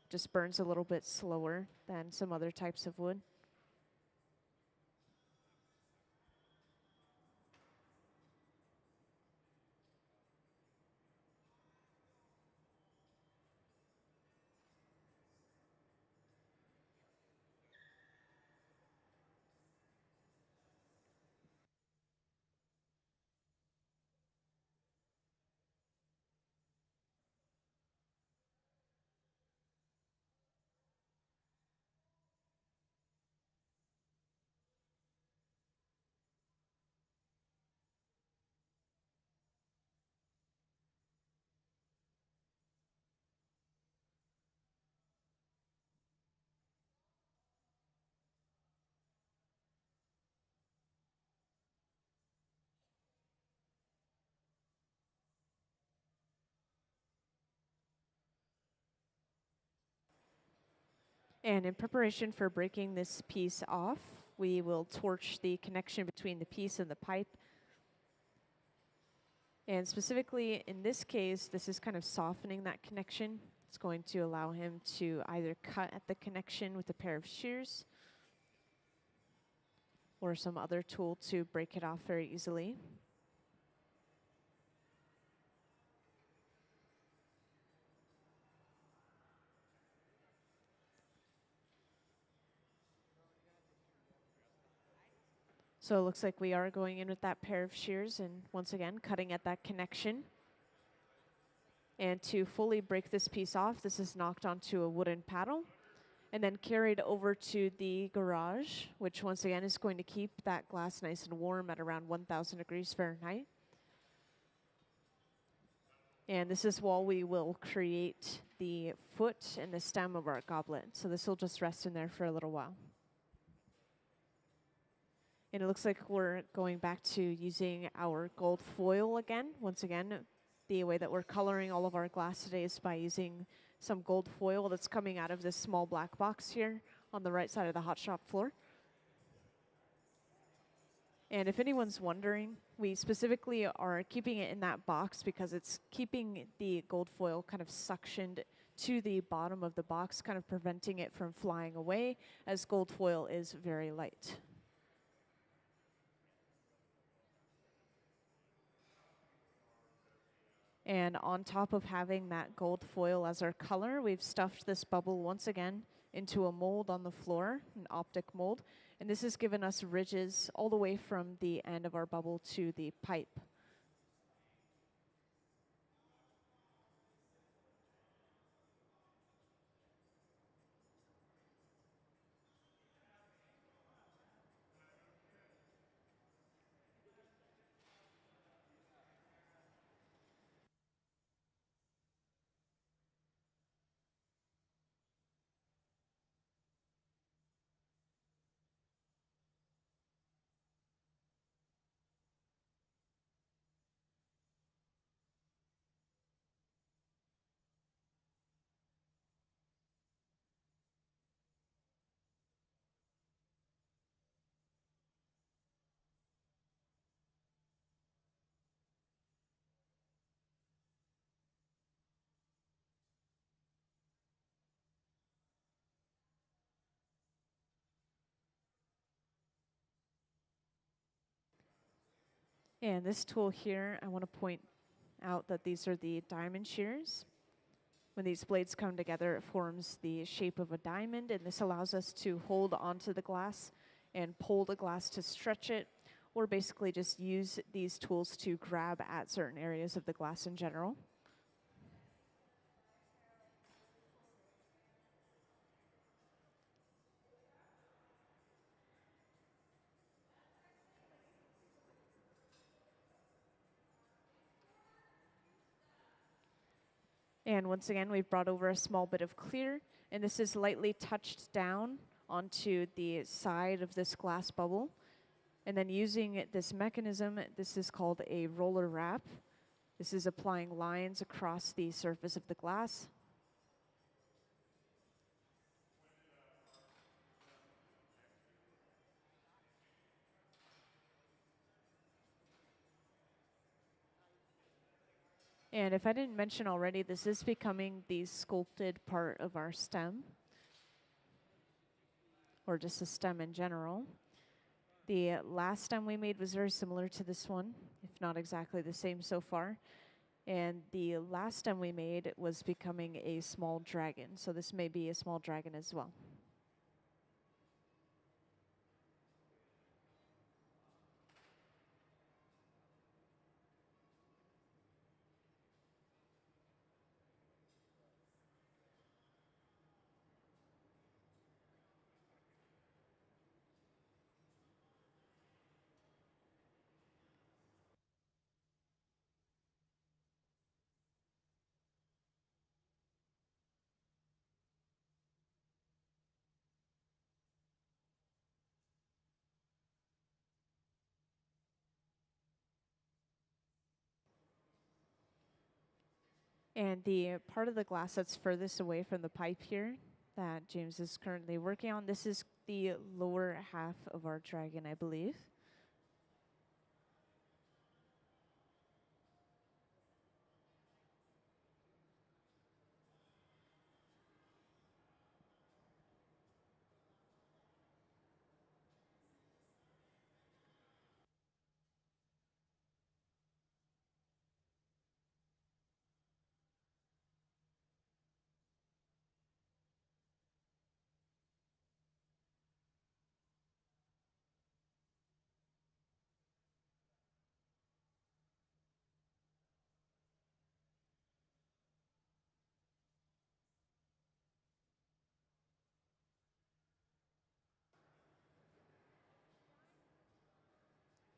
Just burns a little bit slower than some other types of wood. And in preparation for breaking this piece off, we will torch the connection between the piece and the pipe. And specifically in this case, this is kind of softening that connection. It's going to allow him to either cut at the connection with a pair of shears or some other tool to break it off very easily. So it looks like we are going in with that pair of shears and once again cutting at that connection. And to fully break this piece off, this is knocked onto a wooden paddle and then carried over to the garage, which once again is going to keep that glass nice and warm at around 1,000 degrees Fahrenheit. And this is while we will create the foot and the stem of our goblet. So this will just rest in there for a little while. And it looks like we're going back to using our gold foil again. Once again, the way that we're coloring all of our glass today is by using some gold foil that's coming out of this small black box here on the right side of the hot shop floor. And if anyone's wondering, we specifically are keeping it in that box because it's keeping the gold foil kind of suctioned to the bottom of the box, kind of preventing it from flying away, as gold foil is very light. And on top of having that gold foil as our color, we've stuffed this bubble once again into a mold on the floor, an optic mold. And this has given us ridges all the way from the end of our bubble to the pipe. And this tool here, I want to point out that these are the diamond shears. When these blades come together, it forms the shape of a diamond, and this allows us to hold onto the glass and pull the glass to stretch it, or basically just use these tools to grab at certain areas of the glass in general. And once again, we've brought over a small bit of clear, and this is lightly touched down onto the side of this glass bubble. And then using this mechanism, this is called a roller wrap. This is applying lines across the surface of the glass. And if I didn't mention already, this is becoming the sculpted part of our stem, or just a stem in general. The last stem we made was very similar to this one, if not exactly the same so far. And the last stem we made was becoming a small dragon, so this may be a small dragon as well. And the part of the glass that's furthest away from the pipe here that James is currently working on, this is the lower half of our dragon, I believe.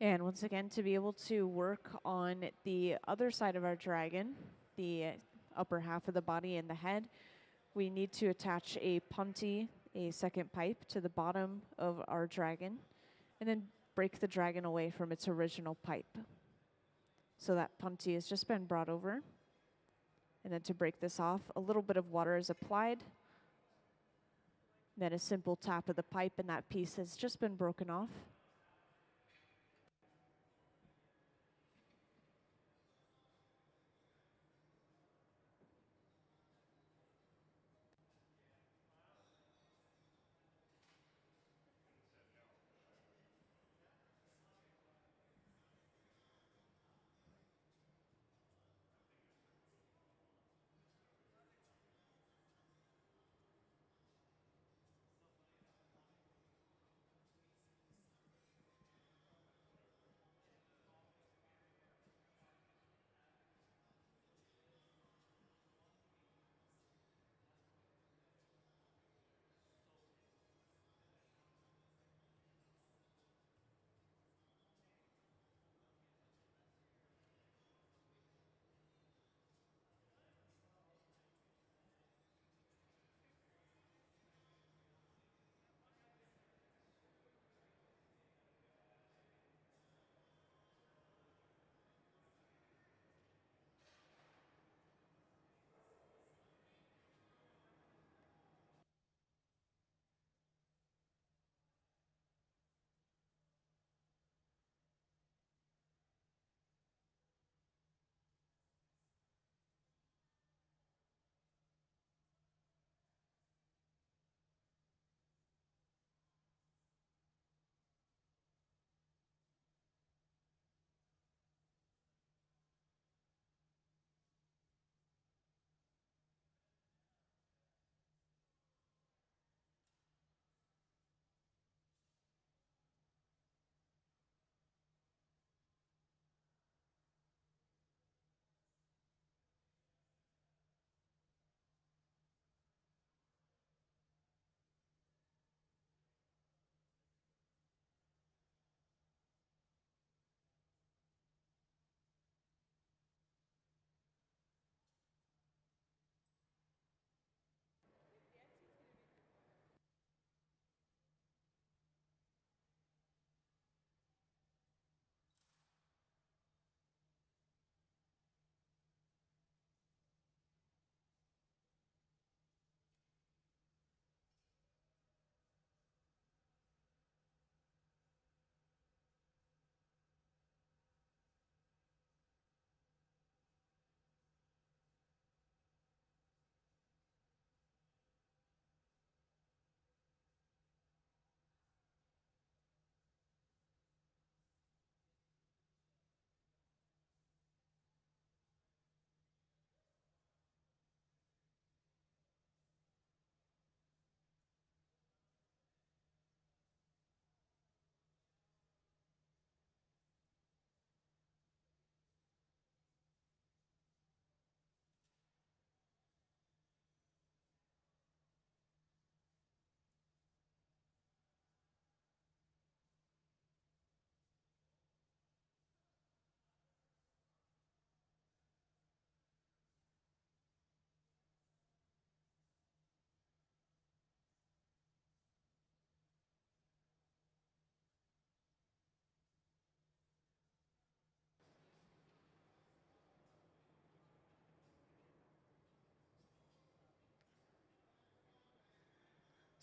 And once again, to be able to work on the other side of our dragon, the upper half of the body and the head, we need to attach a punty, a second pipe, to the bottom of our dragon, and then break the dragon away from its original pipe. So that punty has just been brought over. And then to break this off, a little bit of water is applied. Then a simple tap of the pipe, and that piece has just been broken off.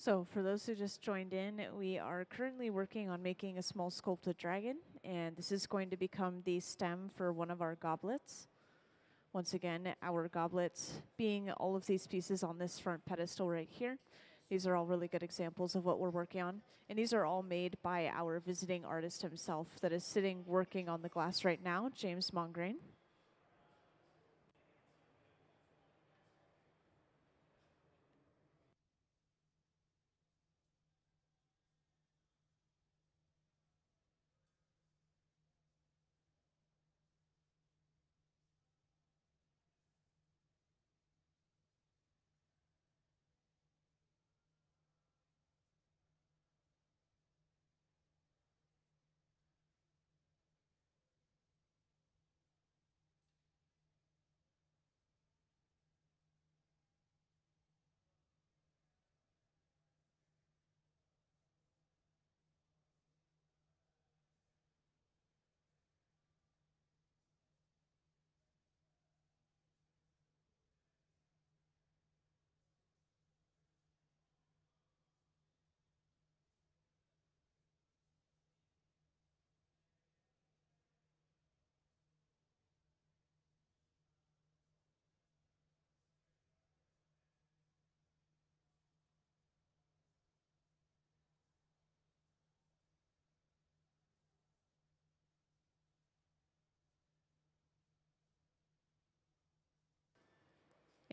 So for those who just joined in, we are currently working on making a small sculpted dragon, and this is going to become the stem for one of our goblets. Once again, our goblets being all of these pieces on this front pedestal right here. These are all really good examples of what we're working on, and these are all made by our visiting artist himself that is sitting working on the glass right now, James Mongrain.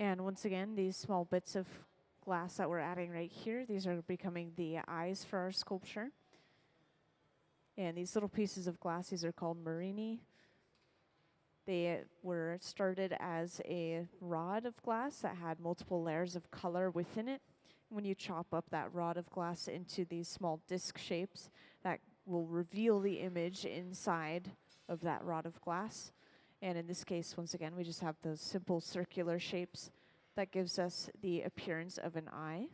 And once again, these small bits of glass that we're adding right here, these are becoming the eyes for our sculpture. And these little pieces of glass, these are called Marini. They were started as a rod of glass that had multiple layers of color within it. When you chop up that rod of glass into these small disc shapes, that will reveal the image inside of that rod of glass. And in this case, once again, we just have those simple circular shapes that gives us the appearance of an eye.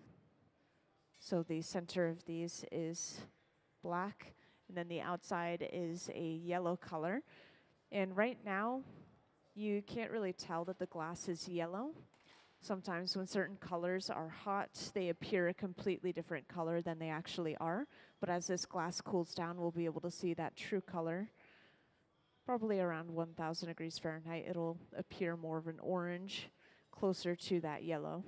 So the center of these is black, and then the outside is a yellow color. And right now, you can't really tell that the glass is yellow. Sometimes when certain colors are hot, they appear a completely different color than they actually are. But as this glass cools down, we'll be able to see that true color. Probably around 1,000 degrees Fahrenheit, it'll appear more of an orange, closer to that yellow.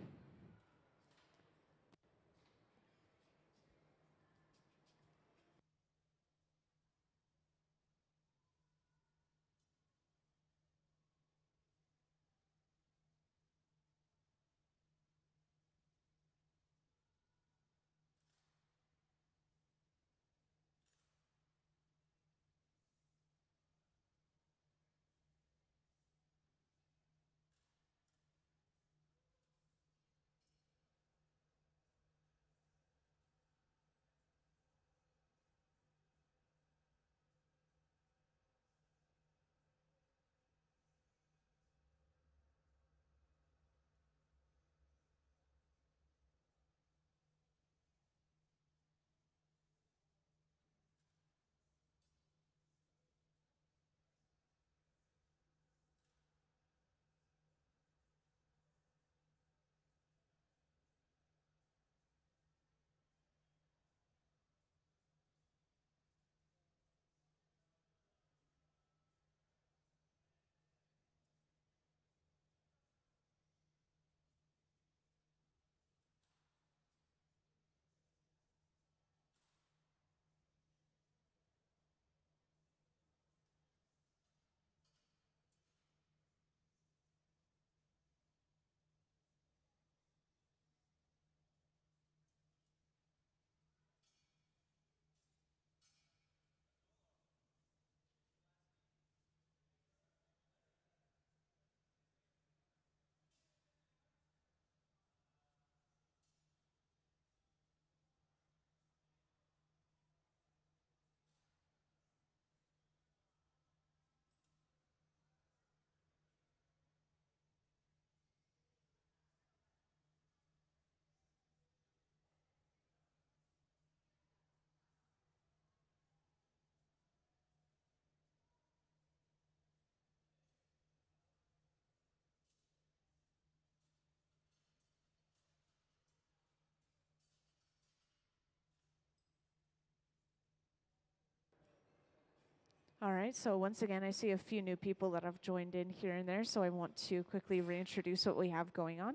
All right, so once again, I see a few new people that have joined in here and there, so I want to quickly reintroduce what we have going on.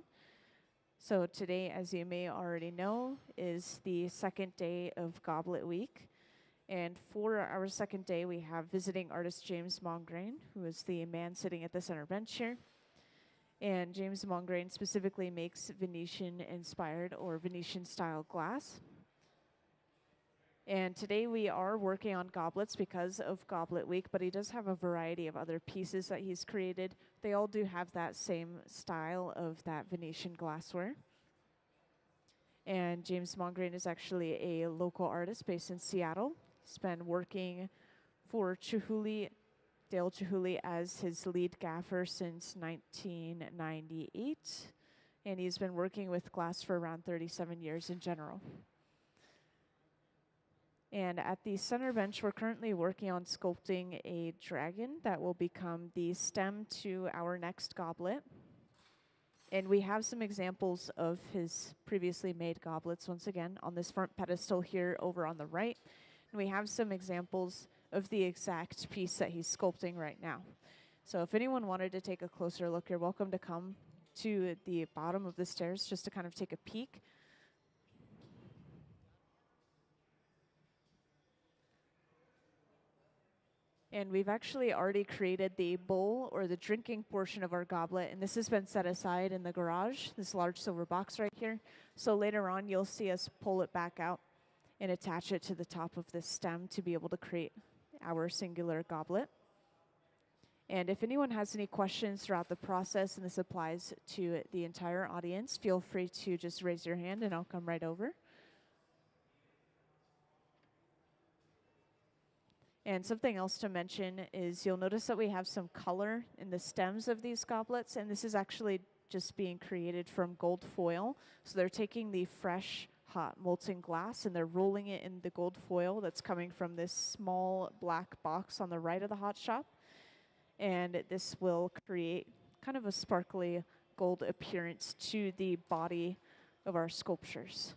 So today, as you may already know, is the second day of Goblet Week. And for our second day, we have visiting artist James Mongrain, who is the man sitting at the center bench here. And James Mongrain specifically makes Venetian-inspired or Venetian-style glass. And today we are working on goblets because of Goblet Week, but he does have a variety of other pieces that he's created. They all do have that same style of that Venetian glassware. And James Mongrain is actually a local artist based in Seattle. He's been working for Dale Chihuly as his lead gaffer since 1998. And he's been working with glass for around 37 years in general. And at the center bench, we're currently working on sculpting a dragon that will become the stem to our next goblet. And we have some examples of his previously made goblets, once again, on this front pedestal here over on the right. And we have some examples of the exact piece that he's sculpting right now. So if anyone wanted to take a closer look, you're welcome to come to the bottom of the stairs just to kind of take a peek. And we've actually already created the bowl or the drinking portion of our goblet, and this has been set aside in the garage, this large silver box right here. So later on, you'll see us pull it back out and attach it to the top of this stem to be able to create our singular goblet. And if anyone has any questions throughout the process, and this applies to the entire audience, feel free to just raise your hand and I'll come right over. And something else to mention is you'll notice that we have some color in the stems of these goblets, and this is actually just being created from gold foil. So they're taking the fresh, hot molten glass and they're rolling it in the gold foil that's coming from this small black box on the right of the hot shop. And this will create kind of a sparkly gold appearance to the body of our sculptures.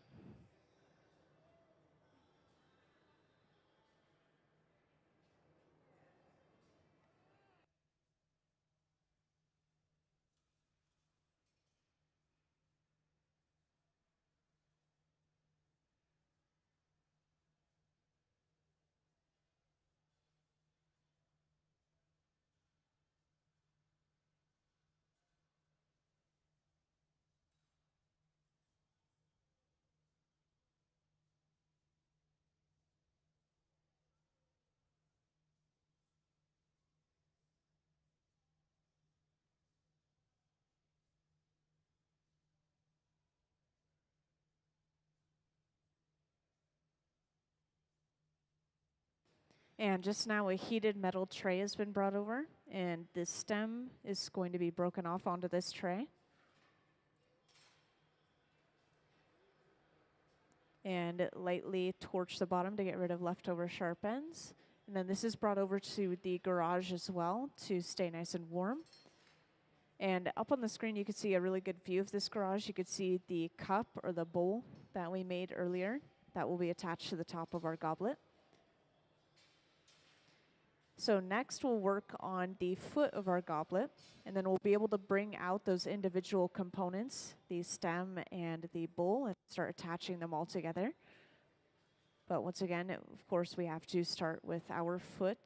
And just now a heated metal tray has been brought over, and the stem is going to be broken off onto this tray. And lightly torch the bottom to get rid of leftover sharp ends. And then this is brought over to the garage as well to stay nice and warm. And up on the screen, you can see a really good view of this garage. You can see the cup or the bowl that we made earlier that will be attached to the top of our goblet. So next we'll work on the foot of our goblet, and then we'll be able to bring out those individual components, the stem and the bowl, and start attaching them all together. But once again, of course, we have to start with our foot.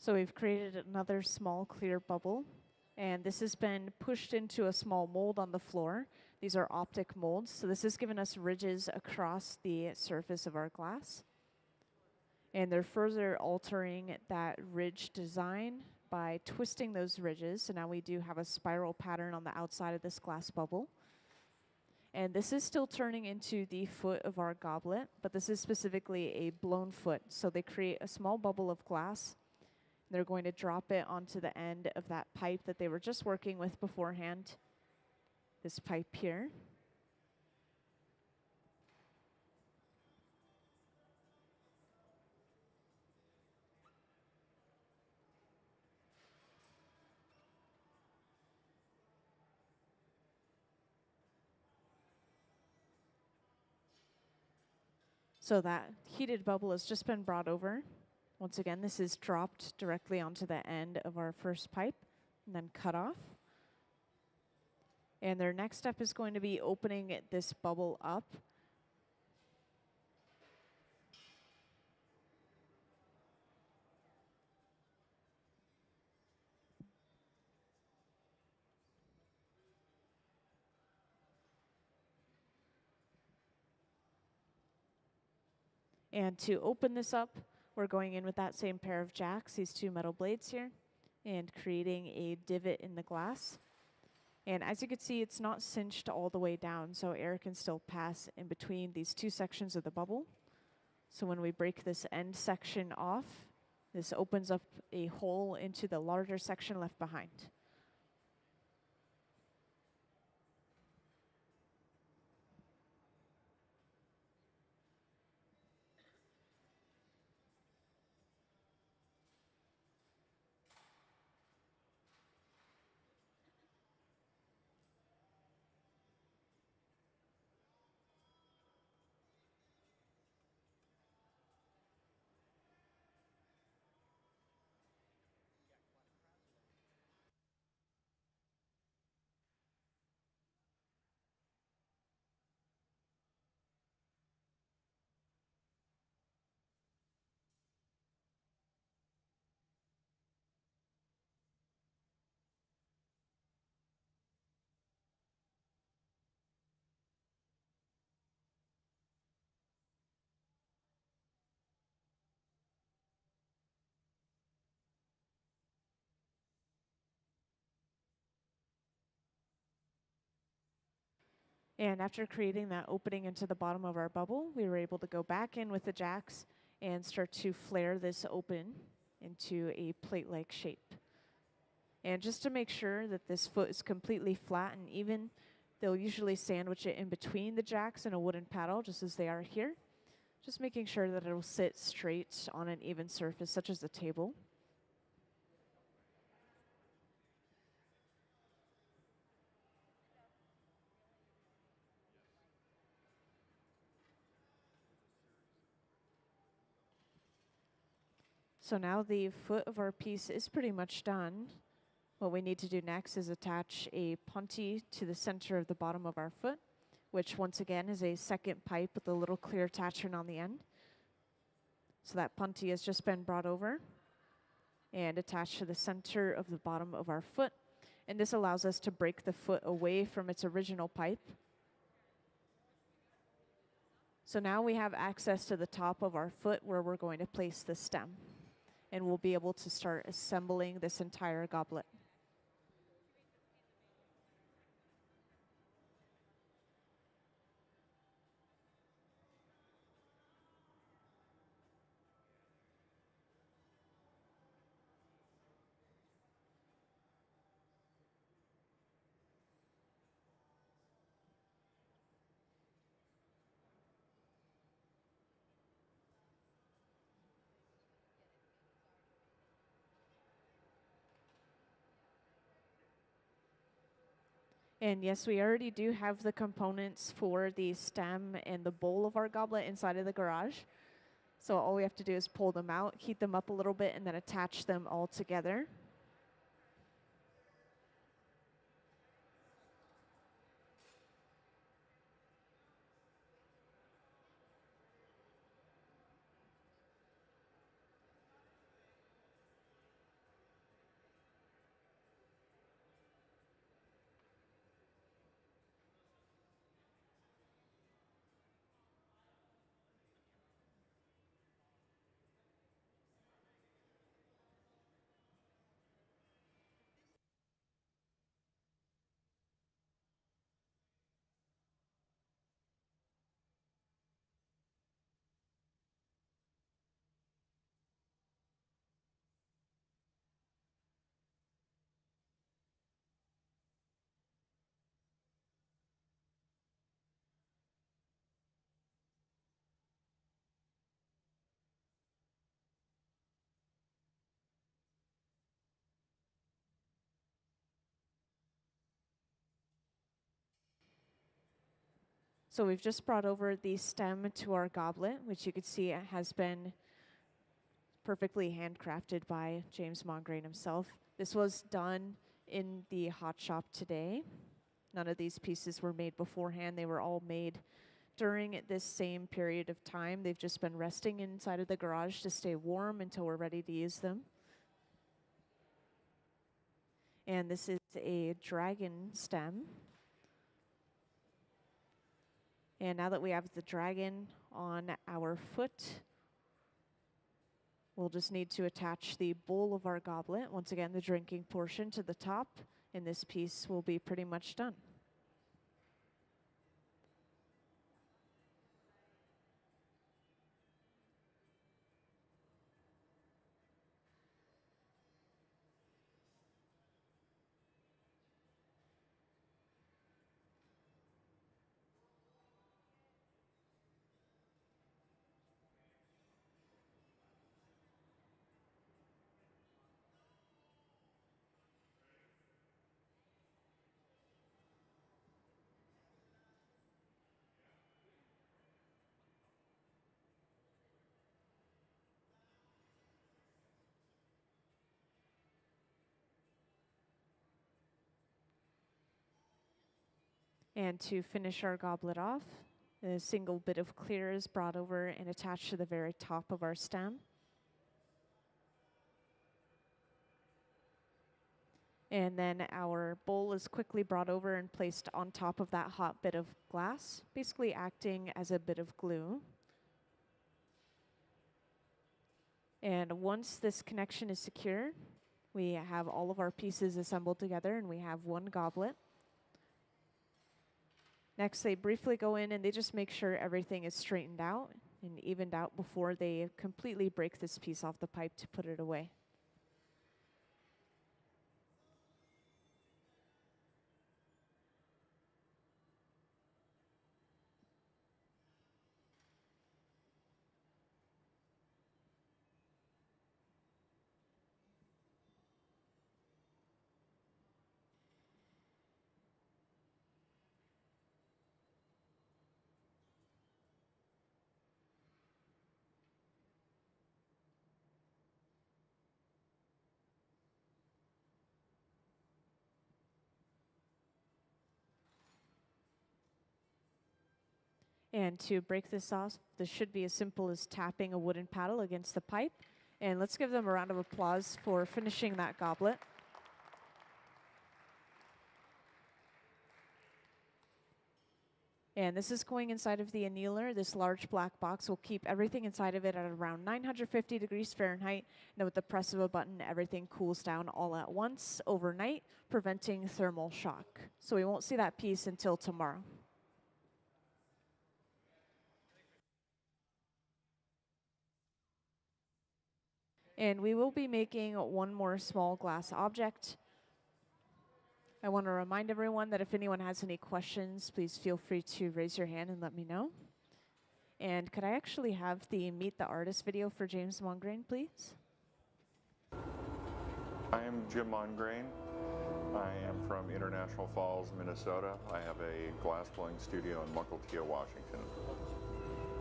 So we've created another small clear bubble, and this has been pushed into a small mold on the floor. These are optic molds, so this has given us ridges across the surface of our glass. And they're further altering that ridge design by twisting those ridges. So now we do have a spiral pattern on the outside of this glass bubble. And this is still turning into the foot of our goblet, but this is specifically a blown foot. So they create a small bubble of glass. They're going to drop it onto the end of that pipe that they were just working with beforehand. This pipe here. So that heated bubble has just been brought over. Once again, this is dropped directly onto the end of our first pipe and then cut off. And their next step is going to be opening this bubble up. And to open this up, we're going in with that same pair of jacks, these two metal blades here, and creating a divot in the glass. And as you can see, it's not cinched all the way down, so air can still pass in between these two sections of the bubble. So when we break this end section off, this opens up a hole into the larger section left behind. And after creating that opening into the bottom of our bubble, we were able to go back in with the jacks and start to flare this open into a plate-like shape. And just to make sure that this foot is completely flat and even, they'll usually sandwich it in between the jacks and a wooden paddle, just as they are here. Just making sure that it will sit straight on an even surface, such as the table. So now the foot of our piece is pretty much done. What we need to do next is attach a punty to the center of the bottom of our foot, which once again is a second pipe with a little clear attachment on the end. So that punty has just been brought over and attached to the center of the bottom of our foot. And this allows us to break the foot away from its original pipe. So now we have access to the top of our foot where we're going to place the stem. And we'll be able to start assembling this entire goblet. And yes, we already do have the components for the stem and the bowl of our goblet inside of the garage. So all we have to do is pull them out, heat them up a little bit, and then attach them all together. So we've just brought over the stem to our goblet, which you can see it has been perfectly handcrafted by James Mongrain himself. This was done in the hot shop today. None of these pieces were made beforehand. They were all made during this same period of time. They've just been resting inside of the garage to stay warm until we're ready to use them. And this is a dragon stem. And now that we have the dragon on our foot, we'll just need to attach the bowl of our goblet, once again the drinking portion, to the top, and this piece will be pretty much done. And to finish our goblet off, a single bit of clear is brought over and attached to the very top of our stem. And then our bowl is quickly brought over and placed on top of that hot bit of glass, basically acting as a bit of glue. And once this connection is secure, we have all of our pieces assembled together and we have one goblet. Next, they briefly go in and they just make sure everything is straightened out and evened out before they completely break this piece off the pipe to put it away. And to break this off, this should be as simple as tapping a wooden paddle against the pipe. And let's give them a round of applause for finishing that goblet. And this is going inside of the annealer. This large black box will keep everything inside of it at around 950 degrees Fahrenheit. And with the press of a button, everything cools down all at once overnight, preventing thermal shock. So we won't see that piece until tomorrow. And we will be making one more small glass object. I want to remind everyone that if anyone has any questions, please feel free to raise your hand and let me know. And could I actually have the Meet the Artist video for James Mongrain, please? I am Jim Mongrain. I am from International Falls, Minnesota. I have a glass blowing studio in Mukilteo, Washington.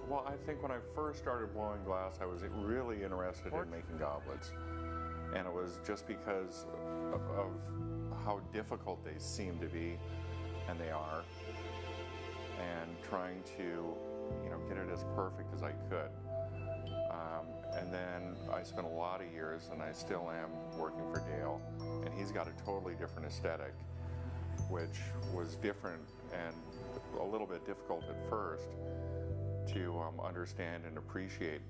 Well, I think when I first started blowing glass, I was really interested in making goblets. And it was just because of how difficult they seem to be, and they are, and trying to, get it as perfect as I could. And then I spent a lot of years, and I still am, working for Dale, and he's got a totally different aesthetic, which was different and a little bit difficult at first to understand and appreciate,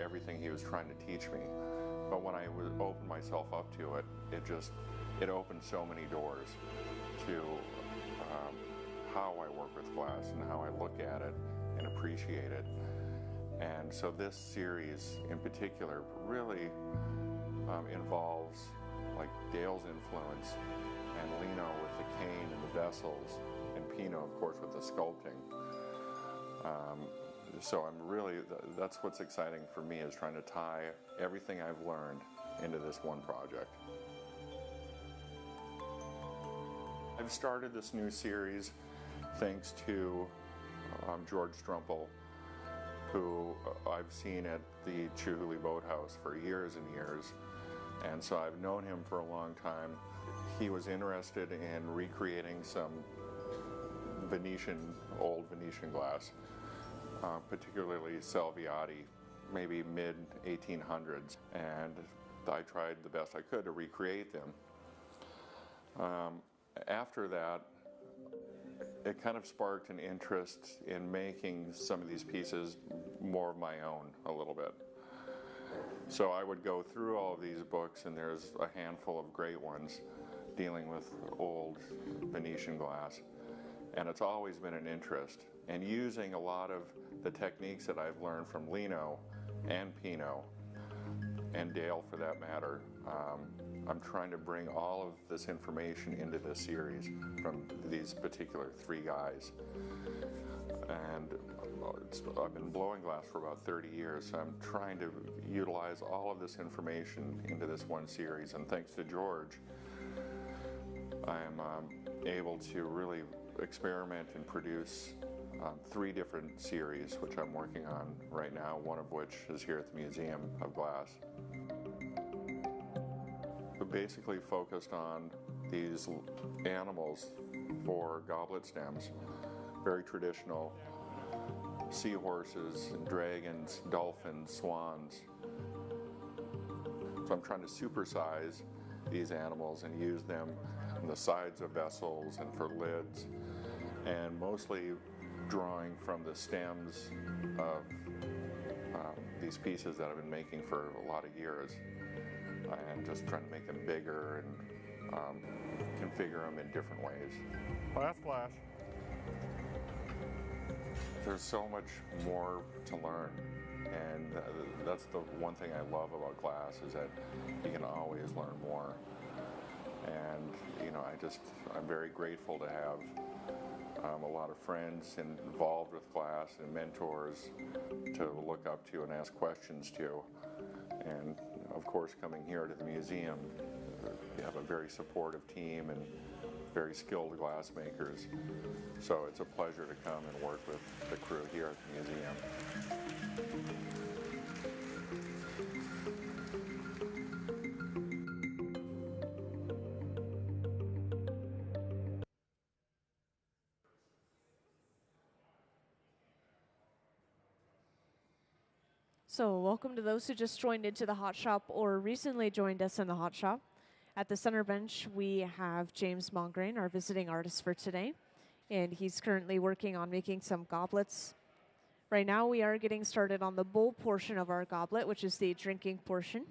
everything he was trying to teach me. But when I opened myself up to it, it opened so many doors to how I work with glass and how I look at it and appreciate it. And so this series in particular really involves like Dale's influence, and Lino with the cane and the vessels, and Pino, of course, with the sculpting. So I'm really, that's what's exciting for me, is trying to tie everything I've learned into this one project. I've started this new series thanks to George Strumpel, who I've seen at the Chihuly Boathouse for years and years, and so I've known him for a long time. He was interested in recreating some old Venetian glass, particularly Salviati, maybe mid-1800s, and I tried the best I could to recreate them. After that, it kind of sparked an interest in making some of these pieces more of my own a little bit. So I would go through all of these books, and there's a handful of great ones dealing with old Venetian glass. And it's always been an interest. And using a lot of the techniques that I've learned from Lino and Pino, and Dale for that matter, I'm trying to bring all of this information into this series from these particular three guys. And I've been blowing glass for about 30 years, so I'm trying to utilize all of this information into this one series. And thanks to George, I'm able to really experiment and produce three different series, which I'm working on right now, one of which is here at the Museum of Glass. We basically focused on these animals for goblet stems, very traditional. Seahorses, dragons, dolphins, swans. So I'm trying to supersize these animals and use them on the sides of vessels and for lids, and mostly drawing from the stems of these pieces that I've been making for a lot of years, and just trying to make them bigger and configure them in different ways. Last flash. There's so much more to learn, and that's the one thing I love about glass, is that you can always learn more. And you know, I'm very grateful to have a lot of friends involved with glass and mentors to look up to and ask questions to. And of course, coming here to the museum, you have a very supportive team and very skilled glassmakers. So it's a pleasure to come and work with the crew here at the museum. So welcome to those who just joined into the hot shop or recently joined us in the hot shop. At the center bench, we have James Mongrain, our visiting artist for today, and he's currently working on making some goblets. Right now, we are getting started on the bowl portion of our goblet, which is the drinking portion.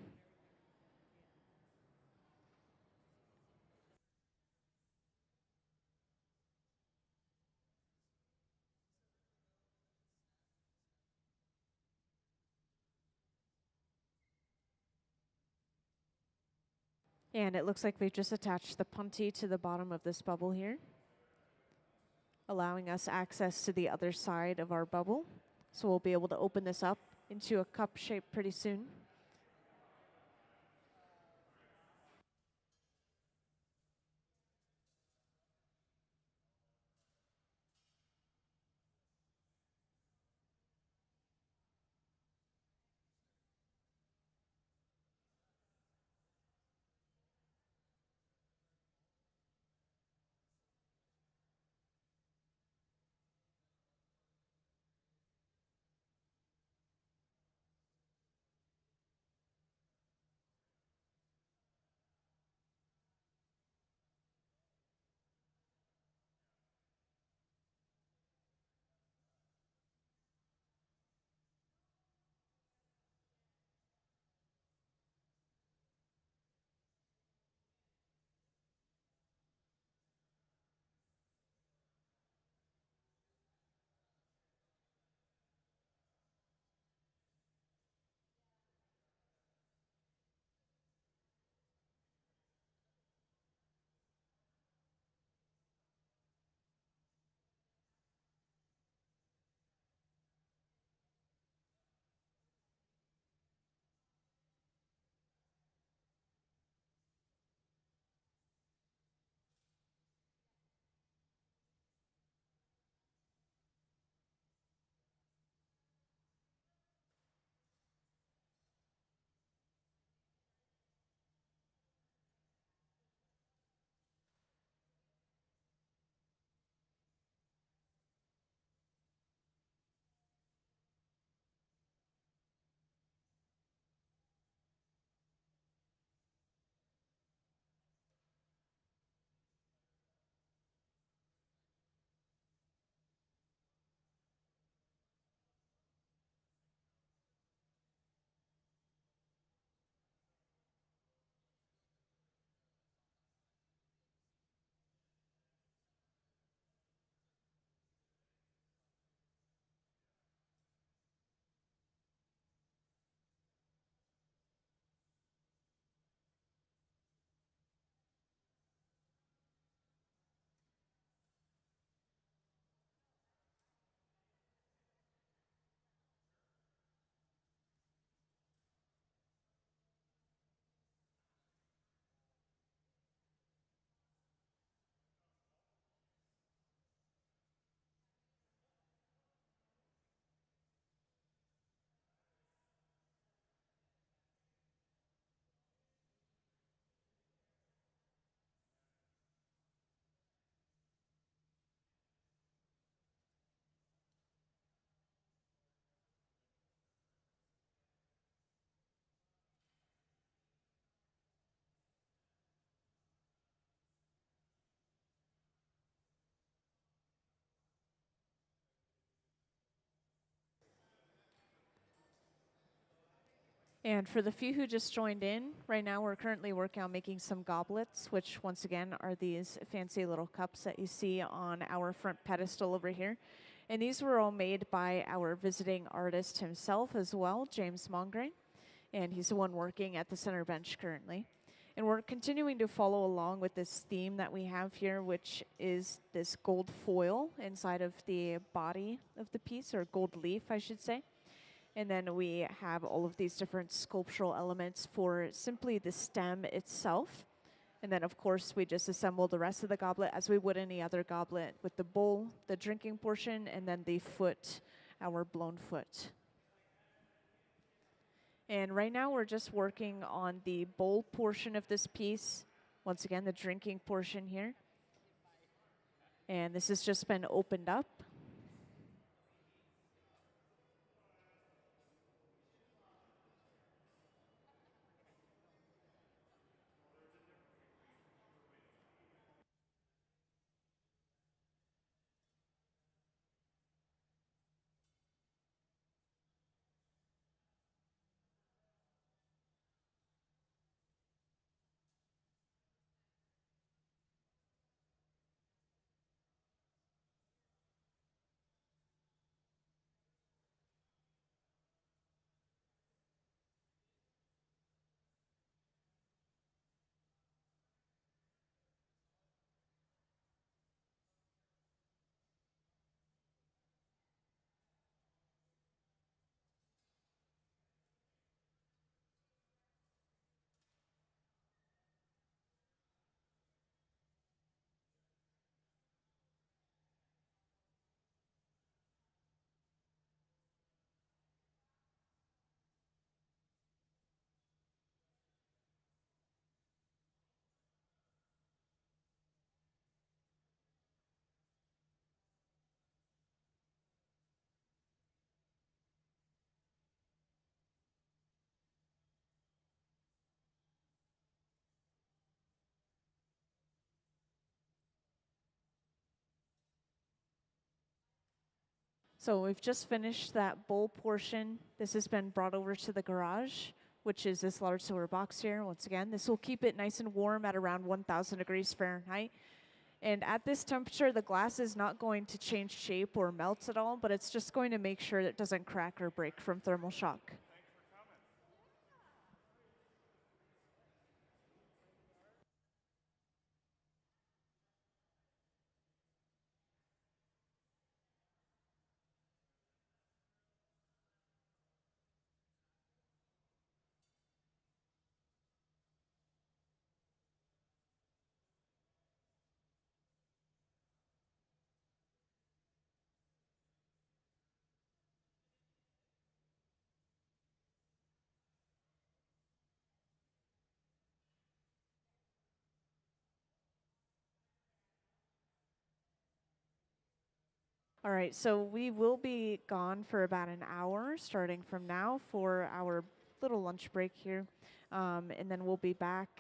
And it looks like we've just attached the punty to the bottom of this bubble here, allowing us access to the other side of our bubble. So we'll be able to open this up into a cup shape pretty soon. And for the few who just joined in, right now we're currently working on making some goblets, which once again are these fancy little cups that you see on our front pedestal over here. And these were all made by our visiting artist himself as well, James Mongrain. And he's the one working at the center bench currently. And we're continuing to follow along with this theme that we have here, which is this gold foil inside of the body of the piece, or gold leaf, I should say. And then we have all of these different sculptural elements for simply the stem itself. And then, of course, we just assemble the rest of the goblet as we would any other goblet, with the bowl, the drinking portion, and then the foot, our blown foot. And right now we're just working on the bowl portion of this piece. Once again, the drinking portion here. And this has just been opened up. So we've just finished that bowl portion. This has been brought over to the garage, which is this large silver box here. Once again, this will keep it nice and warm at around 1,000 degrees Fahrenheit. And at this temperature, the glass is not going to change shape or melt at all, but it's just going to make sure that it doesn't crack or break from thermal shock. All right, so we will be gone for about an hour starting from now for our little lunch break here. And then we'll be back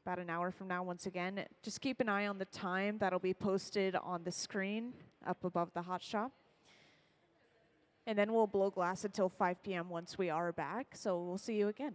about an hour from now once again. Just keep an eye on the time. That'll be posted on the screen up above the hot shop. And then we'll blow glass until 5 p.m. once we are back. So we'll see you again.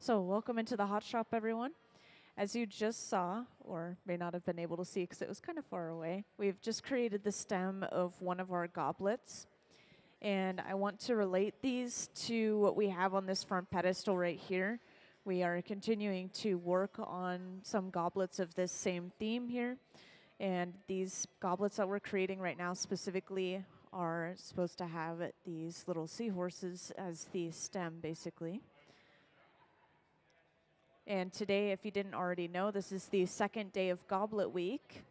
So welcome into the hot shop, everyone. As you just saw, or may not have been able to see because it was kind of far away, we've just created the stem of one of our goblets. And I want to relate these to what we have on this front pedestal right here. We are continuing to work on some goblets of this same theme here. And these goblets that we're creating right now specifically are supposed to have these little seahorses as the stem, basically. And today, if you didn't already know, this is the second day of Goblet Week.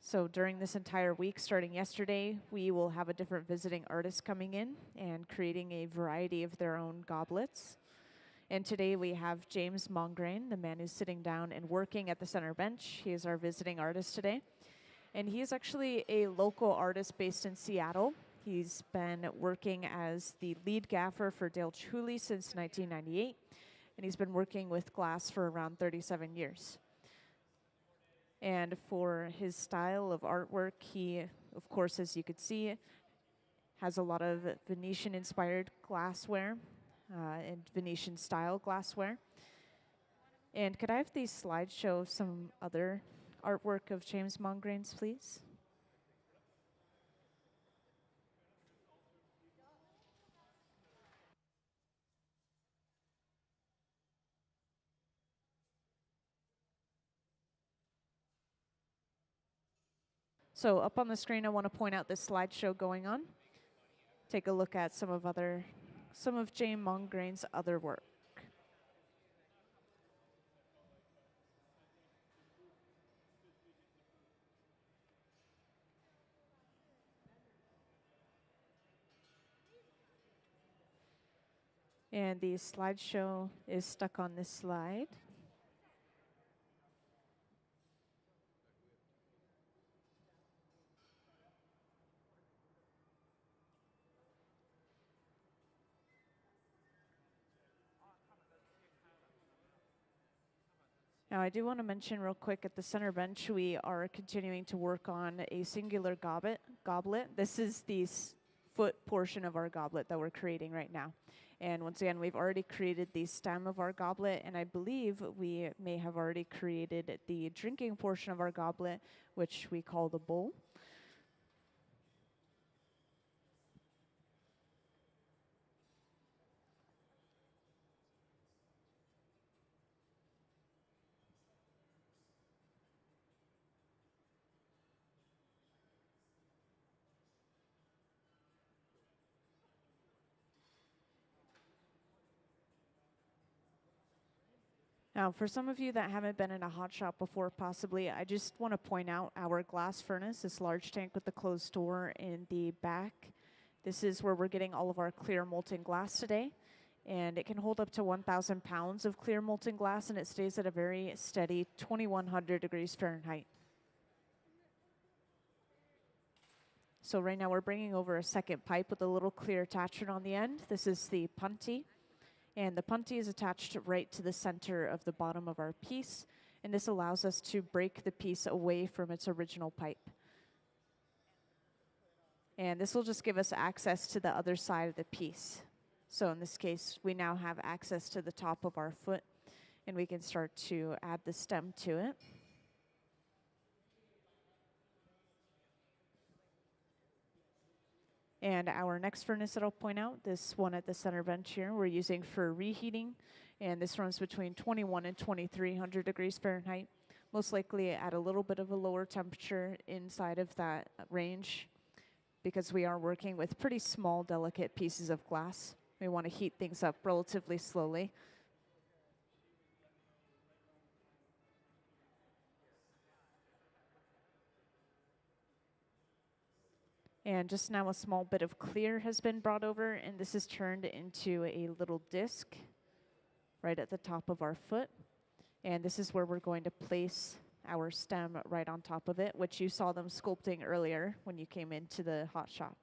So during this entire week, starting yesterday, we will have a different visiting artist coming in and creating a variety of their own goblets. And today we have James Mongrain, the man who's sitting down and working at the center bench. He is our visiting artist today. And he is actually a local artist based in Seattle. He's been working as the lead gaffer for Dale Chuli since 1998. And he's been working with glass for around 37 years. And for his style of artwork, he, of course, as you could see, has a lot of Venetian-inspired glassware and Venetian-style glassware. And could I have the slideshow of some other artwork of James Mongrain's, please? So up on the screen, I want to point out this slideshow going on. Take a look at some of James Mongrain's other work. And the slideshow is stuck on this slide. Now, I do want to mention real quick at the center bench, we are continuing to work on a singular goblet. This is the foot portion of our goblet that we're creating right now. And once again, we've already created the stem of our goblet, and I believe we may have already created the drinking portion of our goblet, which we call the bowl. Now, for some of you that haven't been in a hot shop before, possibly, I just want to point out our glass furnace, this large tank with the closed door in the back. This is where we're getting all of our clear molten glass today. And it can hold up to 1,000 pounds of clear molten glass, and it stays at a very steady 2,100 degrees Fahrenheit. So right now we're bringing over a second pipe with a little clear attachment on the end. This is the punty. And the punty is attached right to the center of the bottom of our piece. And this allows us to break the piece away from its original pipe. And this will just give us access to the other side of the piece. So in this case, we now have access to the top of our foot, and we can start to add the stem to it. And our next furnace that I'll point out, this one at the center bench here, we're using for reheating. And this runs between 21 and 2,300 degrees Fahrenheit, most likely at a little bit of a lower temperature inside of that range, because we are working with pretty small, delicate pieces of glass. We want to heat things up relatively slowly. And just now a small bit of clear has been brought over, and this is turned into a little disc right at the top of our foot. And this is where we're going to place our stem right on top of it, which you saw them sculpting earlier when you came into the hot shop.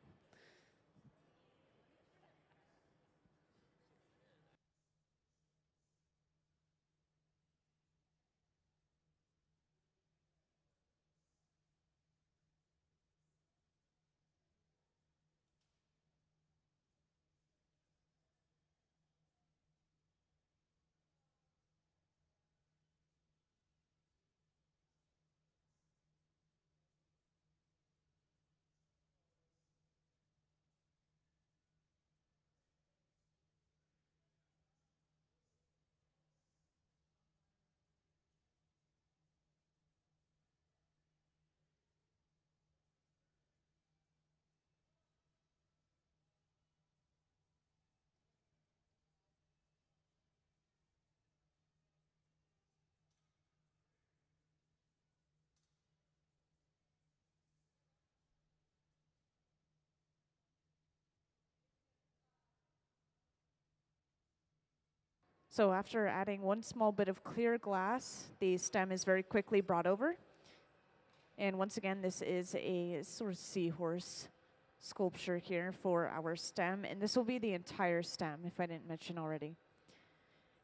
So after adding one small bit of clear glass, the stem is very quickly brought over. And once again, this is a sort of seahorse sculpture here for our stem. And this will be the entire stem, if I didn't mention already.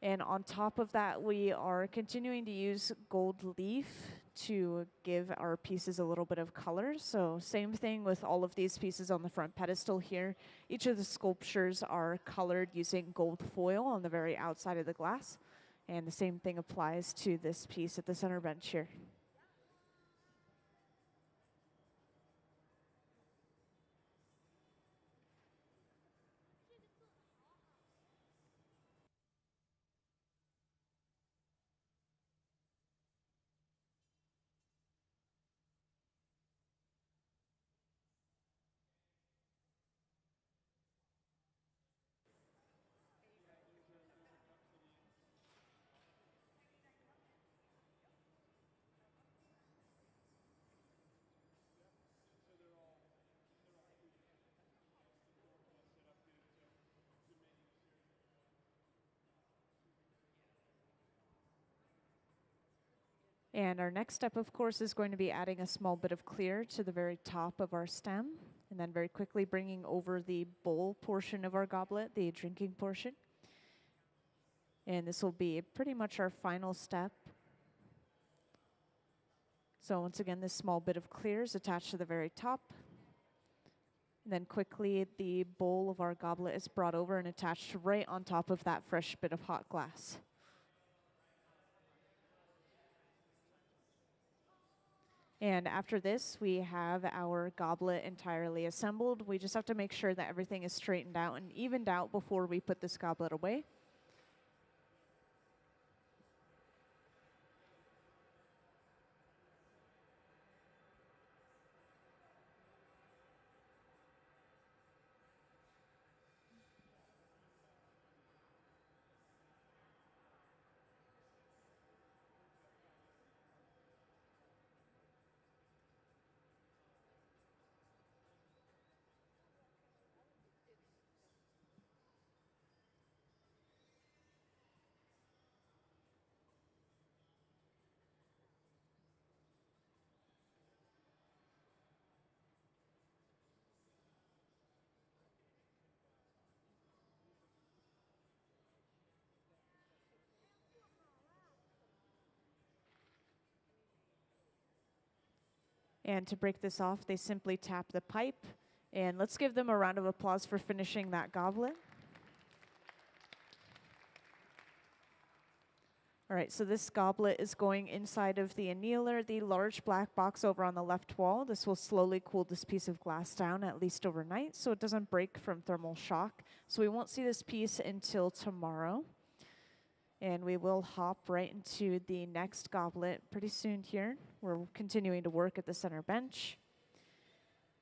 And on top of that, we are continuing to use gold leaf to give our pieces a little bit of color. So same thing with all of these pieces on the front pedestal here. Each of the sculptures are colored using gold foil on the very outside of the glass. And the same thing applies to this piece at the center bench here. And our next step, of course, is going to be adding a small bit of clear to the very top of our stem, and then very quickly bringing over the bowl portion of our goblet, the drinking portion. And this will be pretty much our final step. So once again, this small bit of clear is attached to the very top. And then quickly, the bowl of our goblet is brought over and attached right on top of that fresh bit of hot glass. And after this, we have our goblet entirely assembled. We just have to make sure that everything is straightened out and evened out before we put this goblet away. And to break this off, they simply tap the pipe. And let's give them a round of applause for finishing that goblet. All right, so this goblet is going inside of the annealer, the large black box over on the left wall. This will slowly cool this piece of glass down at least overnight so it doesn't break from thermal shock. So we won't see this piece until tomorrow. And we will hop right into the next goblet pretty soon here. We're continuing to work at the center bench.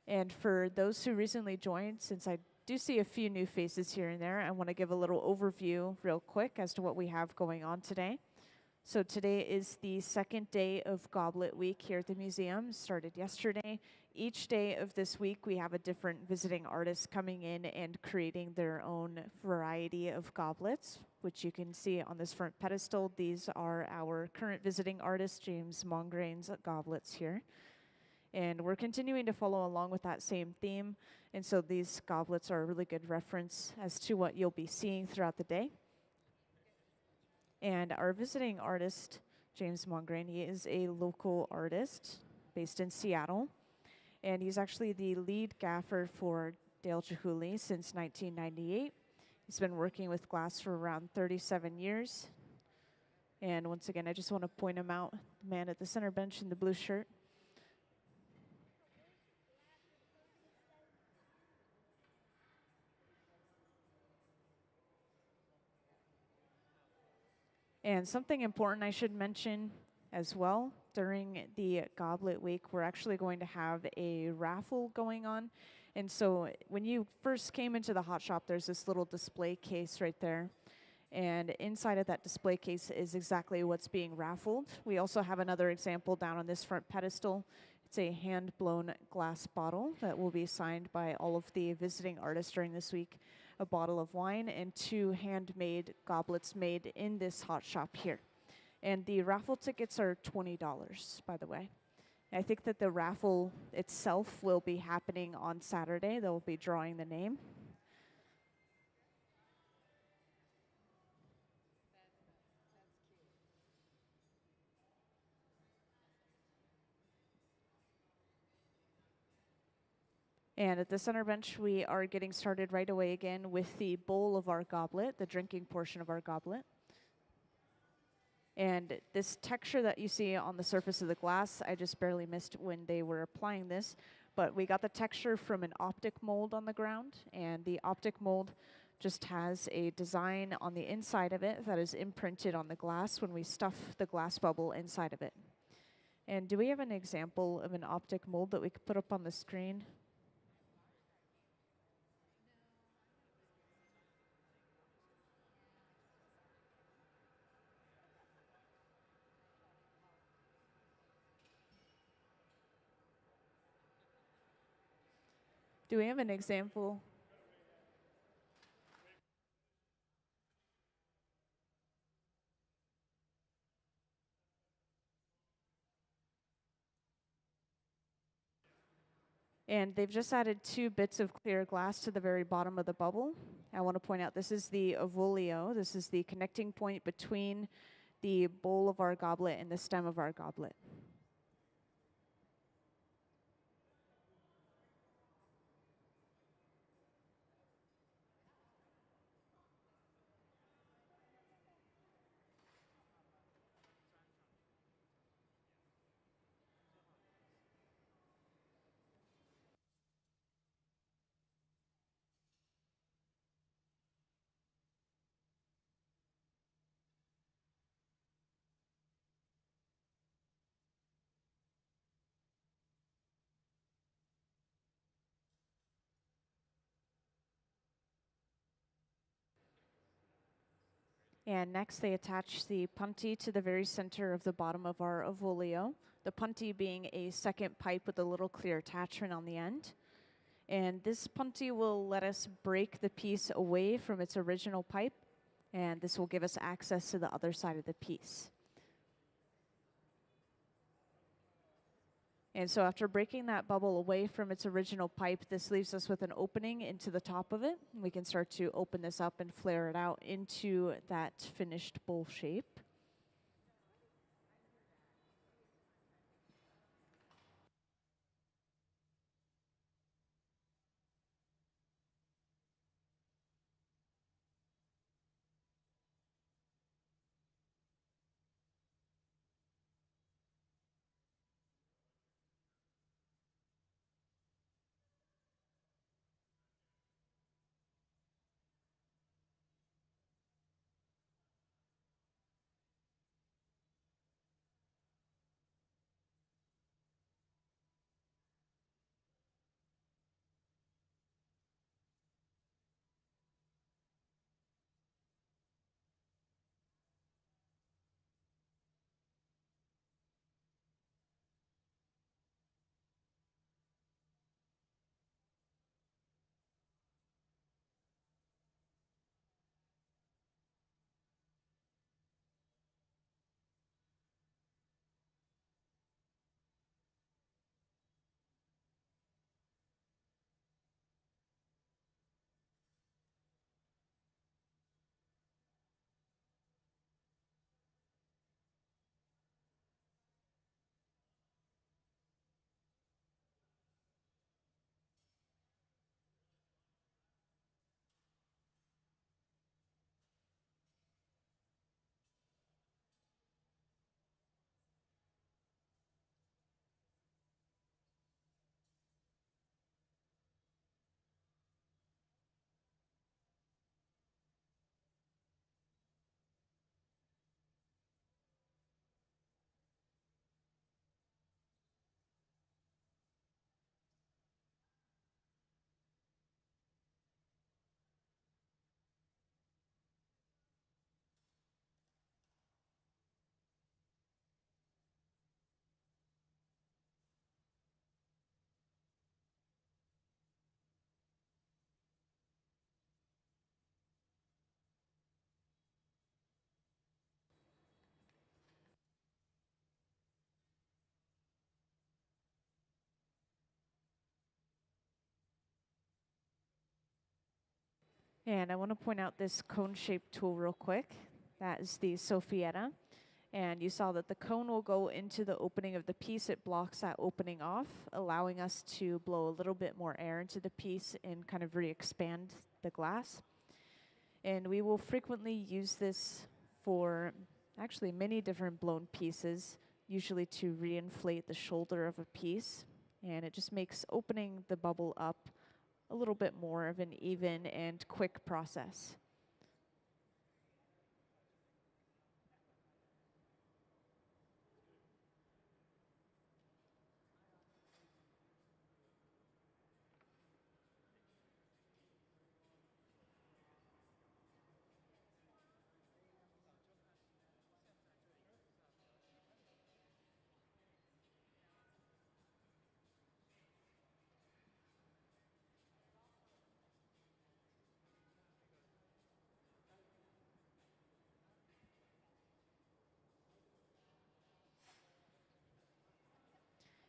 And for those who recently joined, since I do see a few new faces here and there, I want to give a little overview real quick as to what we have going on today. So today is the second day of Goblet Week here at the museum. It started yesterday. Each day of this week, we have a different visiting artist coming in and creating their own variety of goblets, which you can see on this front pedestal. These are our current visiting artist, James Mongrain's goblets here. And we're continuing to follow along with that same theme. And so these goblets are a really good reference as to what you'll be seeing throughout the day. And our visiting artist, James Mongrain, he is a local artist based in Seattle. And he's actually the lead gaffer for Dale Chihuly since 1998. He's been working with glass for around 37 years. And once again, I just want to point him out, the man at the center bench in the blue shirt. And something important I should mention as well, during the Goblet Week, we're actually going to have a raffle going on. And so when you first came into the hot shop, there's this little display case right there. And inside of that display case is exactly what's being raffled. We also have another example down on this front pedestal. It's a hand-blown glass bottle that will be signed by all of the visiting artists during this week. a bottle of wine, and 2 handmade goblets made in this hot shop here. And the raffle tickets are $20, by the way. I think that the raffle itself will be happening on Saturday. They'll be drawing the name. And at the center bench, we are getting started right away again with the bowl of our goblet, the drinking portion of our goblet. And this texture that you see on the surface of the glass, I just barely missed when they were applying this, but we got the texture from an optic mold on the ground, and the optic mold just has a design on the inside of it that is imprinted on the glass when we stuff the glass bubble inside of it. And do we have an example of an optic mold that we could put up on the screen? Do we have an example? And they've just added 2 bits of clear glass to the very bottom of the bubble. I want to point out this is the Avolio. This is the connecting point between the bowl of our goblet and the stem of our goblet. And next they attach the punty to the very center of the bottom of our Avolio, the punty being a second pipe with a little clear attachment on the end. And this punty will let us break the piece away from its original pipe, and this will give us access to the other side of the piece. And so after breaking that bubble away from its original pipe, this leaves us with an opening into the top of it. We can start to open this up and flare it out into that finished bowl shape. And I want to point out this cone-shaped tool real quick. That is the Sophía. And you saw that the cone will go into the opening of the piece. It blocks that opening off, allowing us to blow a little bit more air into the piece and kind of re-expand the glass. And we will frequently use this for actually many different blown pieces, usually to reinflate the shoulder of a piece. And it just makes opening the bubble up a little bit more of an even and quick process.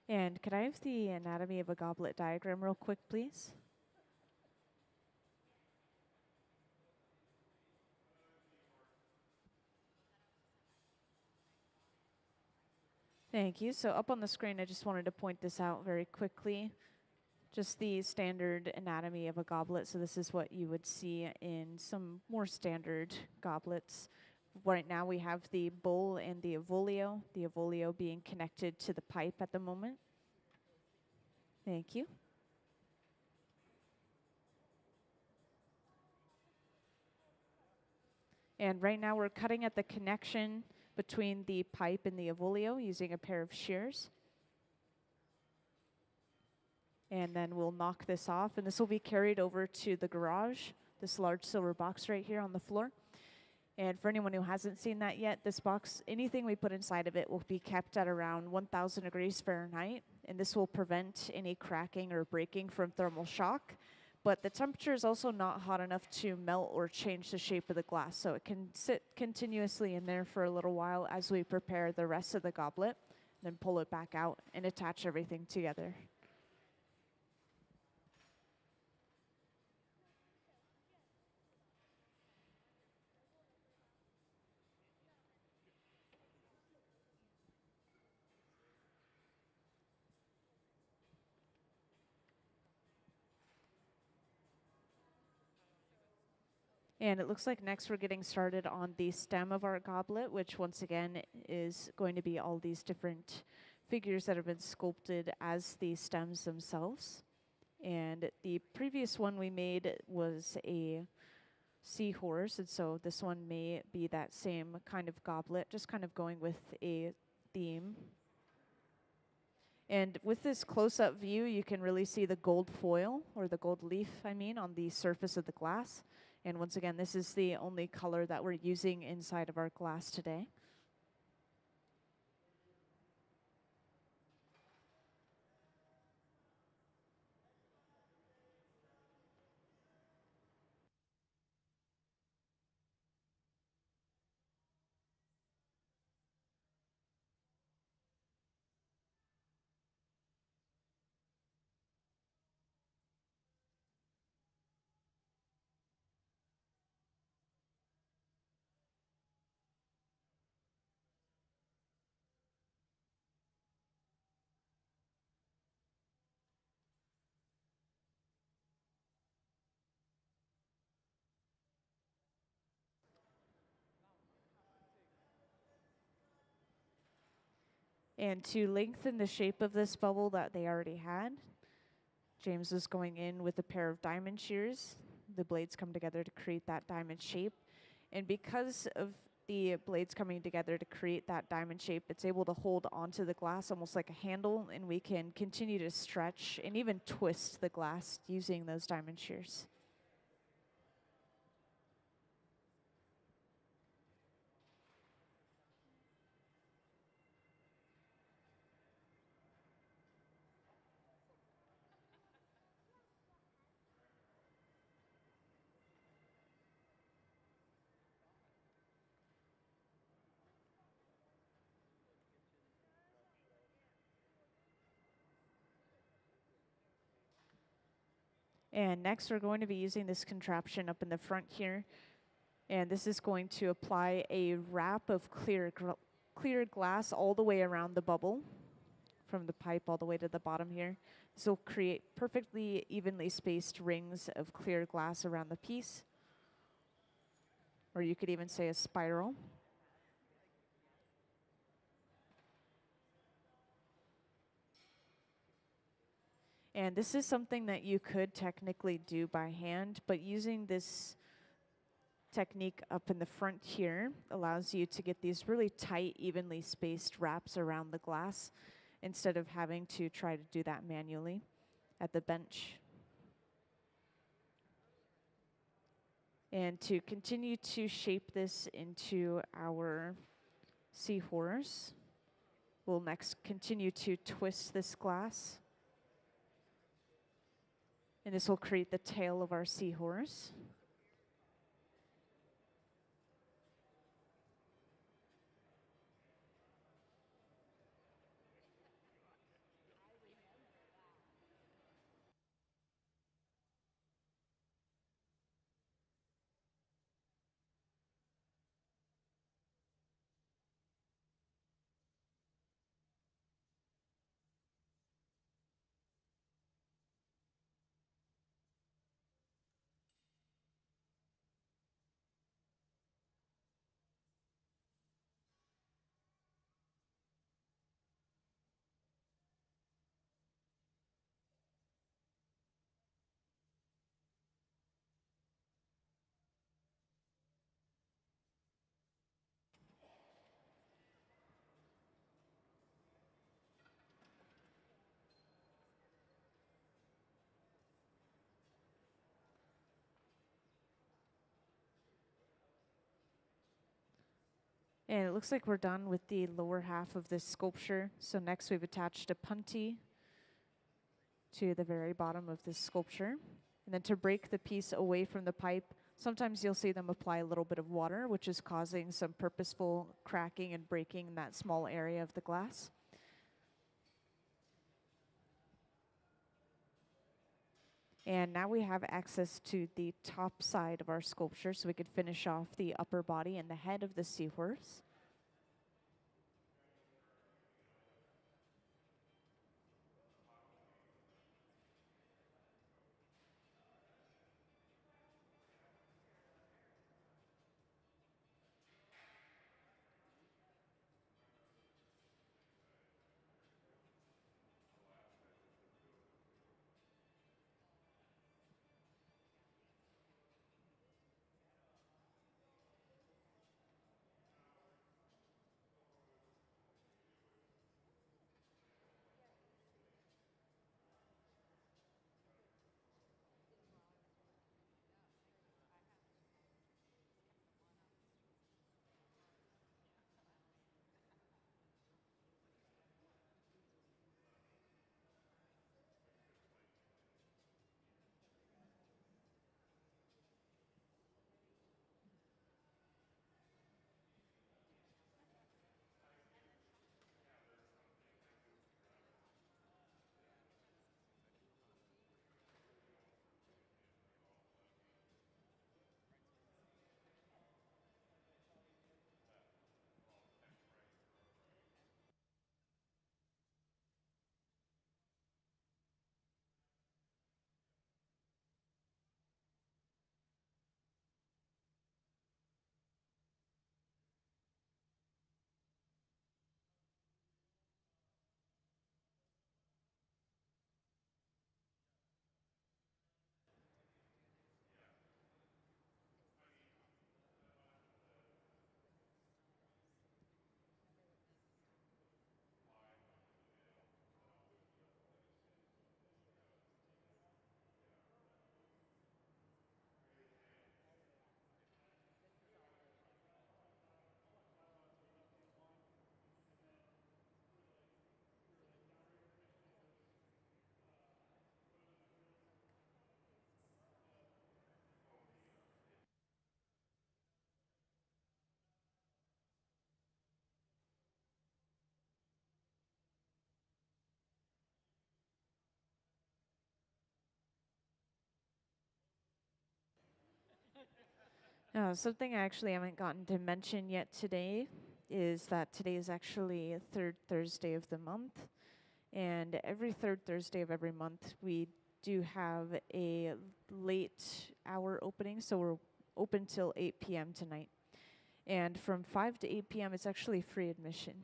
And could I have the anatomy of a goblet diagram real quick, please? Thank you. So up on the screen, I just wanted to point this out very quickly. Just the standard anatomy of a goblet. So this is what you would see in some more standard goblets. Right now we have the bowl and the Avolio being connected to the pipe at the moment. Thank you. And right now we're cutting at the connection between the pipe and the Avolio using a pair of shears. And then we'll knock this off, and this will be carried over to the garage, this large silver box right here on the floor. And for anyone who hasn't seen that yet, this box, anything we put inside of it will be kept at around 1,000 degrees Fahrenheit, and this will prevent any cracking or breaking from thermal shock. But the temperature is also not hot enough to melt or change the shape of the glass, so it can sit continuously in there for a little while as we prepare the rest of the goblet, then pull it back out and attach everything together. And it looks like next we're getting started on the stem of our goblet, which once again is going to be all these different figures that have been sculpted as the stems themselves. And the previous one we made was a seahorse, and so this one may be that same kind of goblet, just kind of going with a theme. And with this close-up view, you can really see the gold foil, or the gold leaf, I mean, on the surface of the glass. And once again, this is the only color that we're using inside of our glass today. And to lengthen the shape of this bubble that they already had, James is going in with a pair of diamond shears. The blades come together to create that diamond shape. And because of the blades coming together to create that diamond shape, it's able to hold onto the glass almost like a handle, and we can continue to stretch and even twist the glass using those diamond shears. And next we're going to be using this contraption up in the front here. And this is going to apply a wrap of clear glass all the way around the bubble, from the pipe all the way to the bottom here. This will create perfectly evenly spaced rings of clear glass around the piece. Or you could even say a spiral. And this is something that you could technically do by hand, but using this technique up in the front here allows you to get these really tight, evenly spaced wraps around the glass instead of having to try to do that manually at the bench. And to continue to shape this into our seahorse, we'll next continue to twist this glass. And this will create the tail of our seahorse. And it looks like we're done with the lower half of this sculpture. So next we've attached a puntee to the very bottom of this sculpture. And then to break the piece away from the pipe, sometimes you'll see them apply a little bit of water, which is causing some purposeful cracking and breaking in that small area of the glass. And now we have access to the top side of our sculpture, so we could finish off the upper body and the head of the seahorse. Something I actually haven't gotten to mention yet today is that today is actually third Thursday of the month. And every third Thursday of every month, we do have a late hour opening. So we're open till 8 p.m. tonight. And from 5 to 8 p.m., it's actually free admission.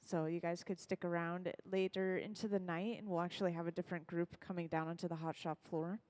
So you guys could stick around later into the night, and we'll actually have a different group coming down onto the hot shop floor.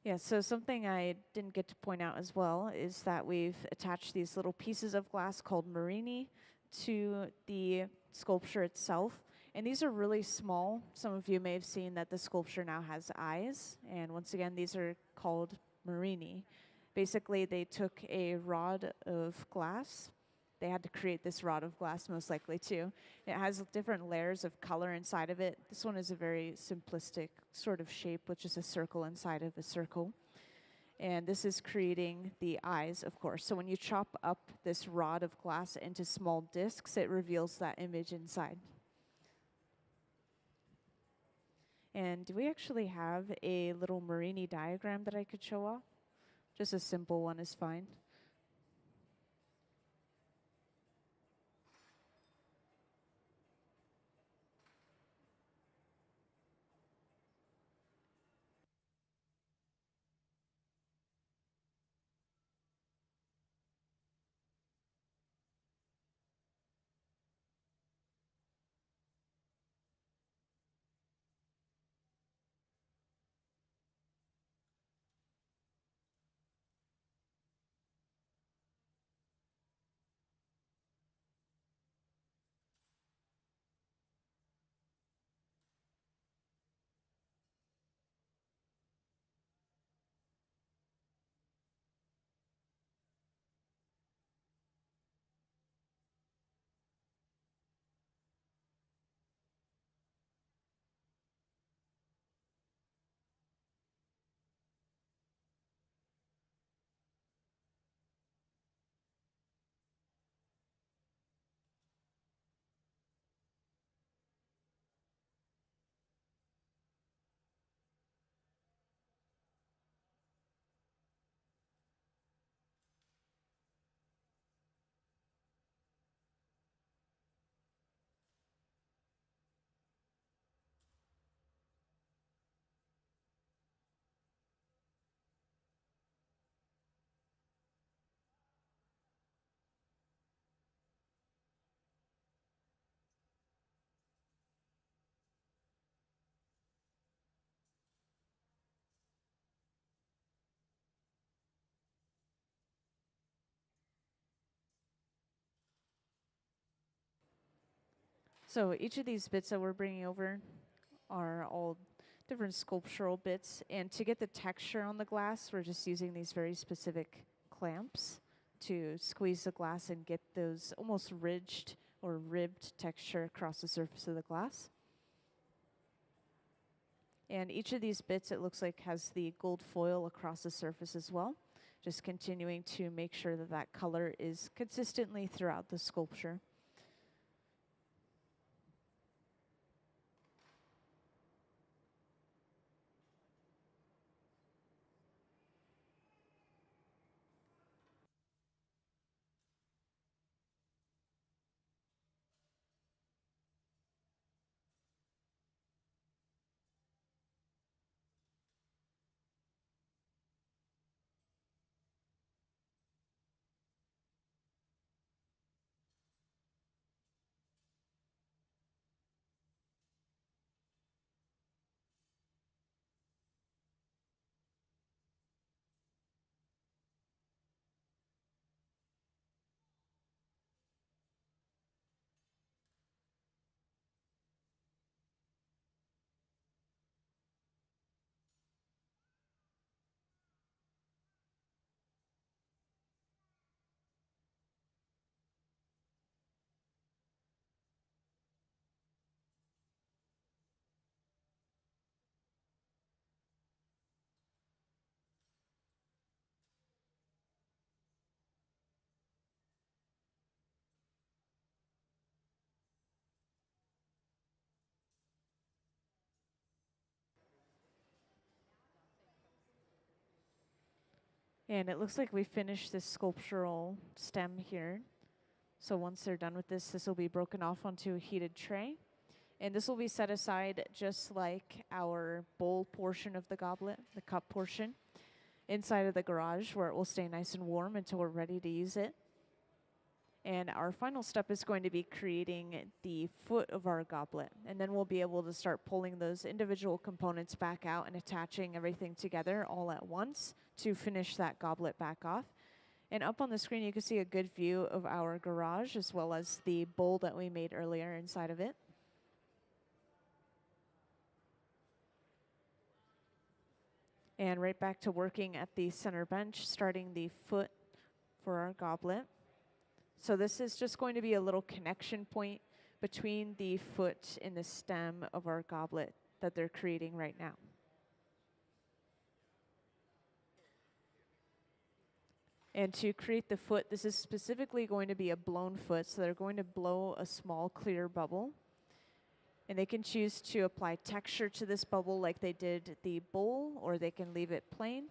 Yeah, so something I didn't get to point out as well is that we've attached these little pieces of glass called Marini to the sculpture itself. And these are really small. Some of you may have seen that the sculpture now has eyes. And once again, these are called Marini. Basically, they took a rod of glass. They had to create this rod of glass, most likely, too. It has different layers of color inside of it. This one is a very simplistic sort of shape, which is a circle inside of a circle. And this is creating the eyes, of course. So when you chop up this rod of glass into small discs, it reveals that image inside. And do we actually have a little Marini diagram that I could show off? Just a simple one is fine. So each of these bits that we're bringing over are all different sculptural bits. And to get the texture on the glass, we're just using these very specific clamps to squeeze the glass and get those almost ridged or ribbed texture across the surface of the glass. And each of these bits, it looks like, has the gold foil across the surface as well. Just continuing to make sure that that color is consistently throughout the sculpture. And it looks like we finished this sculptural stem here. So once they're done with this, this will be broken off onto a heated tray. And this will be set aside just like our bowl portion of the goblet, the cup portion, inside of the garage where it will stay nice and warm until we're ready to use it. And our final step is going to be creating the foot of our goblet. And then we'll be able to start pulling those individual components back out and attaching everything together all at once to finish that goblet back off. And up on the screen, you can see a good view of our garage as well as the bowl that we made earlier inside of it. And right back to working at the center bench, starting the foot for our goblet. So this is just going to be a little connection point between the foot and the stem of our goblet that they're creating right now. And to create the foot, this is specifically going to be a blown foot, so they're going to blow a small clear bubble. And they can choose to apply texture to this bubble like they did the bowl, or they can leave it plain.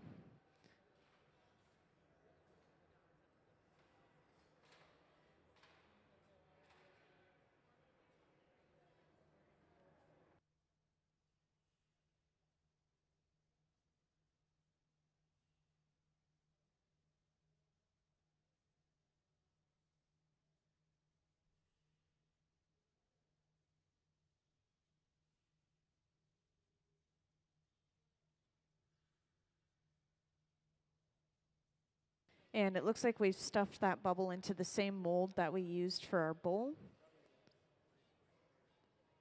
And it looks like we've stuffed that bubble into the same mold that we used for our bowl.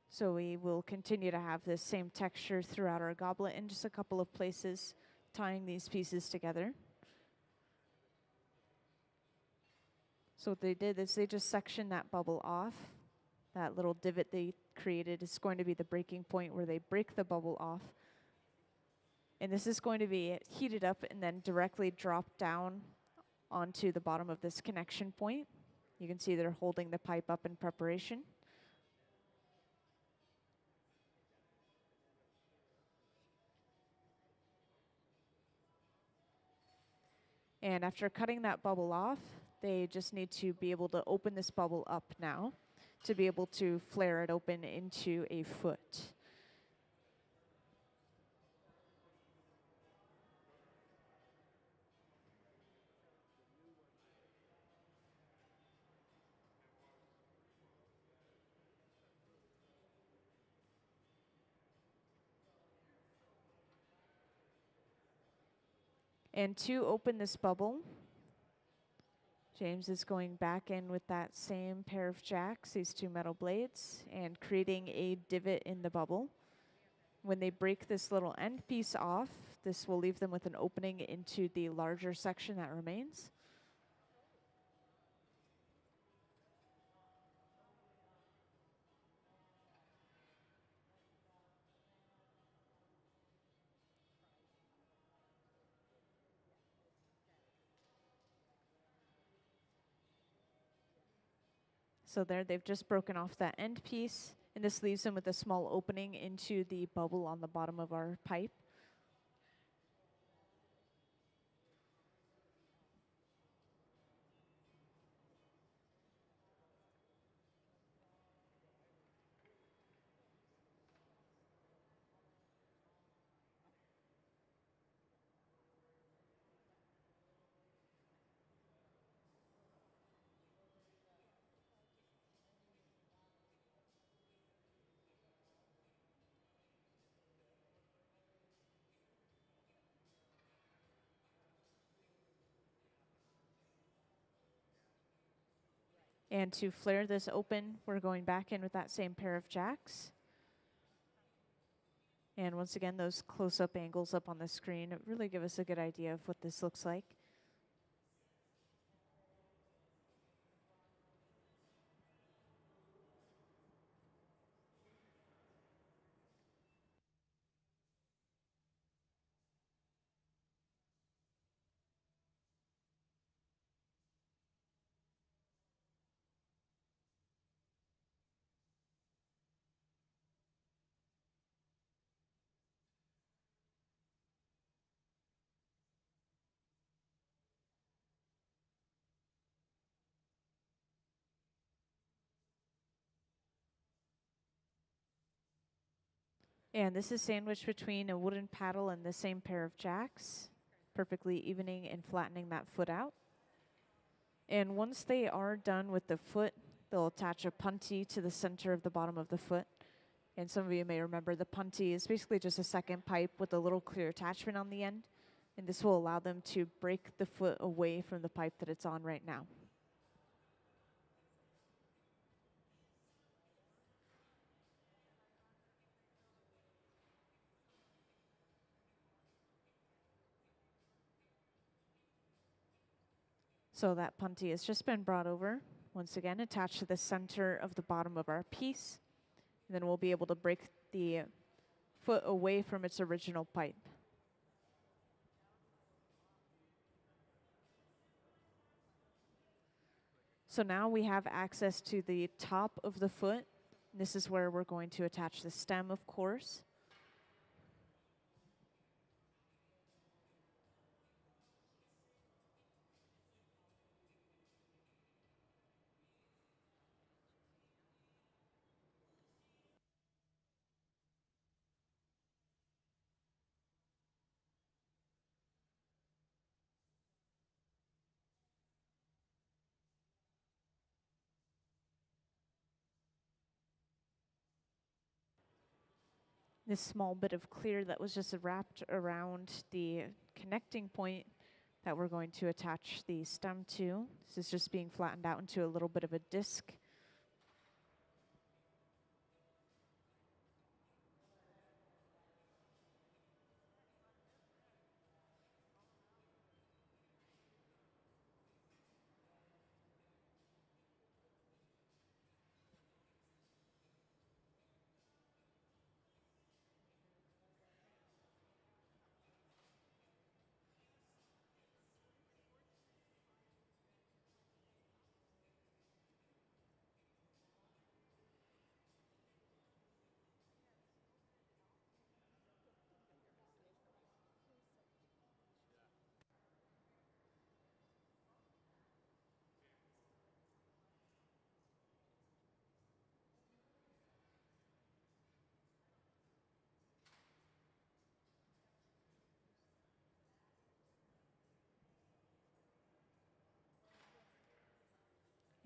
So we will continue to have this same texture throughout our goblet in just a couple of places, tying these pieces together. So what they did is they just sectioned that bubble off. That little divot they created is going to be the breaking point where they break the bubble off. And this is going to be heated up and then directly dropped down onto the bottom of this connection point. You can see they're holding the pipe up in preparation. And after cutting that bubble off, they just need to be able to open this bubble up now to be able to flare it open into a foot. And to open this bubble, James is going back in with that same pair of jacks, these two metal blades, and creating a divot in the bubble. When they break this little end piece off, this will leave them with an opening into the larger section that remains. So there, they've just broken off that end piece, and this leaves them with a small opening into the bubble on the bottom of our pipe. And to flare this open, we're going back in with that same pair of jacks. And once again, those close-up angles up on the screen really give us a good idea of what this looks like. And this is sandwiched between a wooden paddle and the same pair of jacks, perfectly evening and flattening that foot out. And once they are done with the foot, they'll attach a puntee to the center of the bottom of the foot. And some of you may remember the puntee is basically just a second pipe with a little clear attachment on the end. And this will allow them to break the foot away from the pipe that it's on right now. So that puntee has just been brought over, once again attached to the center of the bottom of our piece. And then we'll be able to break the foot away from its original pipe. So now we have access to the top of the foot. This is where we're going to attach the stem, of course. This small bit of clear that was just wrapped around the connecting point that we're going to attach the stem to. This is just being flattened out into a little bit of a disc.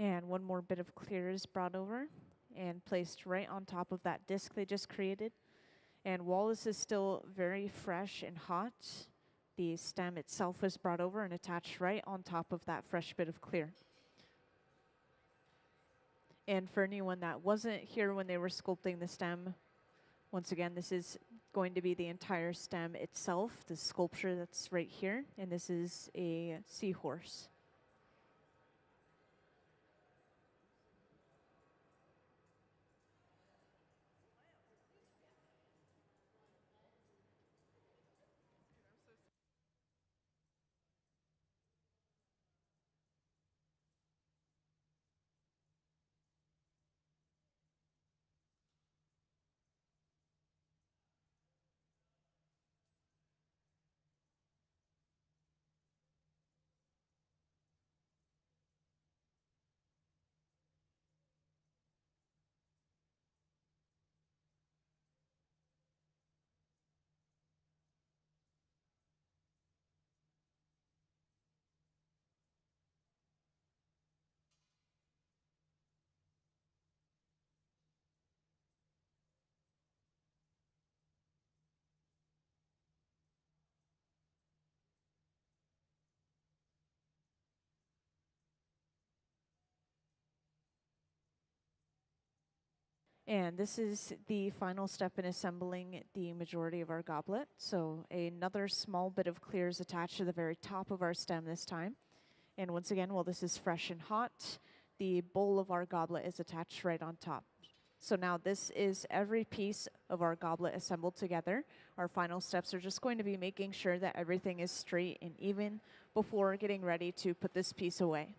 And one more bit of clear is brought over and placed right on top of that disc they just created. And while this is still very fresh and hot, the stem itself was brought over and attached right on top of that fresh bit of clear. And for anyone that wasn't here when they were sculpting the stem, once again, this is going to be the entire stem itself, the sculpture that's right here, and this is a seahorse. And this is the final step in assembling the majority of our goblet. So another small bit of clear is attached to the very top of our stem this time. And once again, while this is fresh and hot, the bowl of our goblet is attached right on top. So now this is every piece of our goblet assembled together. Our final steps are just going to be making sure that everything is straight and even before getting ready to put this piece away.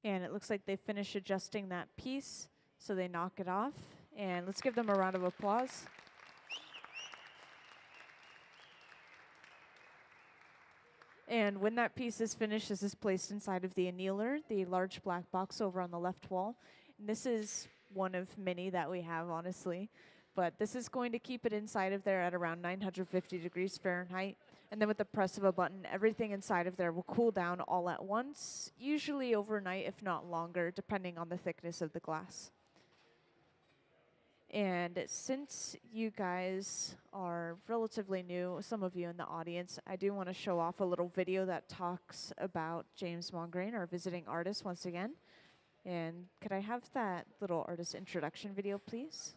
And it looks like they finish adjusting that piece, so they knock it off. And let's give them a round of applause. And when that piece is finished, this is placed inside of the annealer, the large black box over on the left wall. And this is one of many that we have, honestly. But this is going to keep it inside of there at around 950 degrees Fahrenheit. And then with the press of a button, everything inside of there will cool down all at once, usually overnight, if not longer, depending on the thickness of the glass. And since you guys are relatively new, some of you in the audience, I do want to show off a little video that talks about James Mongrain, our visiting artist, once again. And could I have that little artist introduction video, please?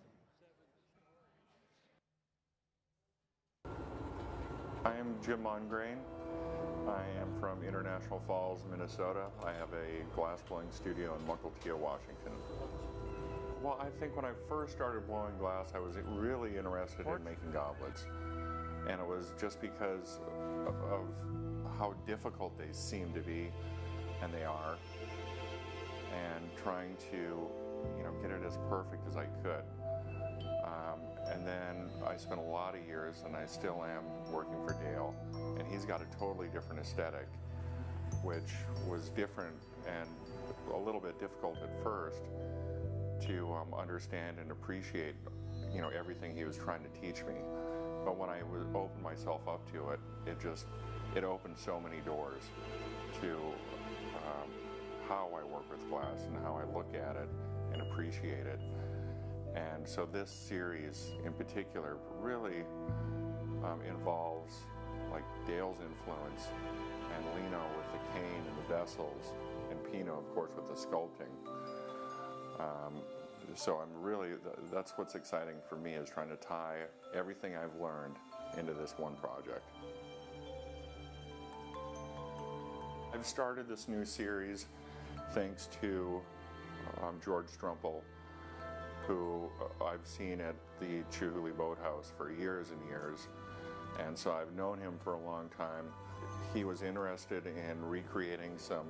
I am Jim Mongrain. I am from International Falls, Minnesota. I have a glassblowing studio in Mukilteo, Washington. Well, I think when I first started blowing glass, I was really interested in making goblets. And it was just because of how difficult they seem to be, and they are, and trying to, get it as perfect as I could. And then I spent a lot of years, and I still am, working for Dale, and he's got a totally different aesthetic, which was different and a little bit difficult at first to understand and appreciate, everything he was trying to teach me. But when I opened myself up to it, it opened so many doors to how I work with glass and how I look at it and appreciate it. And so this series in particular really involves like Dale's influence and Lino with the cane and the vessels, and Pino, of course, with the sculpting. So I'm really, that's what's exciting for me, is trying to tie everything I've learned into this one project. I've started this new series thanks to George Strumpel, who I've seen at the Chihuly Boathouse for years and years. And so I've known him for a long time. He was interested in recreating some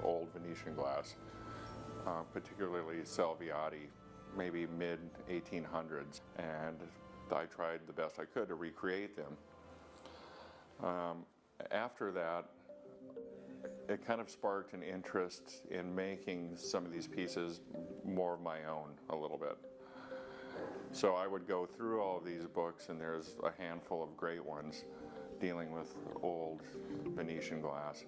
old Venetian glass, particularly Salviati, maybe mid-1800s. And I tried the best I could to recreate them. After that, it kind of sparked an interest in making some of these pieces more of my own a little bit. So I would go through all of these books, and there's a handful of great ones dealing with old Venetian glass.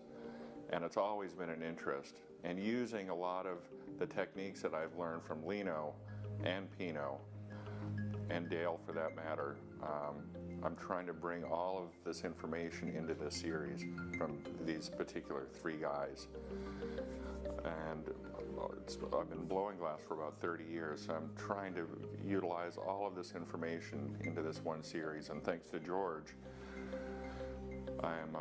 And it's always been an interest. And using a lot of the techniques that I've learned from Lino and Pino, and Dale for that matter, I'm trying to bring all of this information into this series from these particular three guys. And I've been blowing glass for about 30 years, so I'm trying to utilize all of this information into this one series. And thanks to George, I'm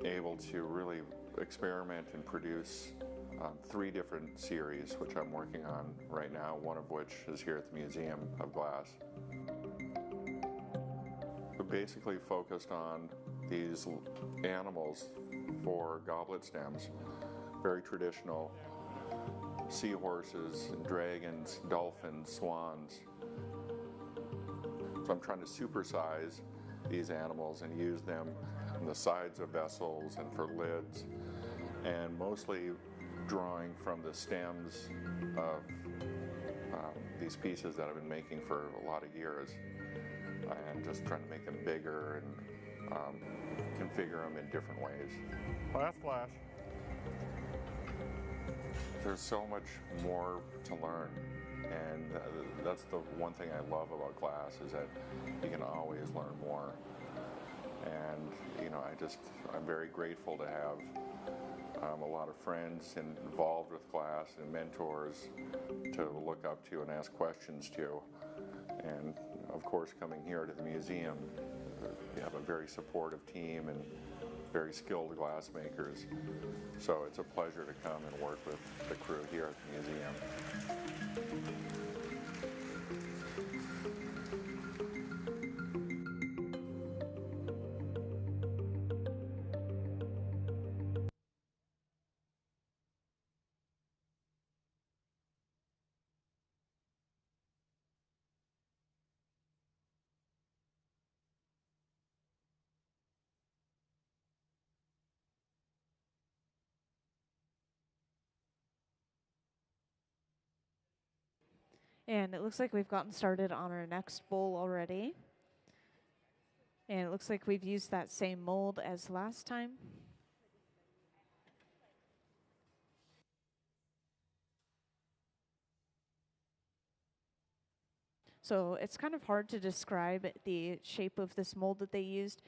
able to really experiment and produce 3 different series, which I'm working on right now, one of which is here at the Museum of Glass. We're basically focused on these animals for goblet stems, very traditional: seahorses, dragons, dolphins, swans. So I'm trying to supersize these animals and use them on the sides of vessels and for lids, and mostly drawing from the stems of these pieces that I've been making for a lot of years, and just trying to make them bigger and configure them in different ways. Last flash. There's so much more to learn, and that's the one thing I love about glass, is that you can always learn more. And I'm very grateful to have a lot of friends involved with glass and mentors to look up to and ask questions to. And of course, coming here to the museum, we have a very supportive team and very skilled glassmakers. So it's a pleasure to come and work with the crew here at the museum. And it looks like we've gotten started on our next bowl already. And it looks like we've used that same mold as last time. So it's kind of hard to describe the shape of this mold that they used,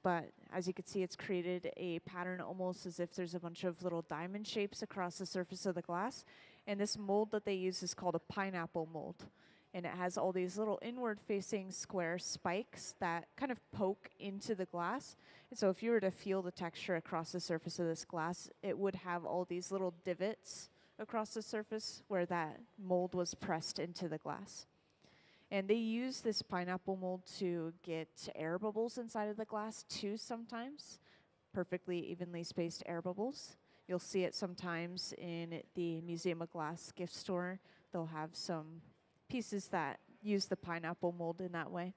but as you can see, it's created a pattern almost as if there's a bunch of little diamond shapes across the surface of the glass. And this mold that they use is called a pineapple mold. And it has all these little inward-facing square spikes that kind of poke into the glass. And so if you were to feel the texture across the surface of this glass, it would have all these little divots across the surface where that mold was pressed into the glass. And they use this pineapple mold to get air bubbles inside of the glass too sometimes, perfectly evenly spaced air bubbles. You'll see it sometimes in the Museum of Glass gift store. They'll have some pieces that use the pineapple mold in that way.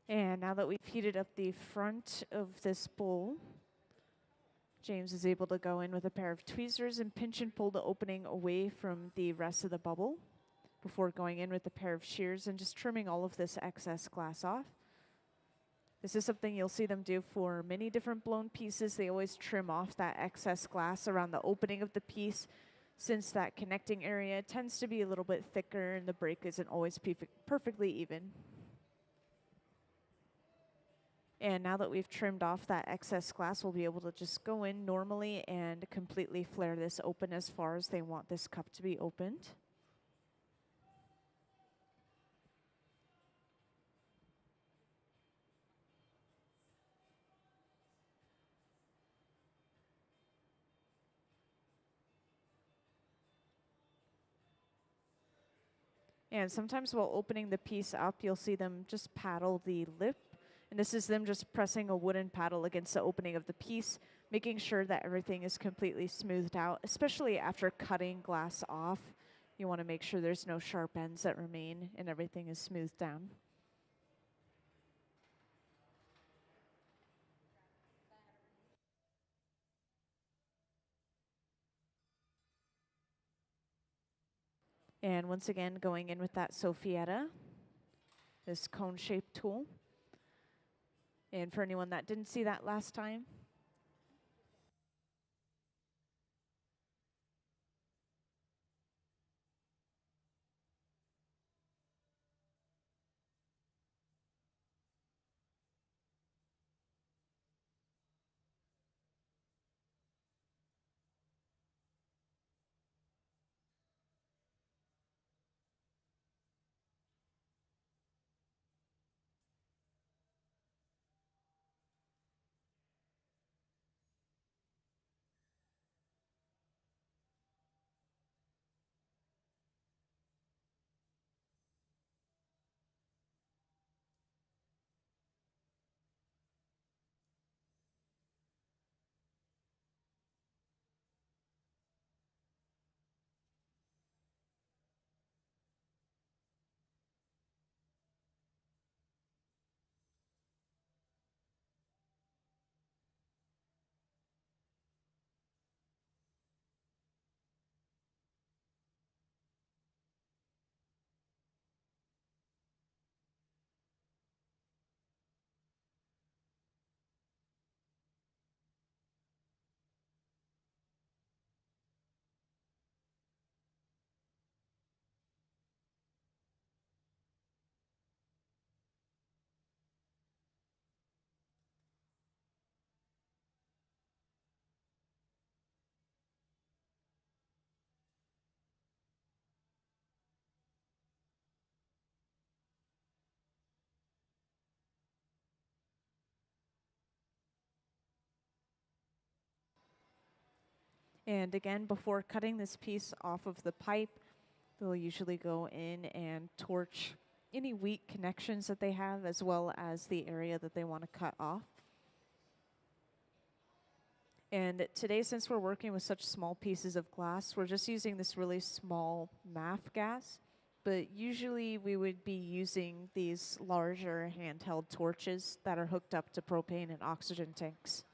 And now that we've heated up the front of this bowl, James is able to go in with a pair of tweezers and pinch and pull the opening away from the rest of the bubble before going in with a pair of shears and just trimming all of this excess glass off. This is something you'll see them do for many different blown pieces. They always trim off that excess glass around the opening of the piece, since that connecting area tends to be a little bit thicker and the break isn't always perfectly even. And now that we've trimmed off that excess glass, we'll be able to just go in normally and completely flare this open as far as they want this cup to be opened. And sometimes while opening the piece up, you'll see them just paddle the lip. And this is them just pressing a wooden paddle against the opening of the piece, making sure that everything is completely smoothed out, especially after cutting glass off. You want to make sure there's no sharp ends that remain and everything is smoothed down. And once again, going in with that Sophía, this cone-shaped tool. And for anyone that didn't see that last time, and again, before cutting this piece off of the pipe, they'll usually go in and torch any weak connections that they have, as well as the area that they want to cut off. And today, since we're working with such small pieces of glass, we're just using this really small MAF gas. But usually we would be using these larger handheld torches that are hooked up to propane and oxygen tanks.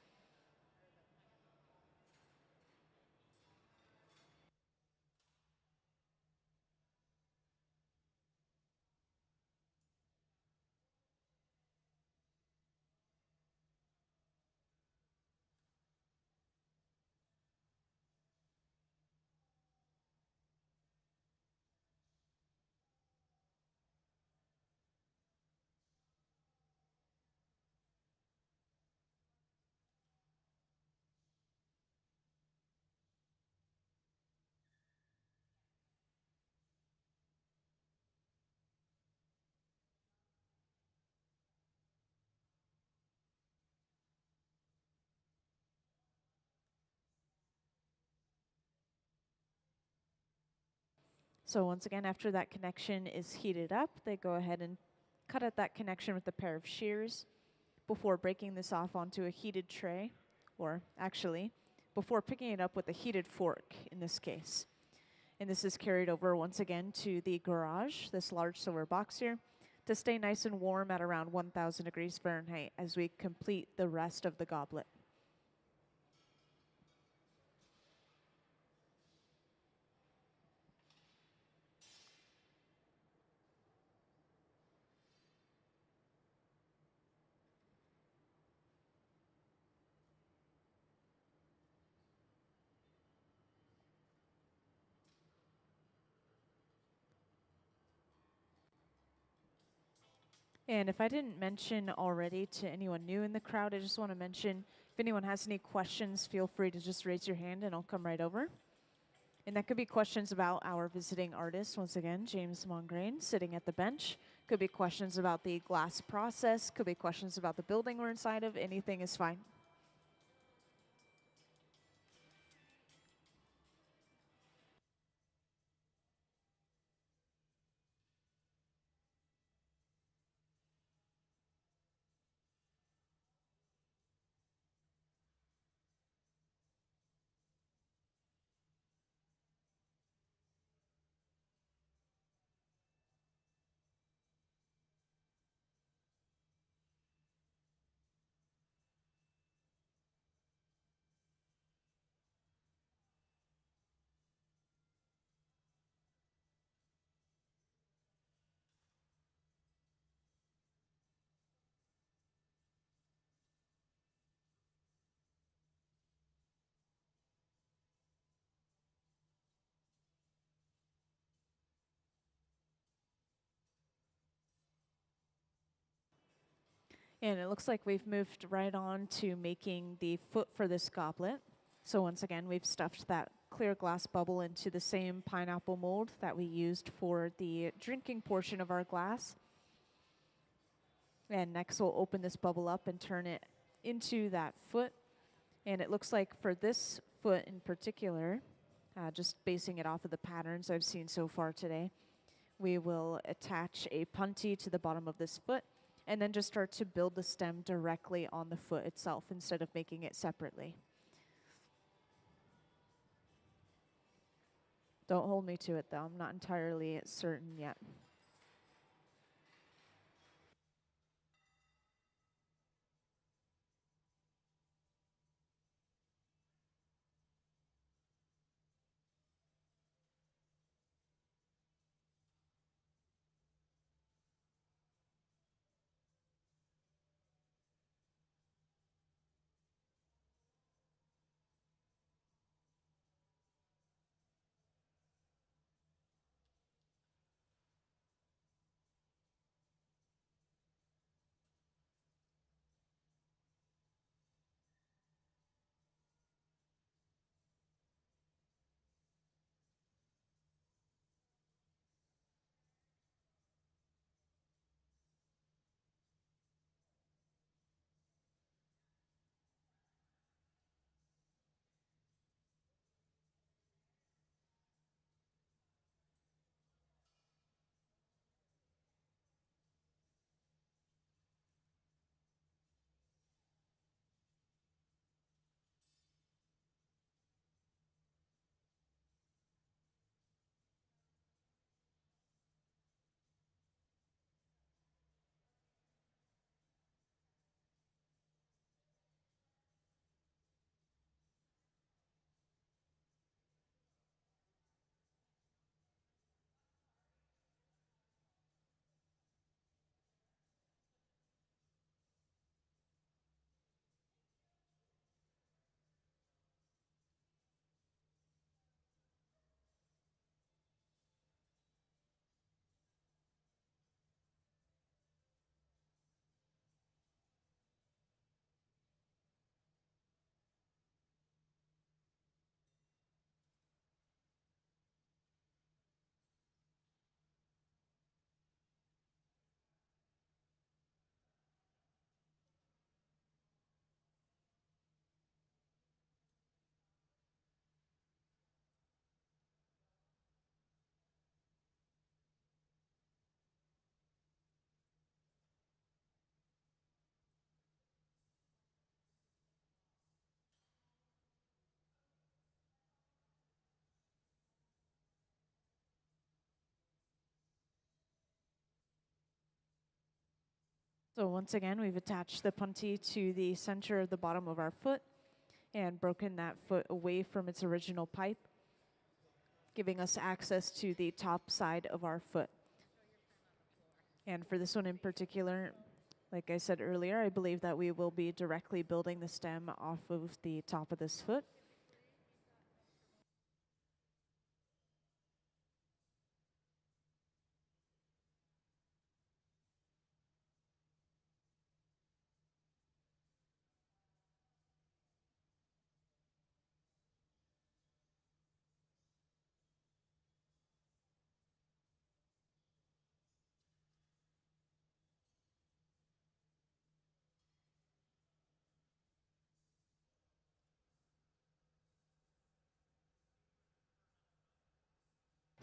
So once again, after that connection is heated up, they go ahead and cut at that connection with a pair of shears before breaking this off onto a heated tray, or actually, before picking it up with a heated fork in this case. And this is carried over once again to the garage, this large silver box here. to stay nice and warm at around 1000 degrees Fahrenheit as we complete the rest of the goblet. And if I didn't mention already to anyone new in the crowd, I just want to mention, if anyone has any questions, feel free to just raise your hand and I'll come right over. And that could be questions about our visiting artist, once again, James Mongrain, sitting at the bench. Could be questions about the glass process. Could be questions about the building we're inside of. Anything is fine. And it looks like we've moved right on to making the foot for this goblet. So once again, we've stuffed that clear glass bubble into the same pineapple mold that we used for the drinking portion of our glass. And next we'll open this bubble up and turn it into that foot. And it looks like for this foot in particular, just basing it off of the patterns I've seen so far today, we will attach a punty to the bottom of this foot and then just start to build the stem directly on the foot itself instead of making it separately. Don't hold me to it though, I'm not entirely certain yet. So once again, we've attached the punty to the center of the bottom of our foot and broken that foot away from its original pipe, giving us access to the top side of our foot. And for this one in particular, like I said earlier, I believe that we will be directly building the stem off of the top of this foot.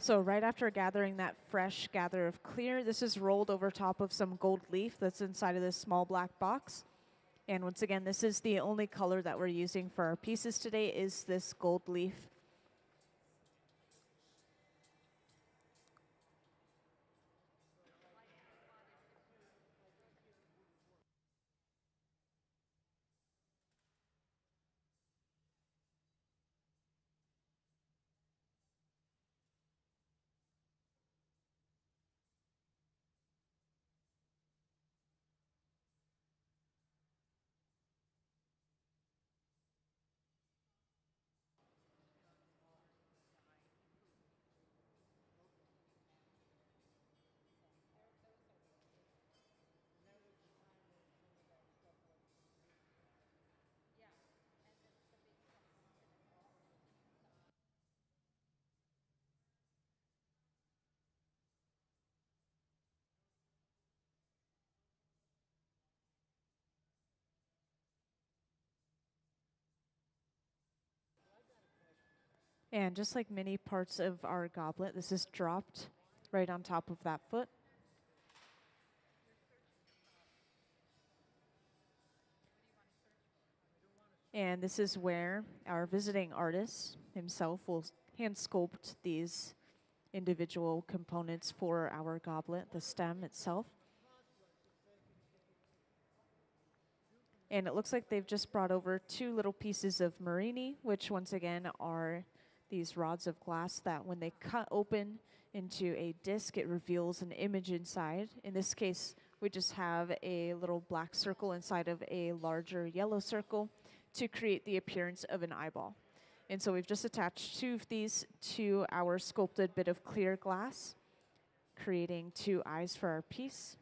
So right after gathering that fresh gather of clear, this is rolled over top of some gold leaf that's inside of this small black box. And once again, this is the only color that we're using for our pieces today is this gold leaf. And just like many parts of our goblet, this is dropped right on top of that foot. And this is where our visiting artist himself will hand sculpt these individual components for our goblet, the stem itself. And it looks like they've just brought over 2 little pieces of Marini, which once again are these rods of glass that when they cut open into a disc, it reveals an image inside. In this case, we just have a little black circle inside of a larger yellow circle to create the appearance of an eyeball. And so we've just attached 2 of these to our sculpted bit of clear glass, creating 2 eyes for our piece.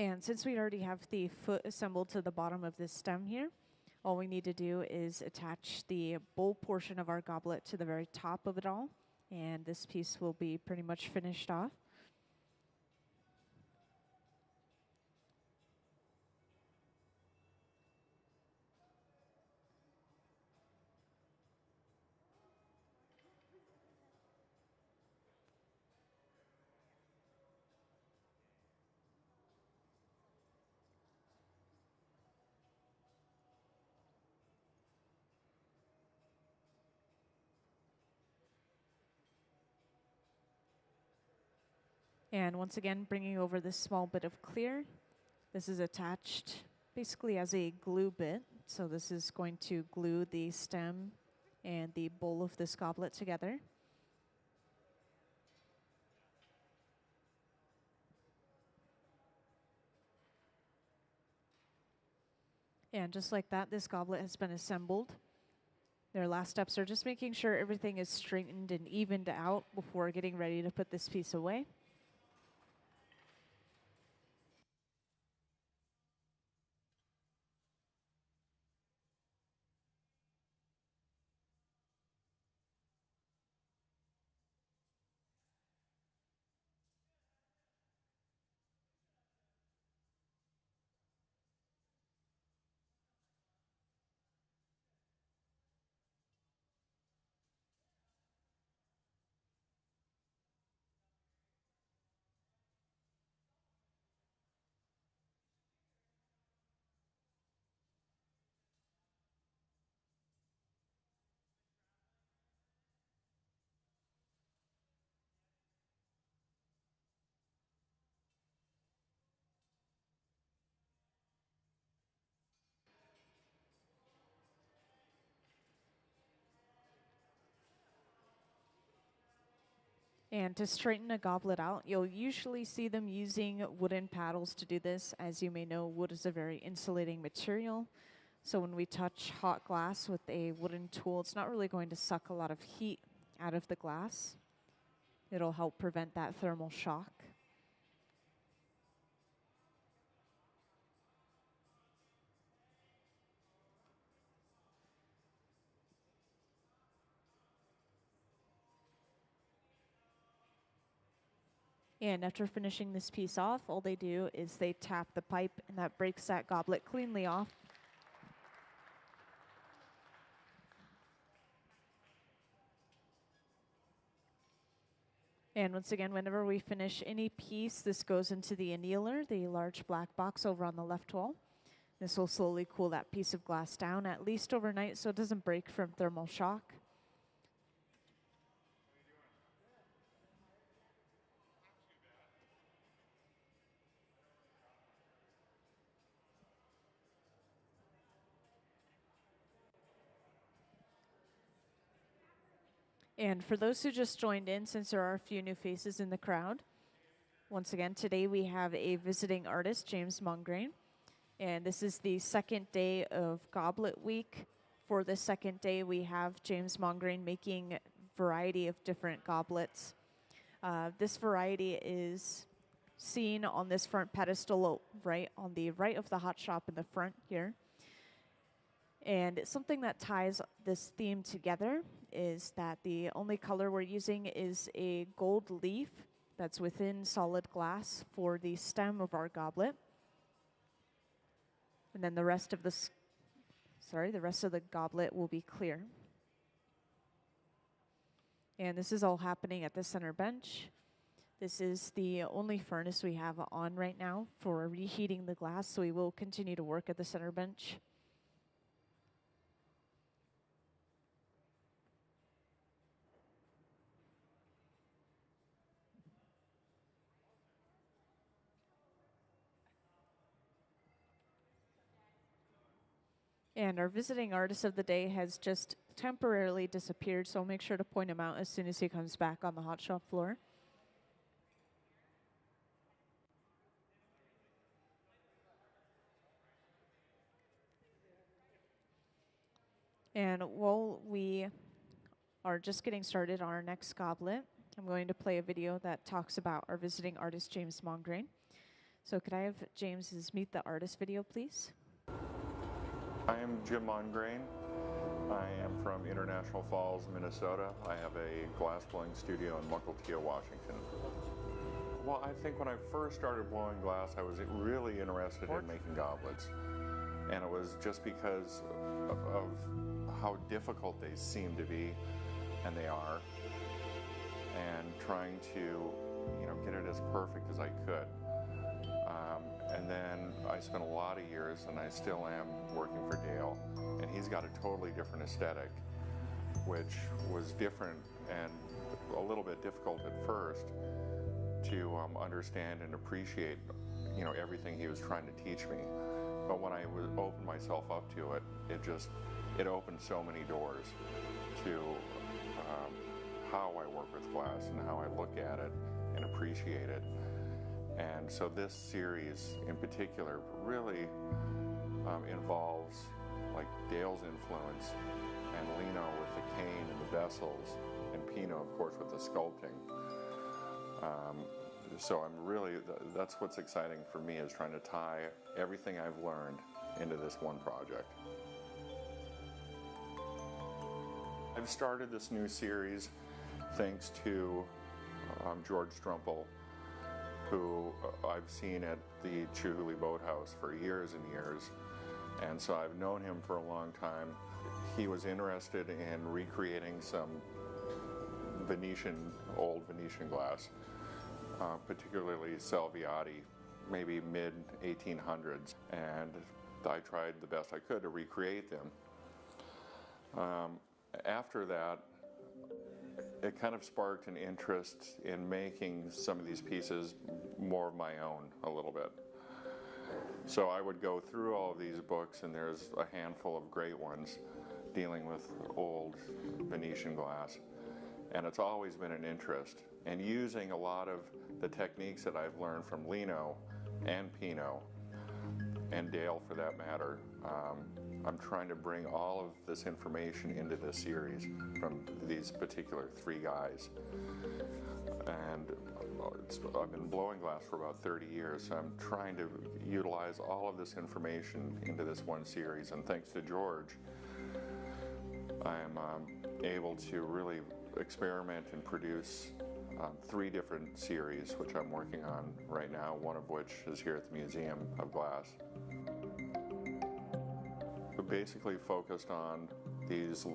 And since we already have the foot assembled to the bottom of this stem here, all we need to do is attach the bowl portion of our goblet to the very top of it all, and this piece will be pretty much finished off. And once again, bringing over this small bit of clear. This is attached basically as a glue bit. So this is going to glue the stem and the bowl of this goblet together. And just like that, this goblet has been assembled. Their last steps are just making sure everything is straightened and evened out before getting ready to put this piece away. And to straighten a goblet out, you'll usually see them using wooden paddles to do this. As you may know, wood is a very insulating material. So when we touch hot glass with a wooden tool, it's not really going to suck a lot of heat out of the glass. It'll help prevent that thermal shock. And after finishing this piece off, all they do is they tap the pipe, and that breaks that goblet cleanly off. And once again, whenever we finish any piece, this goes into the annealer, the large black box over on the left wall. This will slowly cool that piece of glass down, at least overnight, so it doesn't break from thermal shock. And for those who just joined in, since there are a few new faces in the crowd, once again, today we have a visiting artist, James Mongrain. And this is the second day of Goblet Week. For the second day, we have James Mongrain making a variety of different goblets. This variety is seen on this front pedestal right on the right of the hot shop in the front here. And something that ties this theme together is that the only color we're using is a gold leaf that's within solid glass for the stem of our goblet. And then the rest of the goblet will be clear. And this is all happening at the center bench. This is the only furnace we have on right now for reheating the glass, so we will continue to work at the center bench. And our visiting artist of the day has just temporarily disappeared, so I'll make sure to point him out as soon as he comes back on the hot shop floor. And while we are just getting started on our next goblet, I'm going to play a video that talks about our visiting artist, James Mongrain. So could I have James's Meet the Artist video, please? I am Jim Mongrain. I am from International Falls, Minnesota. I have a glassblowing studio in Mukilteo, Washington. Well, I think when I first started blowing glass, I was really interested in making goblets. And it was just because of how difficult they seem to be, and they are, and trying to, get it as perfect as I could. And then I spent a lot of years, and I still am, working for Dale, and he's got a totally different aesthetic, which was different and a little bit difficult at first to understand and appreciate, everything he was trying to teach me. But when I opened myself up to it, it opened so many doors to how I work with glass and how I look at it and appreciate it. And so this series in particular really involves like Dale's influence, and Lino with the cane and the vessels, and Pino, of course, with the sculpting. So I'm really, that's what's exciting for me, is trying to tie everything I've learned into this one project. I've started this new series thanks to George Strumpel, who I've seen at the Chihuly Boathouse for years and years. And so I've known him for a long time. He was interested in recreating some old Venetian glass, particularly Salviati, maybe mid-1800s. And I tried the best I could to recreate them. After that, it kind of sparked an interest in making some of these pieces more of my own a little bit. So I would go through all of these books, and there's a handful of great ones dealing with old Venetian glass. And it's always been an interest. And using a lot of the techniques that I've learned from Lino and Pino, and Dale for that matter, I'm trying to bring all of this information into this series from these particular three guys. And I've been blowing glass for about 30 years, so I'm trying to utilize all of this information into this one series. And thanks to George, I'm able to really experiment and produce three different series, which I'm working on right now, one of which is here at the Museum of Glass. Basically focused on these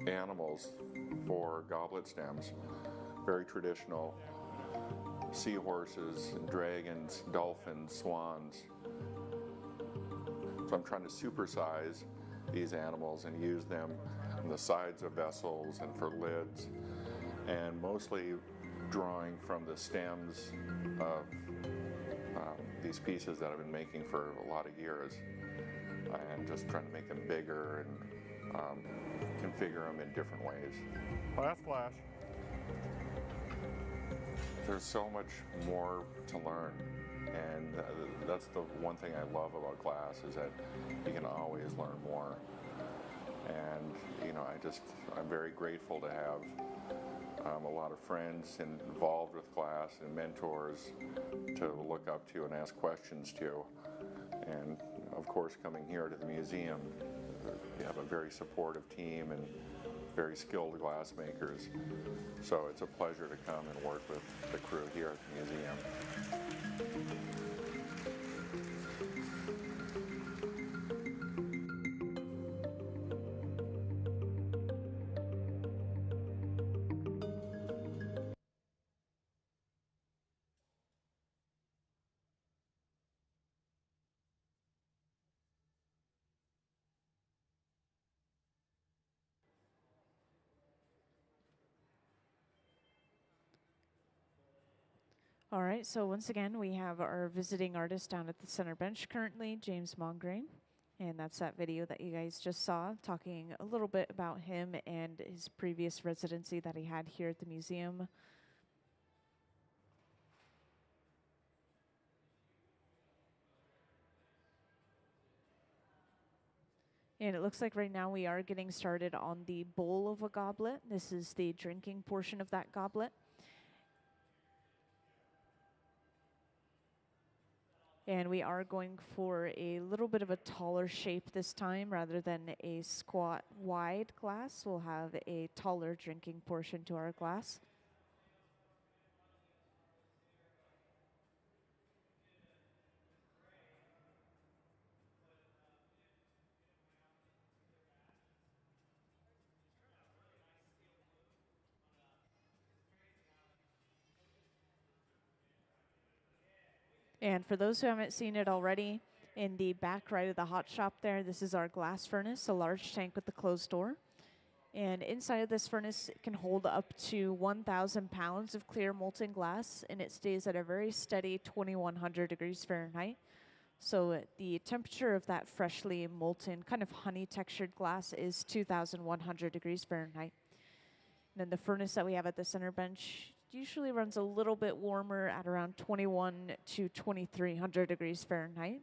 animals for goblet stems, very traditional: seahorses, dragons, dolphins, swans. So I'm trying to supersize these animals and use them on the sides of vessels and for lids, and mostly drawing from the stems of these pieces that I've been making for a lot of years, and just trying to make them bigger and configure them in different ways. Last flash. There's so much more to learn, and that's the one thing I love about glass, is that you can always learn more. And I'm very grateful to have a lot of friends involved with glass and mentors to look up to and ask questions to. And of course, coming here to the museum, we have a very supportive team and very skilled glassmakers. So it's a pleasure to come and work with the crew here at the museum. All right, so once again, we have our visiting artist down at the center bench currently, James Mongrain. And that's that video that you guys just saw, talking a little bit about him and his previous residency that he had here at the museum. And it looks like right now we are getting started on the bowl of a goblet. This is the drinking portion of that goblet. And we are going for a little bit of a taller shape this time rather than a squat wide glass. We'll have a taller drinking portion to our glass. And for those who haven't seen it already, in the back right of the hot shop there, this is our glass furnace, a large tank with the closed door. And inside of this furnace, it can hold up to 1,000 pounds of clear molten glass, and it stays at a very steady 2,100 degrees Fahrenheit. So the temperature of that freshly molten, kind of honey textured glass is 2,100 degrees Fahrenheit. And then the furnace that we have at the center bench usually runs a little bit warmer at around 21 to 2,300 degrees Fahrenheit.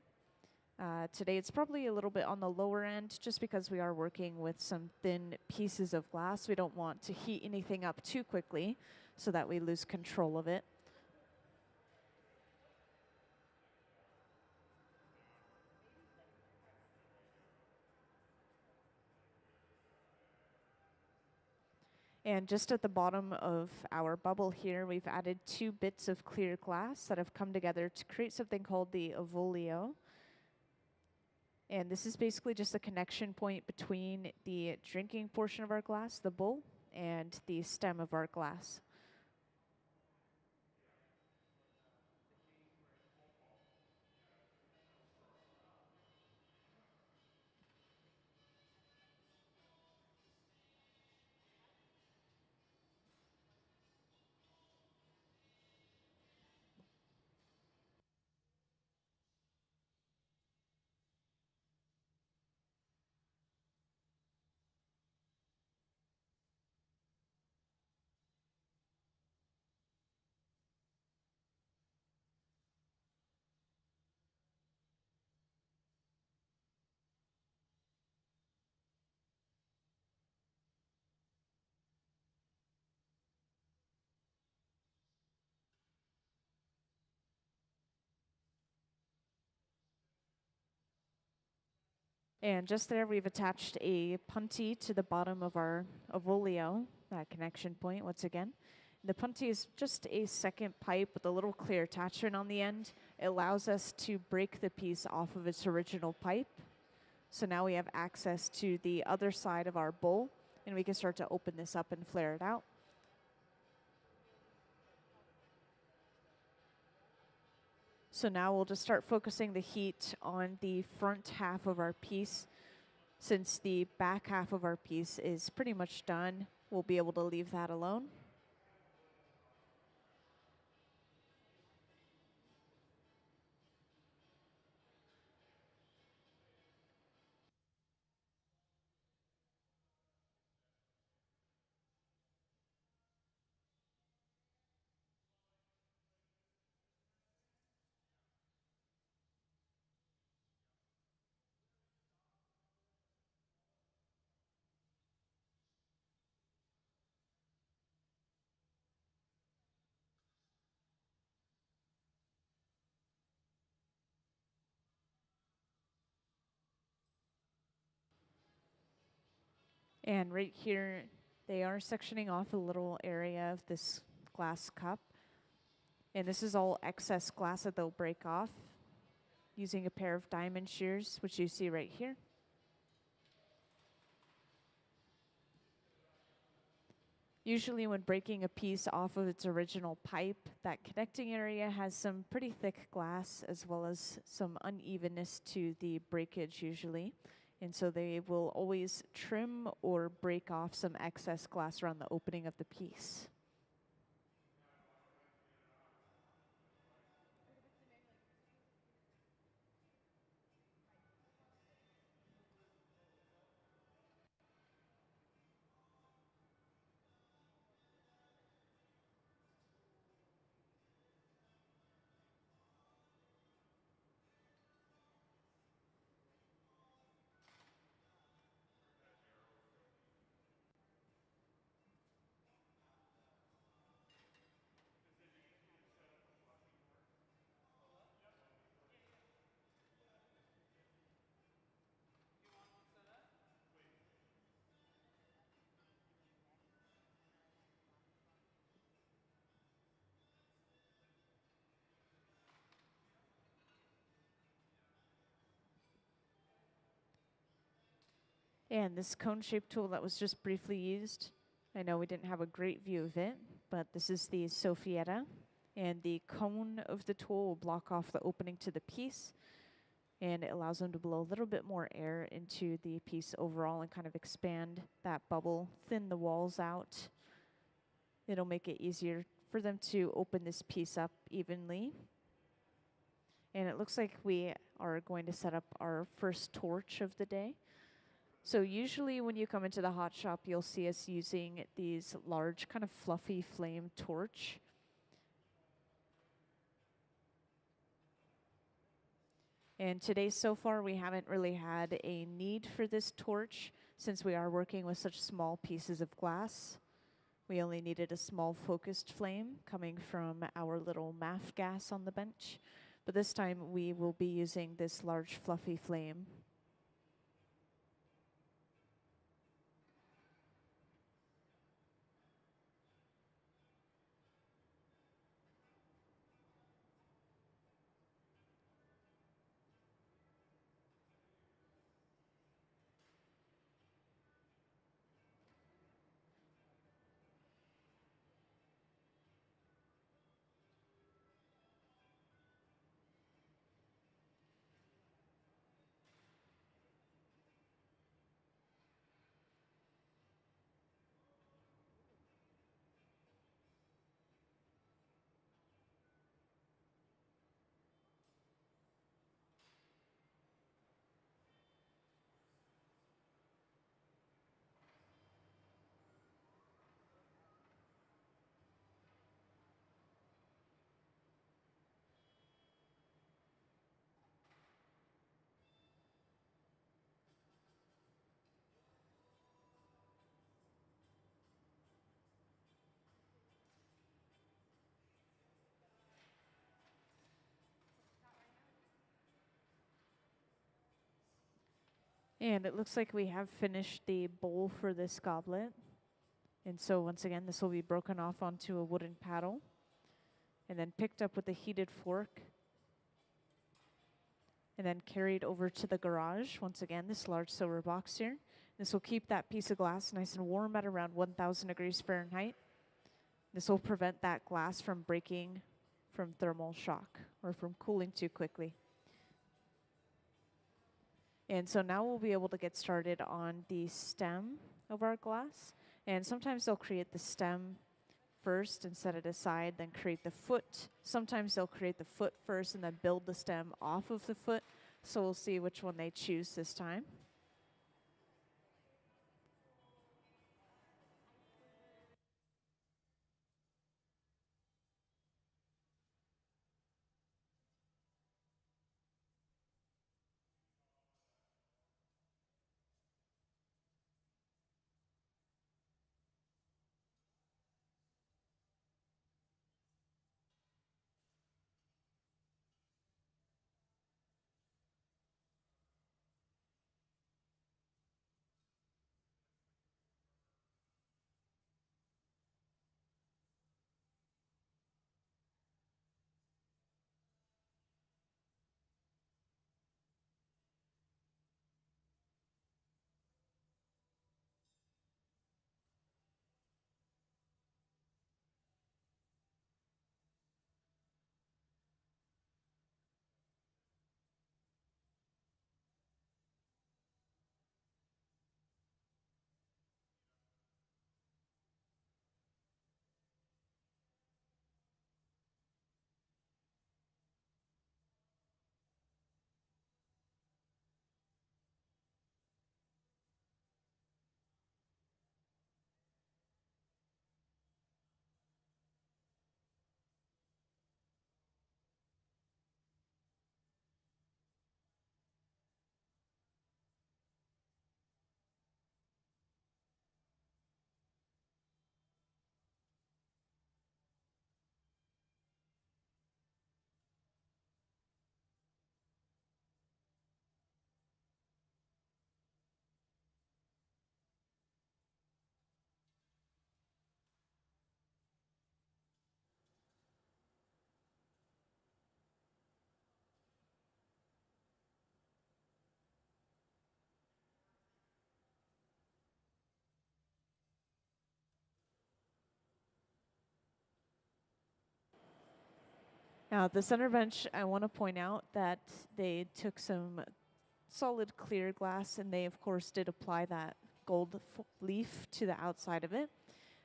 Today it's probably a little bit on the lower end just because we are working with some thin pieces of glass. We don't want to heat anything up too quickly so that we lose control of it. And just at the bottom of our bubble here, we've added 2 bits of clear glass that have come together to create something called the Avolio. And this is basically just a connection point between the drinking portion of our glass, the bowl, and the stem of our glass. And just there, we've attached a punty to the bottom of our Avolio, that connection point once again. The punty is just a second pipe with a little clear attachment on the end. It allows us to break the piece off of its original pipe. So now we have access to the other side of our bowl, and we can start to open this up and flare it out. So now we'll just start focusing the heat on the front half of our piece. Since the back half of our piece is pretty much done, we'll be able to leave that alone. And right here, they are sectioning off a little area of this glass cup. And this is all excess glass that they'll break off using a pair of diamond shears, which you see right here. Usually when breaking a piece off of its original pipe, that connecting area has some pretty thick glass as well as some unevenness to the breakage usually. And so they will always trim or break off some excess glass around the opening of the piece. And this cone-shaped tool that was just briefly used, I know we didn't have a great view of it, but this is the Sophía, and the cone of the tool will block off the opening to the piece, and it allows them to blow a little bit more air into the piece overall and kind of expand that bubble, thin the walls out. It'll make it easier for them to open this piece up evenly. And it looks like we are going to set up our first torch of the day. So usually when you come into the hot shop, you'll see us using these large kind of fluffy flame torch. And today so far we haven't really had a need for this torch since we are working with such small pieces of glass. We only needed a small focused flame coming from our little MAF gas on the bench. But this time we will be using this large fluffy flame. And it looks like we have finished the bowl for this goblet. And so once again, this will be broken off onto a wooden paddle and then picked up with a heated fork and then carried over to the garage. Once again, this large silver box here. This will keep that piece of glass nice and warm at around 1,000 degrees Fahrenheit. This will prevent that glass from breaking from thermal shock or from cooling too quickly. And so now we'll be able to get started on the stem of our glass. And sometimes they'll create the stem first and set it aside, then create the foot. Sometimes they'll create the foot first and then build the stem off of the foot. So we'll see which one they choose this time. Now, the center bench, I want to point out that they took some solid clear glass, and they, of course, did apply that gold leaf to the outside of it.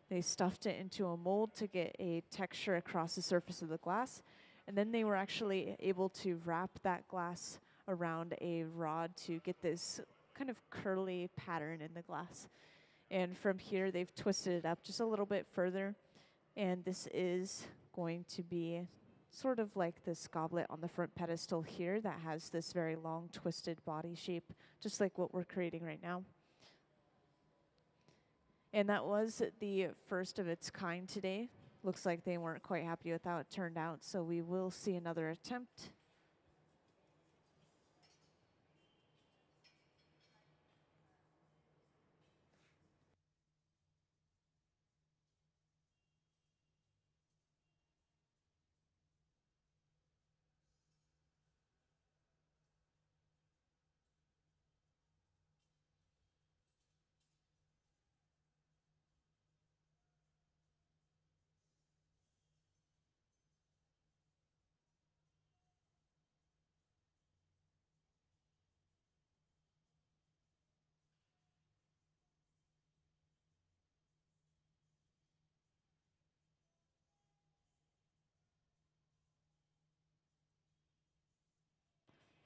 They stuffed it into a mold to get a texture across the surface of the glass, and then they were actually able to wrap that glass around a rod to get this kind of curly pattern in the glass. And from here, they've twisted it up just a little bit further, and this is going to be sort of like this goblet on the front pedestal here that has this very long twisted body shape, just like what we're creating right now. And that was the first of its kind today. Looks like they weren't quite happy with how it turned out, so we will see another attempt.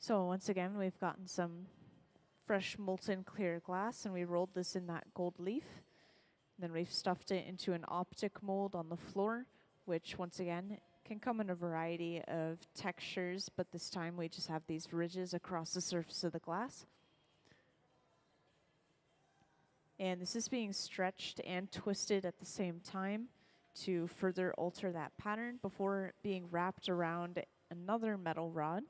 So once again, we've gotten some fresh molten clear glass, and we rolled this in that gold leaf. And then we've stuffed it into an optic mold on the floor, which once again can come in a variety of textures, but this time we just have these ridges across the surface of the glass. And this is being stretched and twisted at the same time to further alter that pattern before being wrapped around another metal rod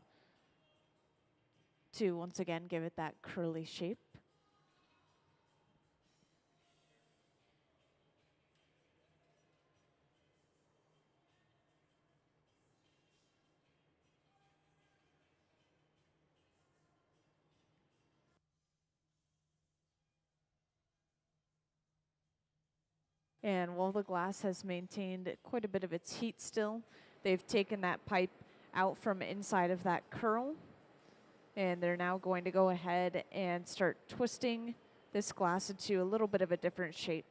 to once again give it that curly shape. And while the glass has maintained quite a bit of its heat still, they've taken that pipe out from inside of that curl, and they're now going to go ahead and start twisting this glass into a little bit of a different shape.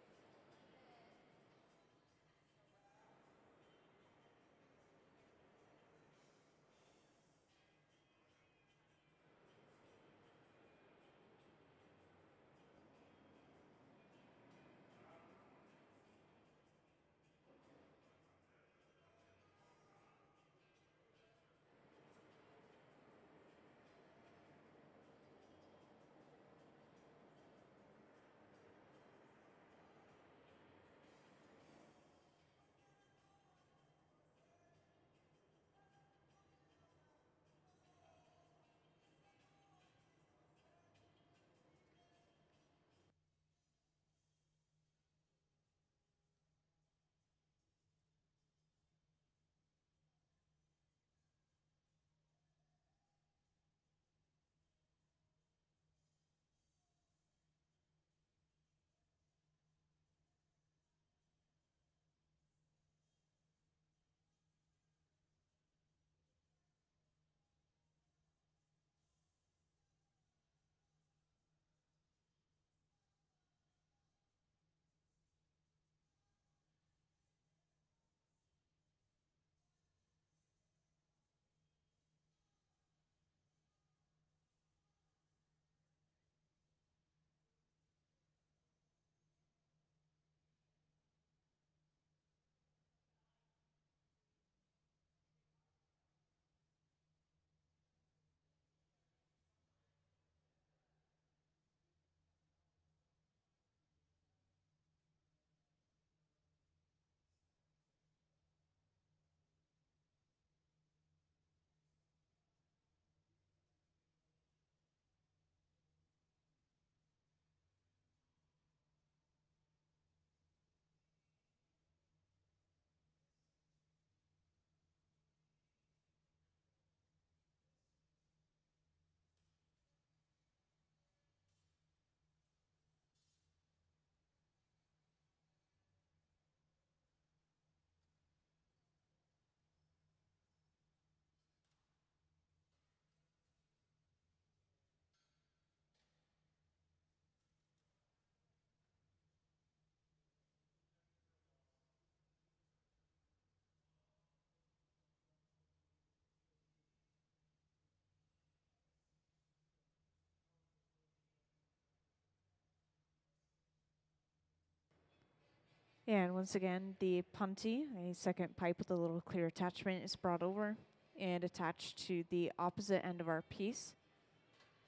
And once again, the punty, a second pipe with a little clear attachment, is brought over and attached to the opposite end of our piece,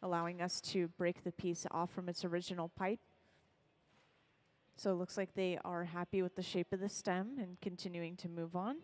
allowing us to break the piece off from its original pipe. So it looks like they are happy with the shape of the stem and continuing to move on.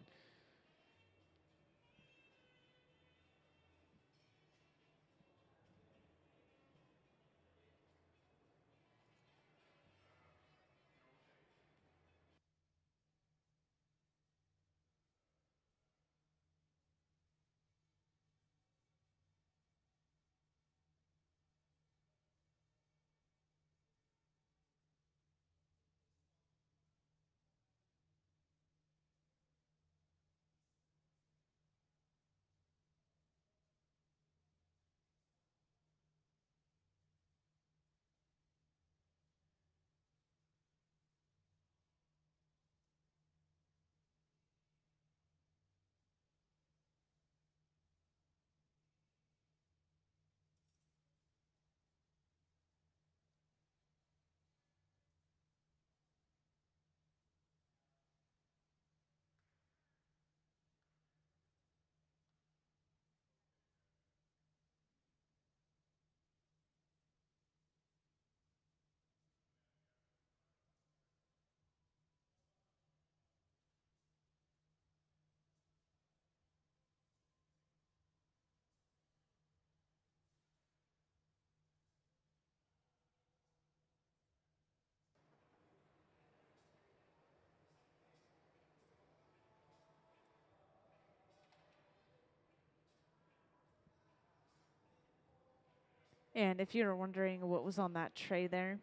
And if you're wondering what was on that tray there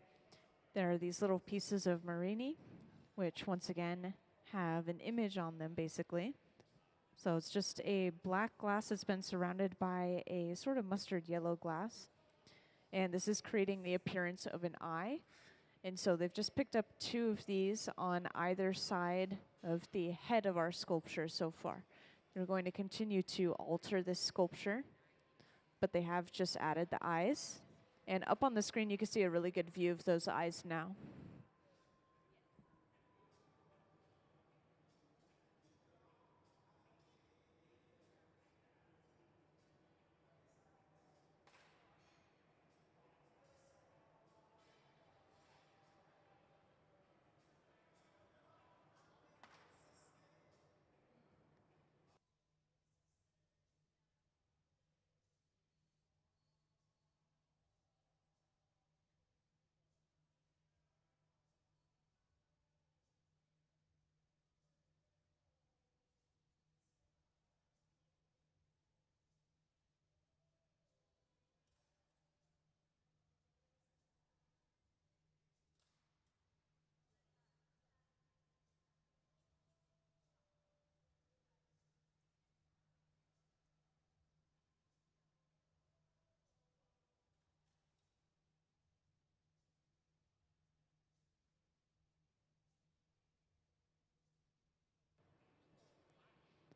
are these little pieces of Marini, which once again have an image on them basically. So it's just a black glass that's been surrounded by a sort of mustard yellow glass. And this is creating the appearance of an eye. And so they've just picked up 2 of these on either side of the head of our sculpture so far. They're going to continue to alter this sculpture, but they have just added the eyes. And up on the screen, you can see a really good view of those eyes now.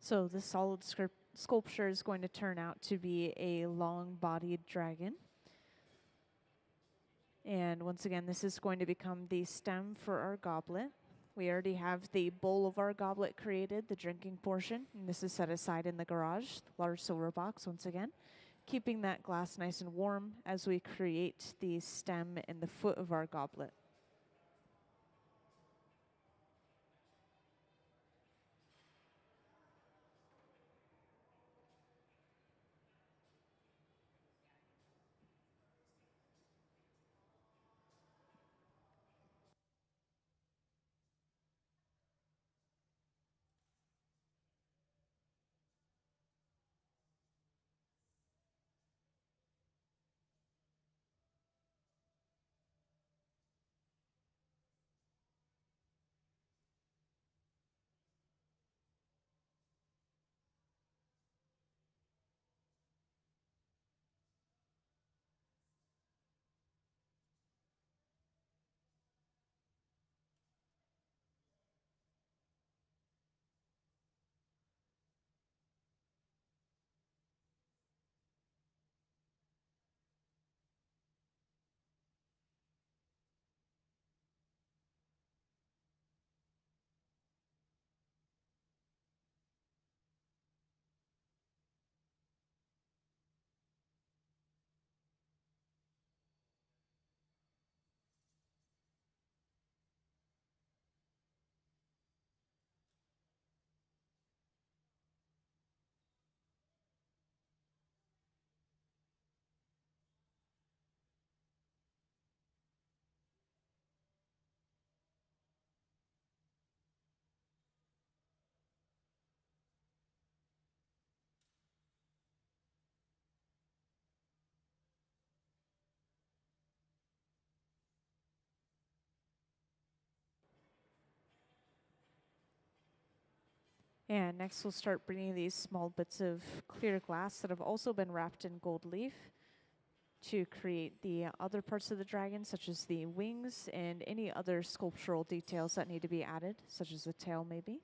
So the solid sculpture is going to turn out to be a long-bodied dragon. And once again, this is going to become the stem for our goblet. We already have the bowl of our goblet created, the drinking portion, and this is set aside in the garage, the large silver box once again, keeping that glass nice and warm as we create the stem and the foot of our goblet. And next we'll start bringing these small bits of clear glass that have also been wrapped in gold leaf to create the other parts of the dragon, such as the wings and any other sculptural details that need to be added, such as the tail maybe.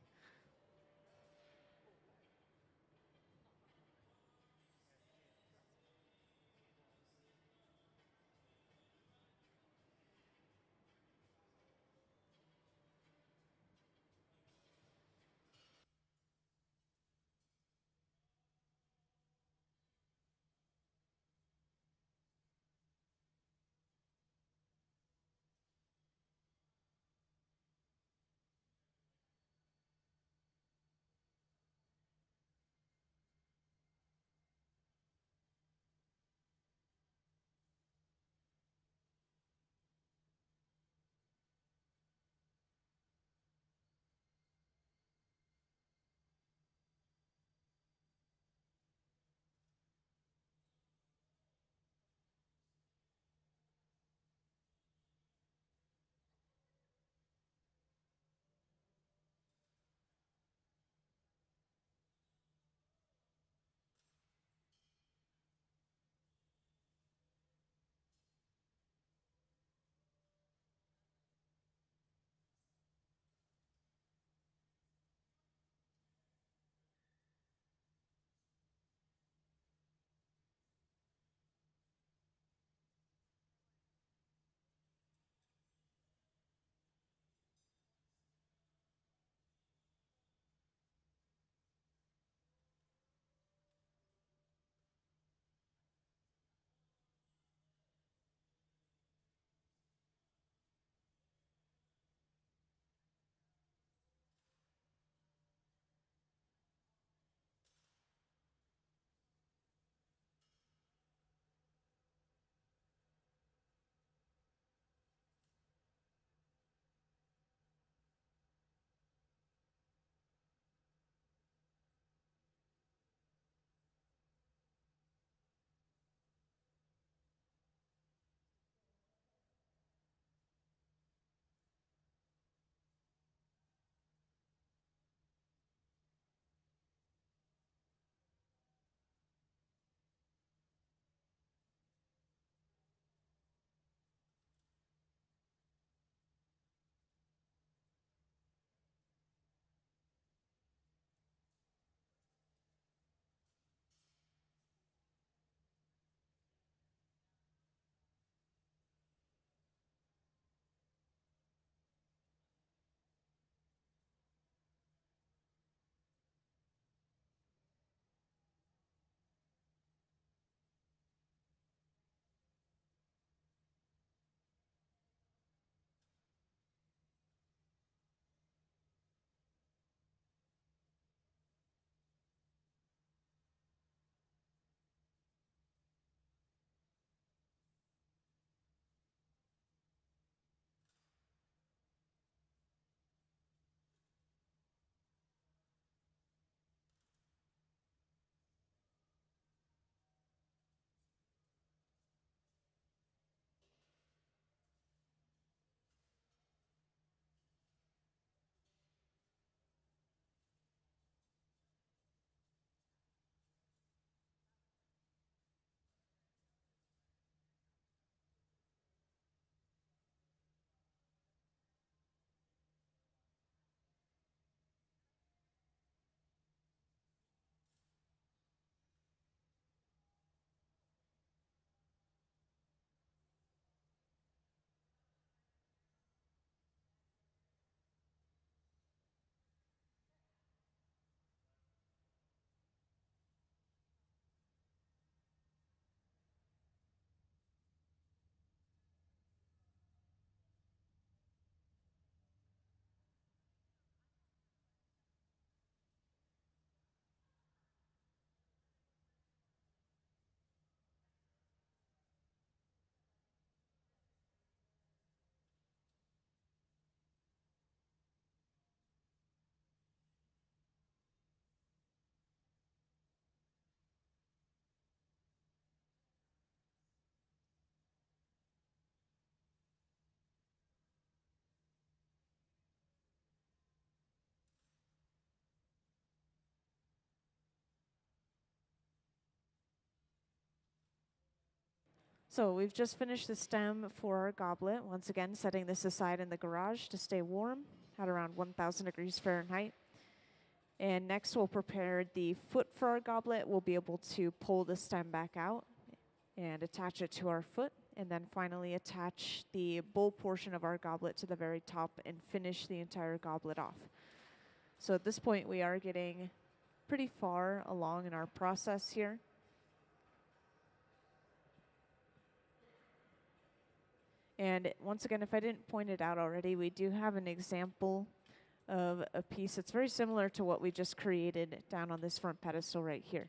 So we've just finished the stem for our goblet. Once again, setting this aside in the garage to stay warm at around 1,000 degrees Fahrenheit. And next we'll prepare the foot for our goblet. We'll be able to pull the stem back out and attach it to our foot. And then finally attach the bowl portion of our goblet to the very top and finish the entire goblet off. So at this point we are getting pretty far along in our process here. And once again, if I didn't point it out already, we do have an example of a piece that's very similar to what we just created down on this front pedestal right here.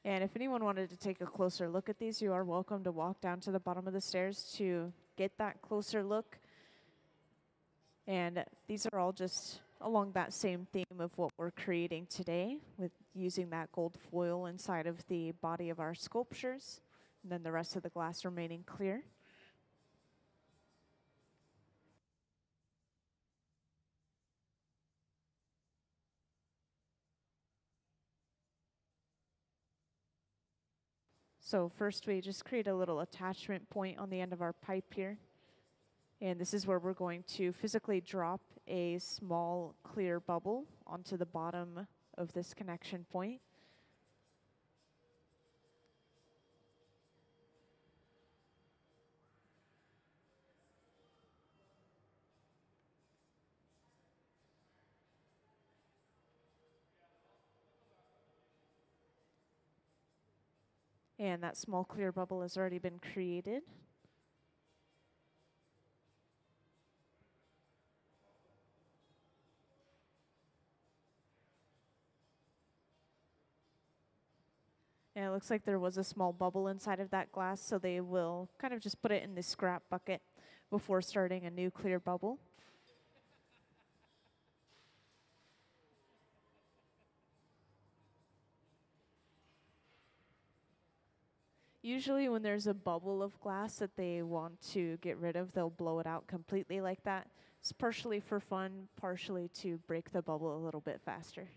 And if anyone wanted to take a closer look at these, you are welcome to walk down to the bottom of the stairs to get that closer look. And these are all just along that same theme of what we're creating today, with using that gold foil inside of the body of our sculptures, and then the rest of the glass remaining clear. So first we just create a little attachment point on the end of our pipe here. And this is where we're going to physically drop a small clear bubble onto the bottom of this connection point. And that small clear bubble has already been created. And it looks like there was a small bubble inside of that glass, so they will kind of just put it in the scrap bucket before starting a new clear bubble. Usually when there's a bubble of glass that they want to get rid of, they'll blow it out completely like that. It's partially for fun, partially to break the bubble a little bit faster.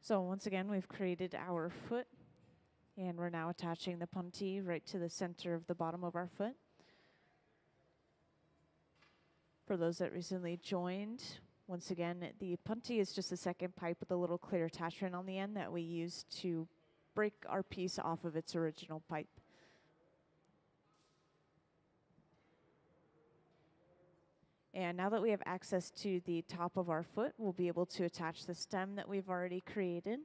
So once again, we've created our foot, and we're now attaching the puntee right to the center of the bottom of our foot. For those that recently joined, once again, the puntee is just a second pipe with a little clear attachment on the end that we use to break our piece off of its original pipe. And now that we have access to the top of our foot, we'll be able to attach the stem that we've already created.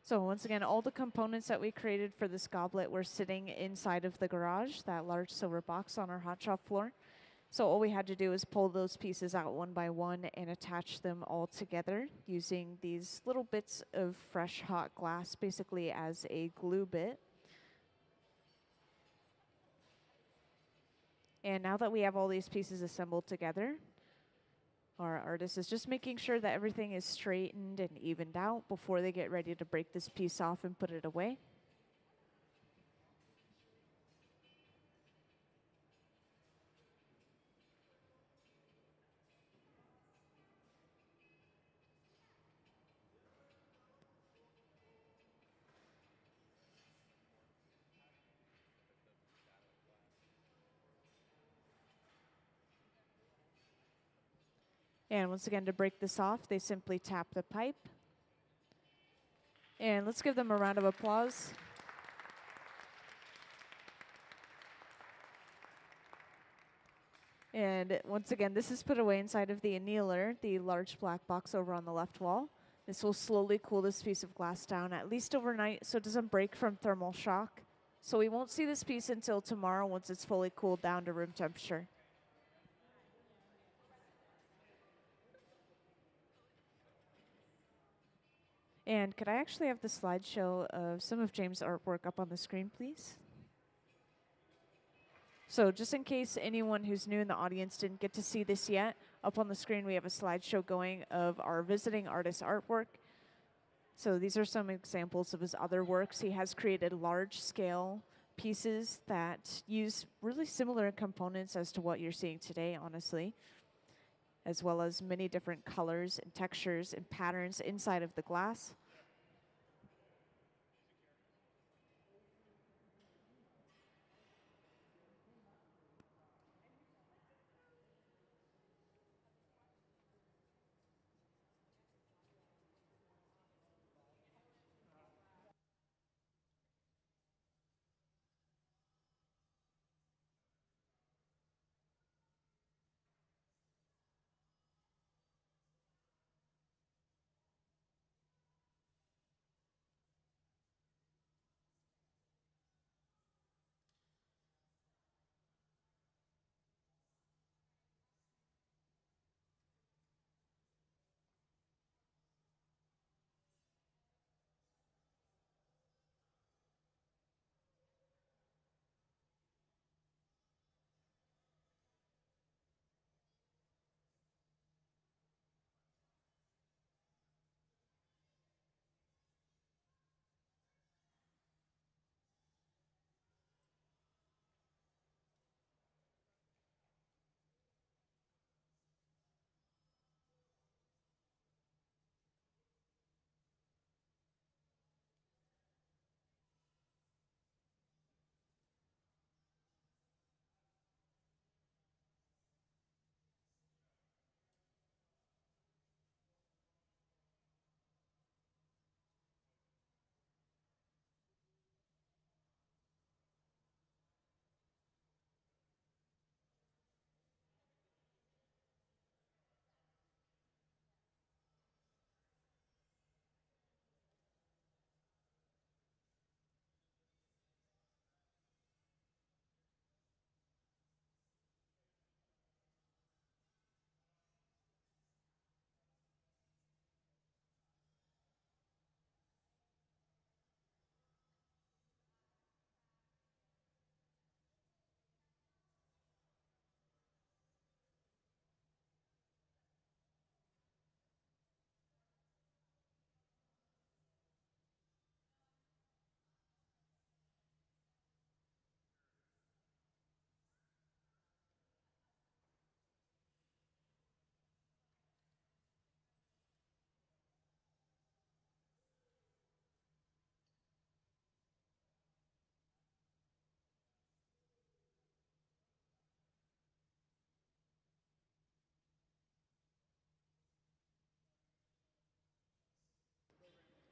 So once again, all the components that we created for this goblet were sitting inside of the garage, that large silver box on our hot shop floor. So all we had to do is pull those pieces out one by one and attach them all together using these little bits of fresh hot glass basically as a glue bit. And now that we have all these pieces assembled together, our artist is just making sure that everything is straightened and evened out before they get ready to break this piece off and put it away. And once again, to break this off, they simply tap the pipe. And let's give them a round of applause. And once again, this is put away inside of the annealer, the large black box over on the left wall. This will slowly cool this piece of glass down, at least overnight, so it doesn't break from thermal shock. So we won't see this piece until tomorrow once it's fully cooled down to room temperature. And could I actually have the slideshow of some of James' artwork up on the screen, please? So just in case anyone who's new in the audience didn't get to see this yet, up on the screen we have a slideshow going of our visiting artist artwork. So these are some examples of his other works. He has created large-scale pieces that use really similar components as to what you're seeing today, honestly, as well as many different colors and textures and patterns inside of the glass.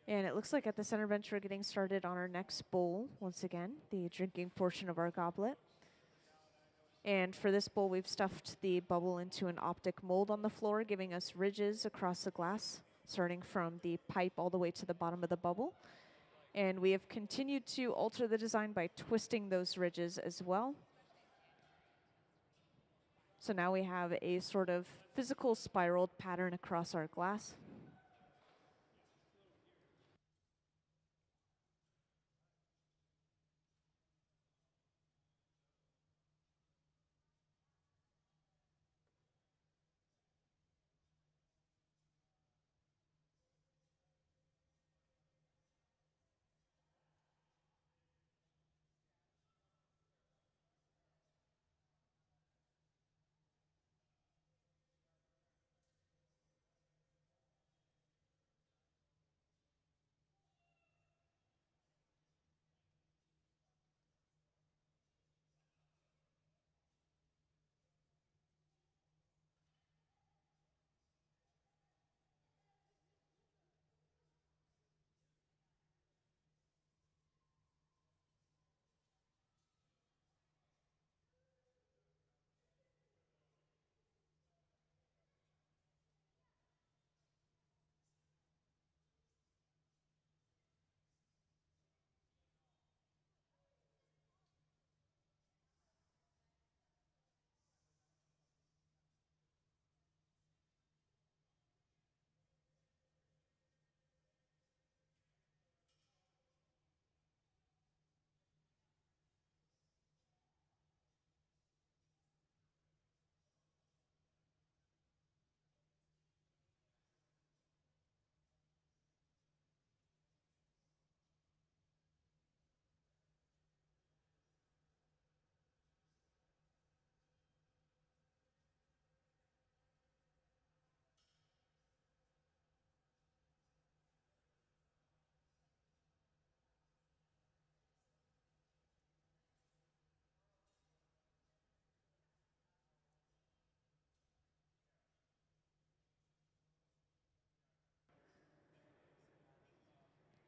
And it looks like at the center bench we're getting started on our next bowl, once again, the drinking portion of our goblet. And for this bowl, we've stuffed the bubble into an optic mold on the floor, giving us ridges across the glass, starting from the pipe all the way to the bottom of the bubble. And we have continued to alter the design by twisting those ridges as well. So now we have a sort of physical spiraled pattern across our glass.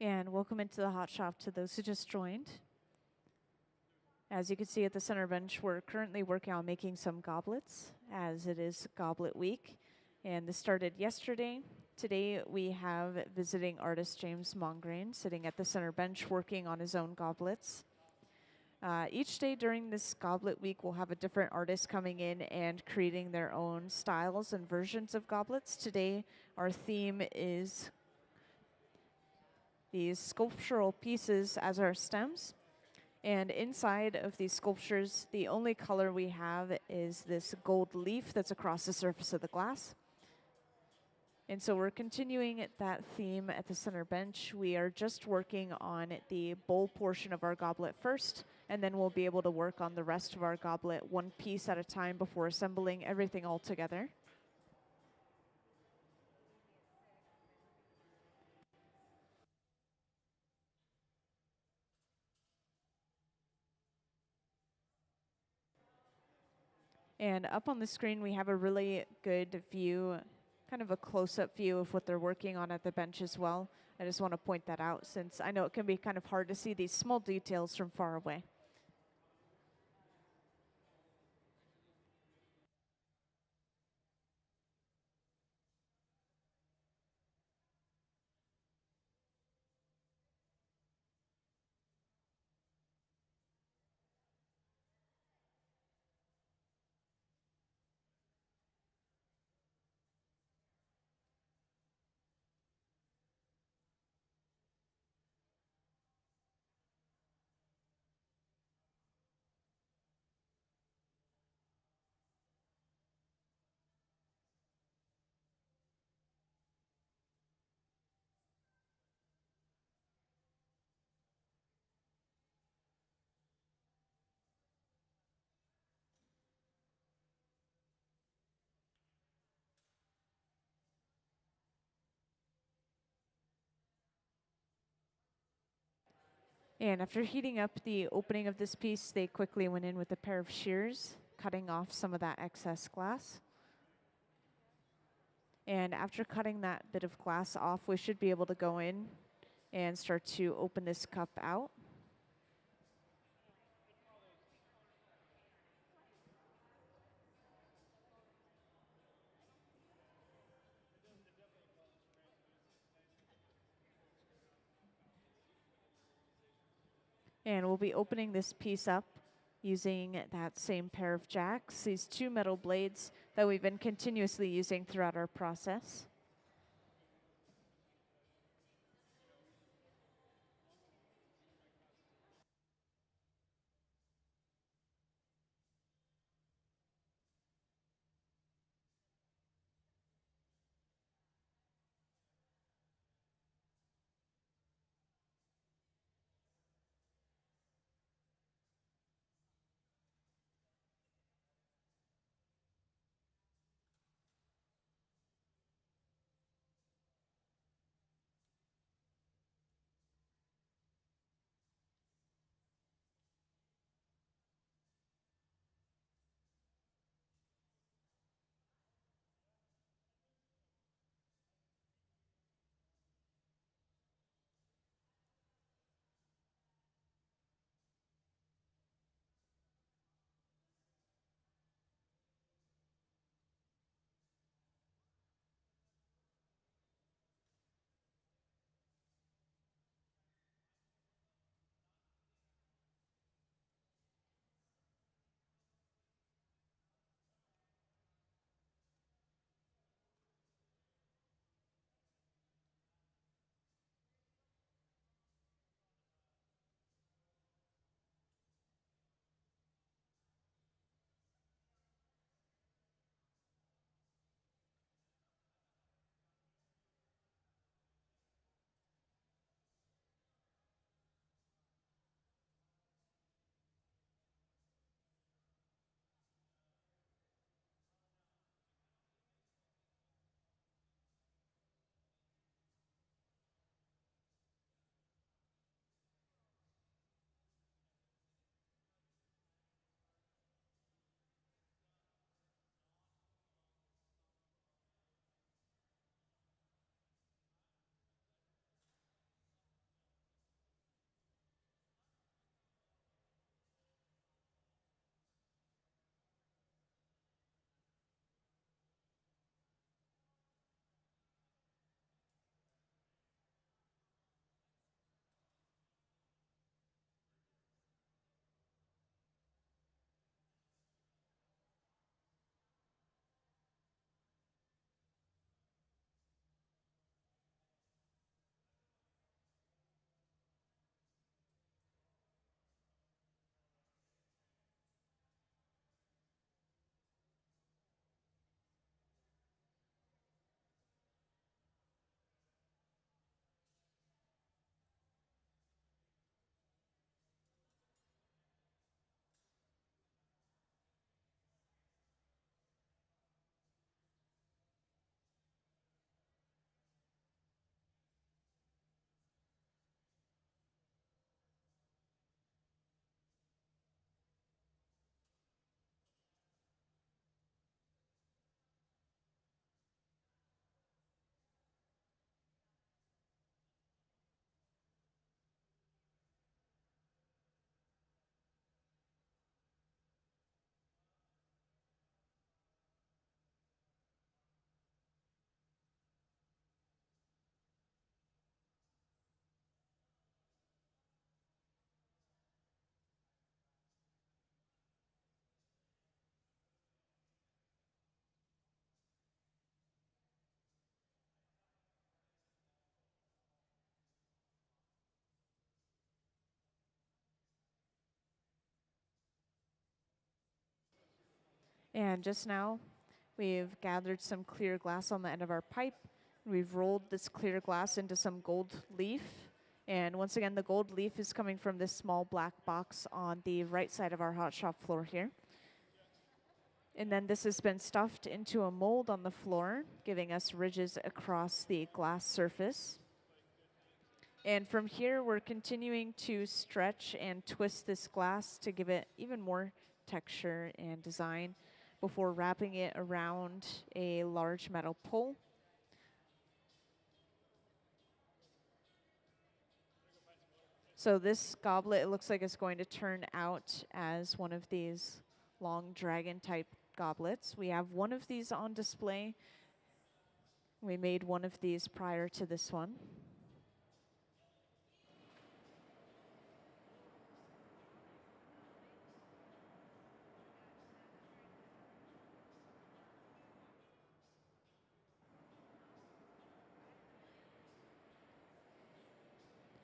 And welcome into the hot shop to those who just joined. As you can see at the center bench, we're currently working on making some goblets, as it is Goblet Week. And this started yesterday. Today we have visiting artist James Mongrain sitting at the center bench working on his own goblets. Each day during this Goblet Week, we'll have a different artist coming in and creating their own styles and versions of goblets. Today, our theme is these sculptural pieces as our stems. And inside of these sculptures, the only color we have is this gold leaf that's across the surface of the glass. And so we're continuing that theme at the center bench. We are just working on the bowl portion of our goblet first, and then we'll be able to work on the rest of our goblet one piece at a time before assembling everything all together. And up on the screen, we have a really good view, kind of a close-up view of what they're working on at the bench as well. I just want to point that out since I know it can be kind of hard to see these small details from far away. And after heating up the opening of this piece, they quickly went in with a pair of shears, cutting off some of that excess glass. And after cutting that bit of glass off, we should be able to go in and start to open this cup out. And we'll be opening this piece up using that same pair of jacks, these two metal blades that we've been continuously using throughout our process. And just now, we've gathered some clear glass on the end of our pipe. We've rolled this clear glass into some gold leaf. And once again, the gold leaf is coming from this small black box on the right side of our hot shop floor here. And then this has been stuffed into a mold on the floor, giving us ridges across the glass surface. And from here, we're continuing to stretch and twist this glass to give it even more texture and design before wrapping it around a large metal pole. So this goblet, it looks like it's going to turn out as one of these long dragon type goblets. We have one of these on display. We made one of these prior to this one.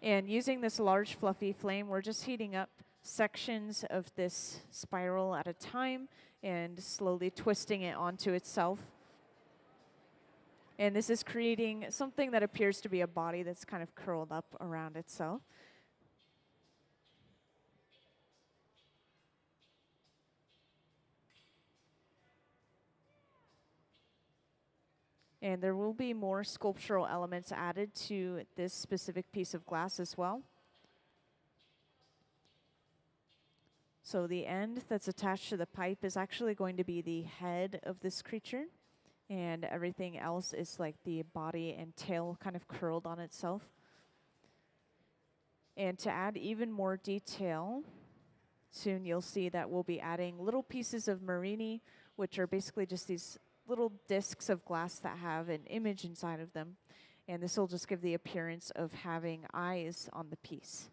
And using this large fluffy flame, we're just heating up sections of this spiral at a time and slowly twisting it onto itself. And this is creating something that appears to be a body that's kind of curled up around itself. And there will be more sculptural elements added to this specific piece of glass as well. So the end that's attached to the pipe is actually going to be the head of this creature, and everything else is like the body and tail kind of curled on itself. And to add even more detail, soon you'll see that we'll be adding little pieces of Marini, which are basically just these little discs of glass that have an image inside of them. And this will just give the appearance of having eyes on the piece.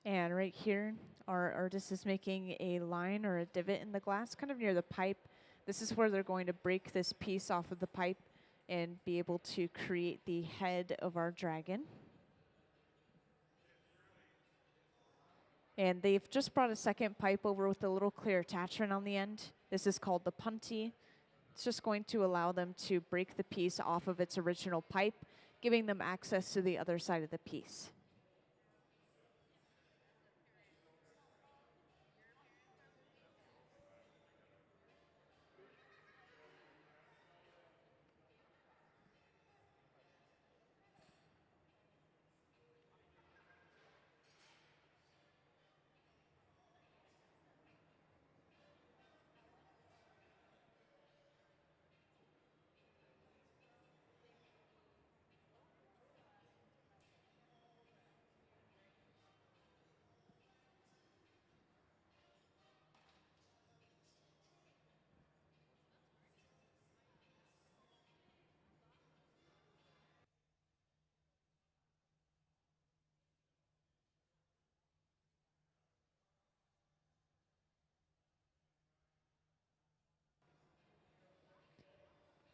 And right here, our artist is making a line or a divot in the glass, kind of near the pipe. This is where they're going to break this piece off of the pipe and be able to create the head of our dragon. And they've just brought a second pipe over with a little clear attachment on the end. This is called the punty. It's just going to allow them to break the piece off of its original pipe, giving them access to the other side of the piece.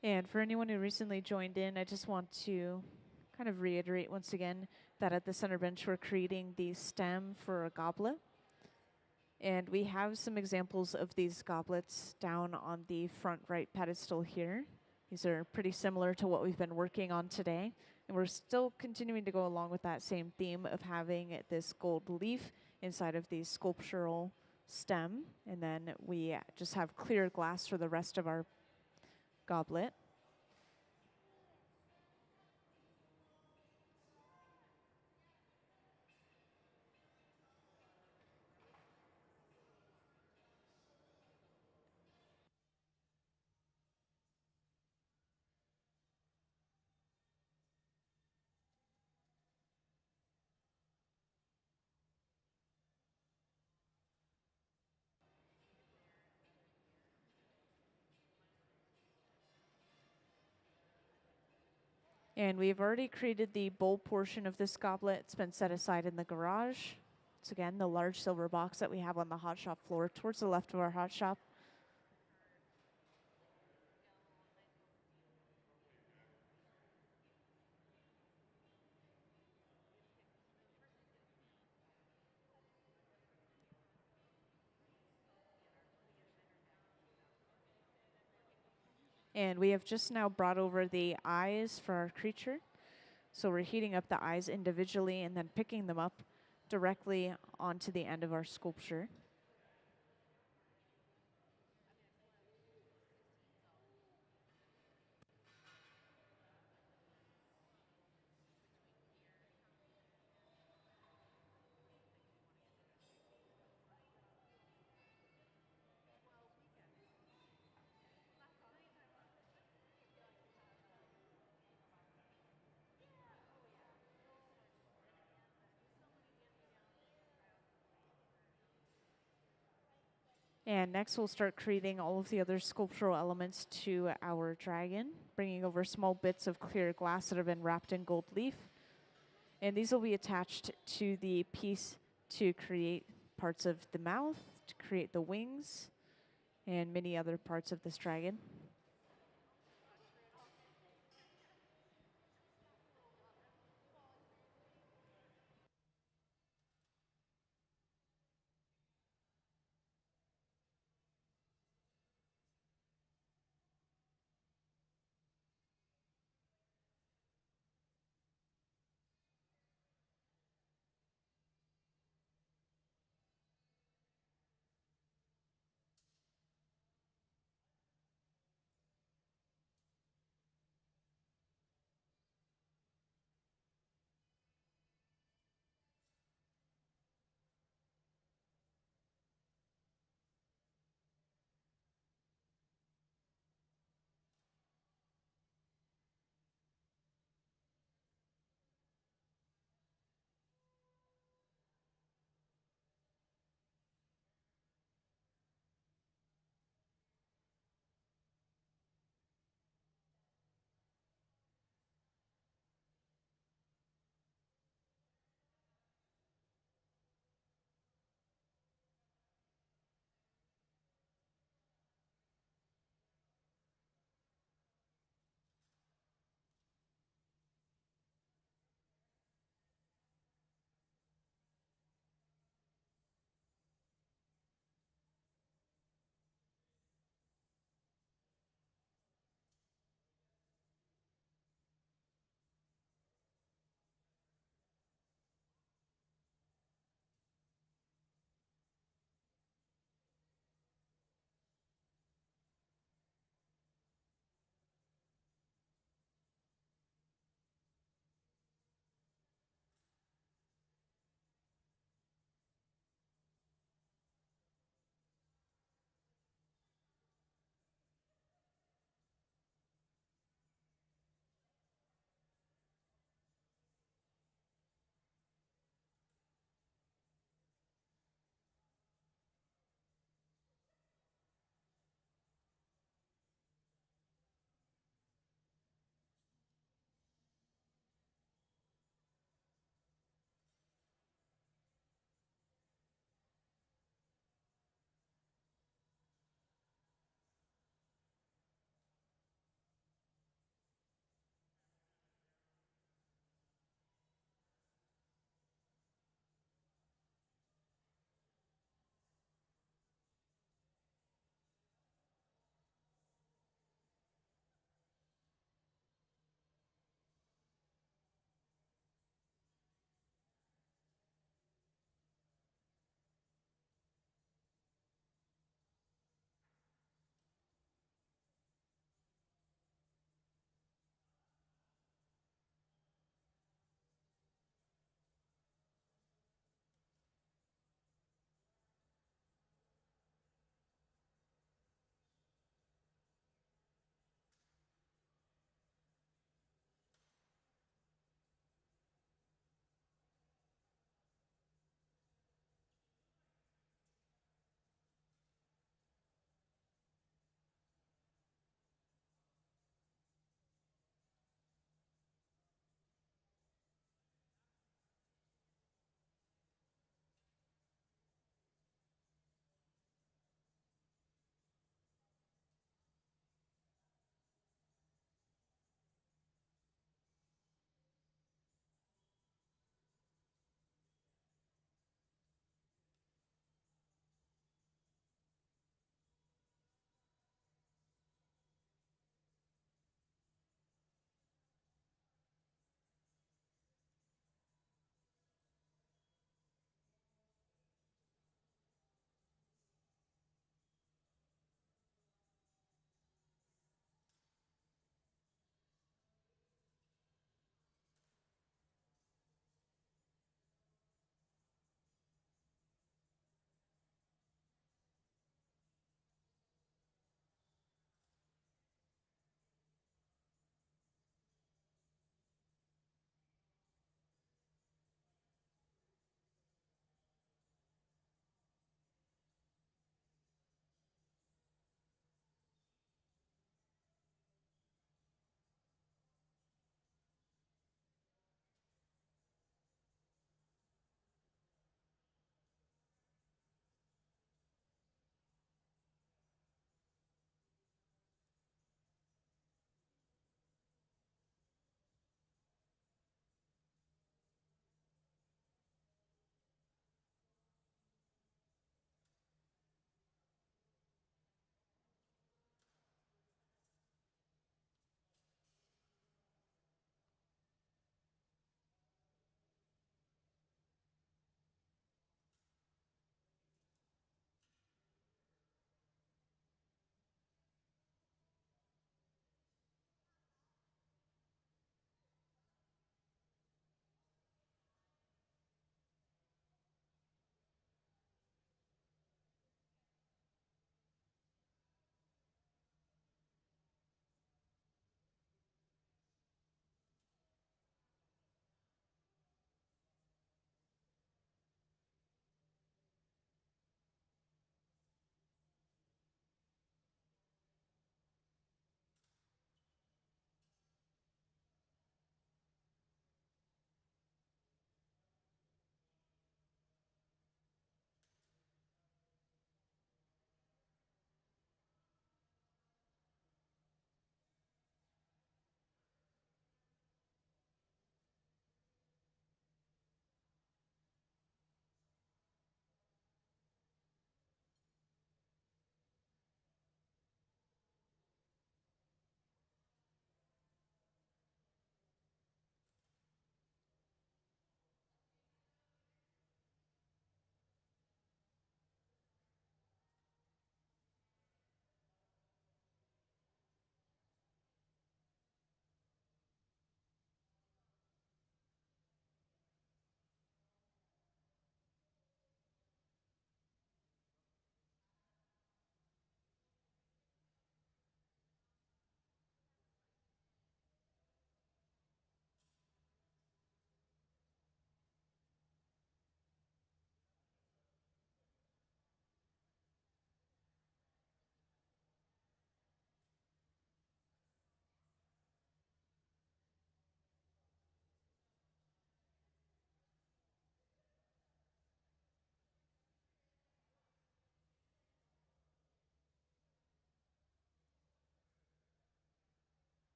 And for anyone who recently joined in, I just want to kind of reiterate once again that at the center bench we're creating the stem for a goblet. And we have some examples of these goblets down on the front right pedestal here. These are pretty similar to what we've been working on today. And we're still continuing to go along with that same theme of having this gold leaf inside of the sculptural stem. And then we just have clear glass for the rest of our goblet. And we've already created the bowl portion of this goblet. It's been set aside in the garage. It's again the large silver box that we have on the hot shop floor towards the left of our hot shop. And we have just now brought over the eyes for our creature. So we're heating up the eyes individually and then picking them up directly onto the end of our sculpture. And next we'll start creating all of the other sculptural elements to our dragon, bringing over small bits of clear glass that have been wrapped in gold leaf. And these will be attached to the piece to create parts of the mouth, to create the wings, and many other parts of this dragon.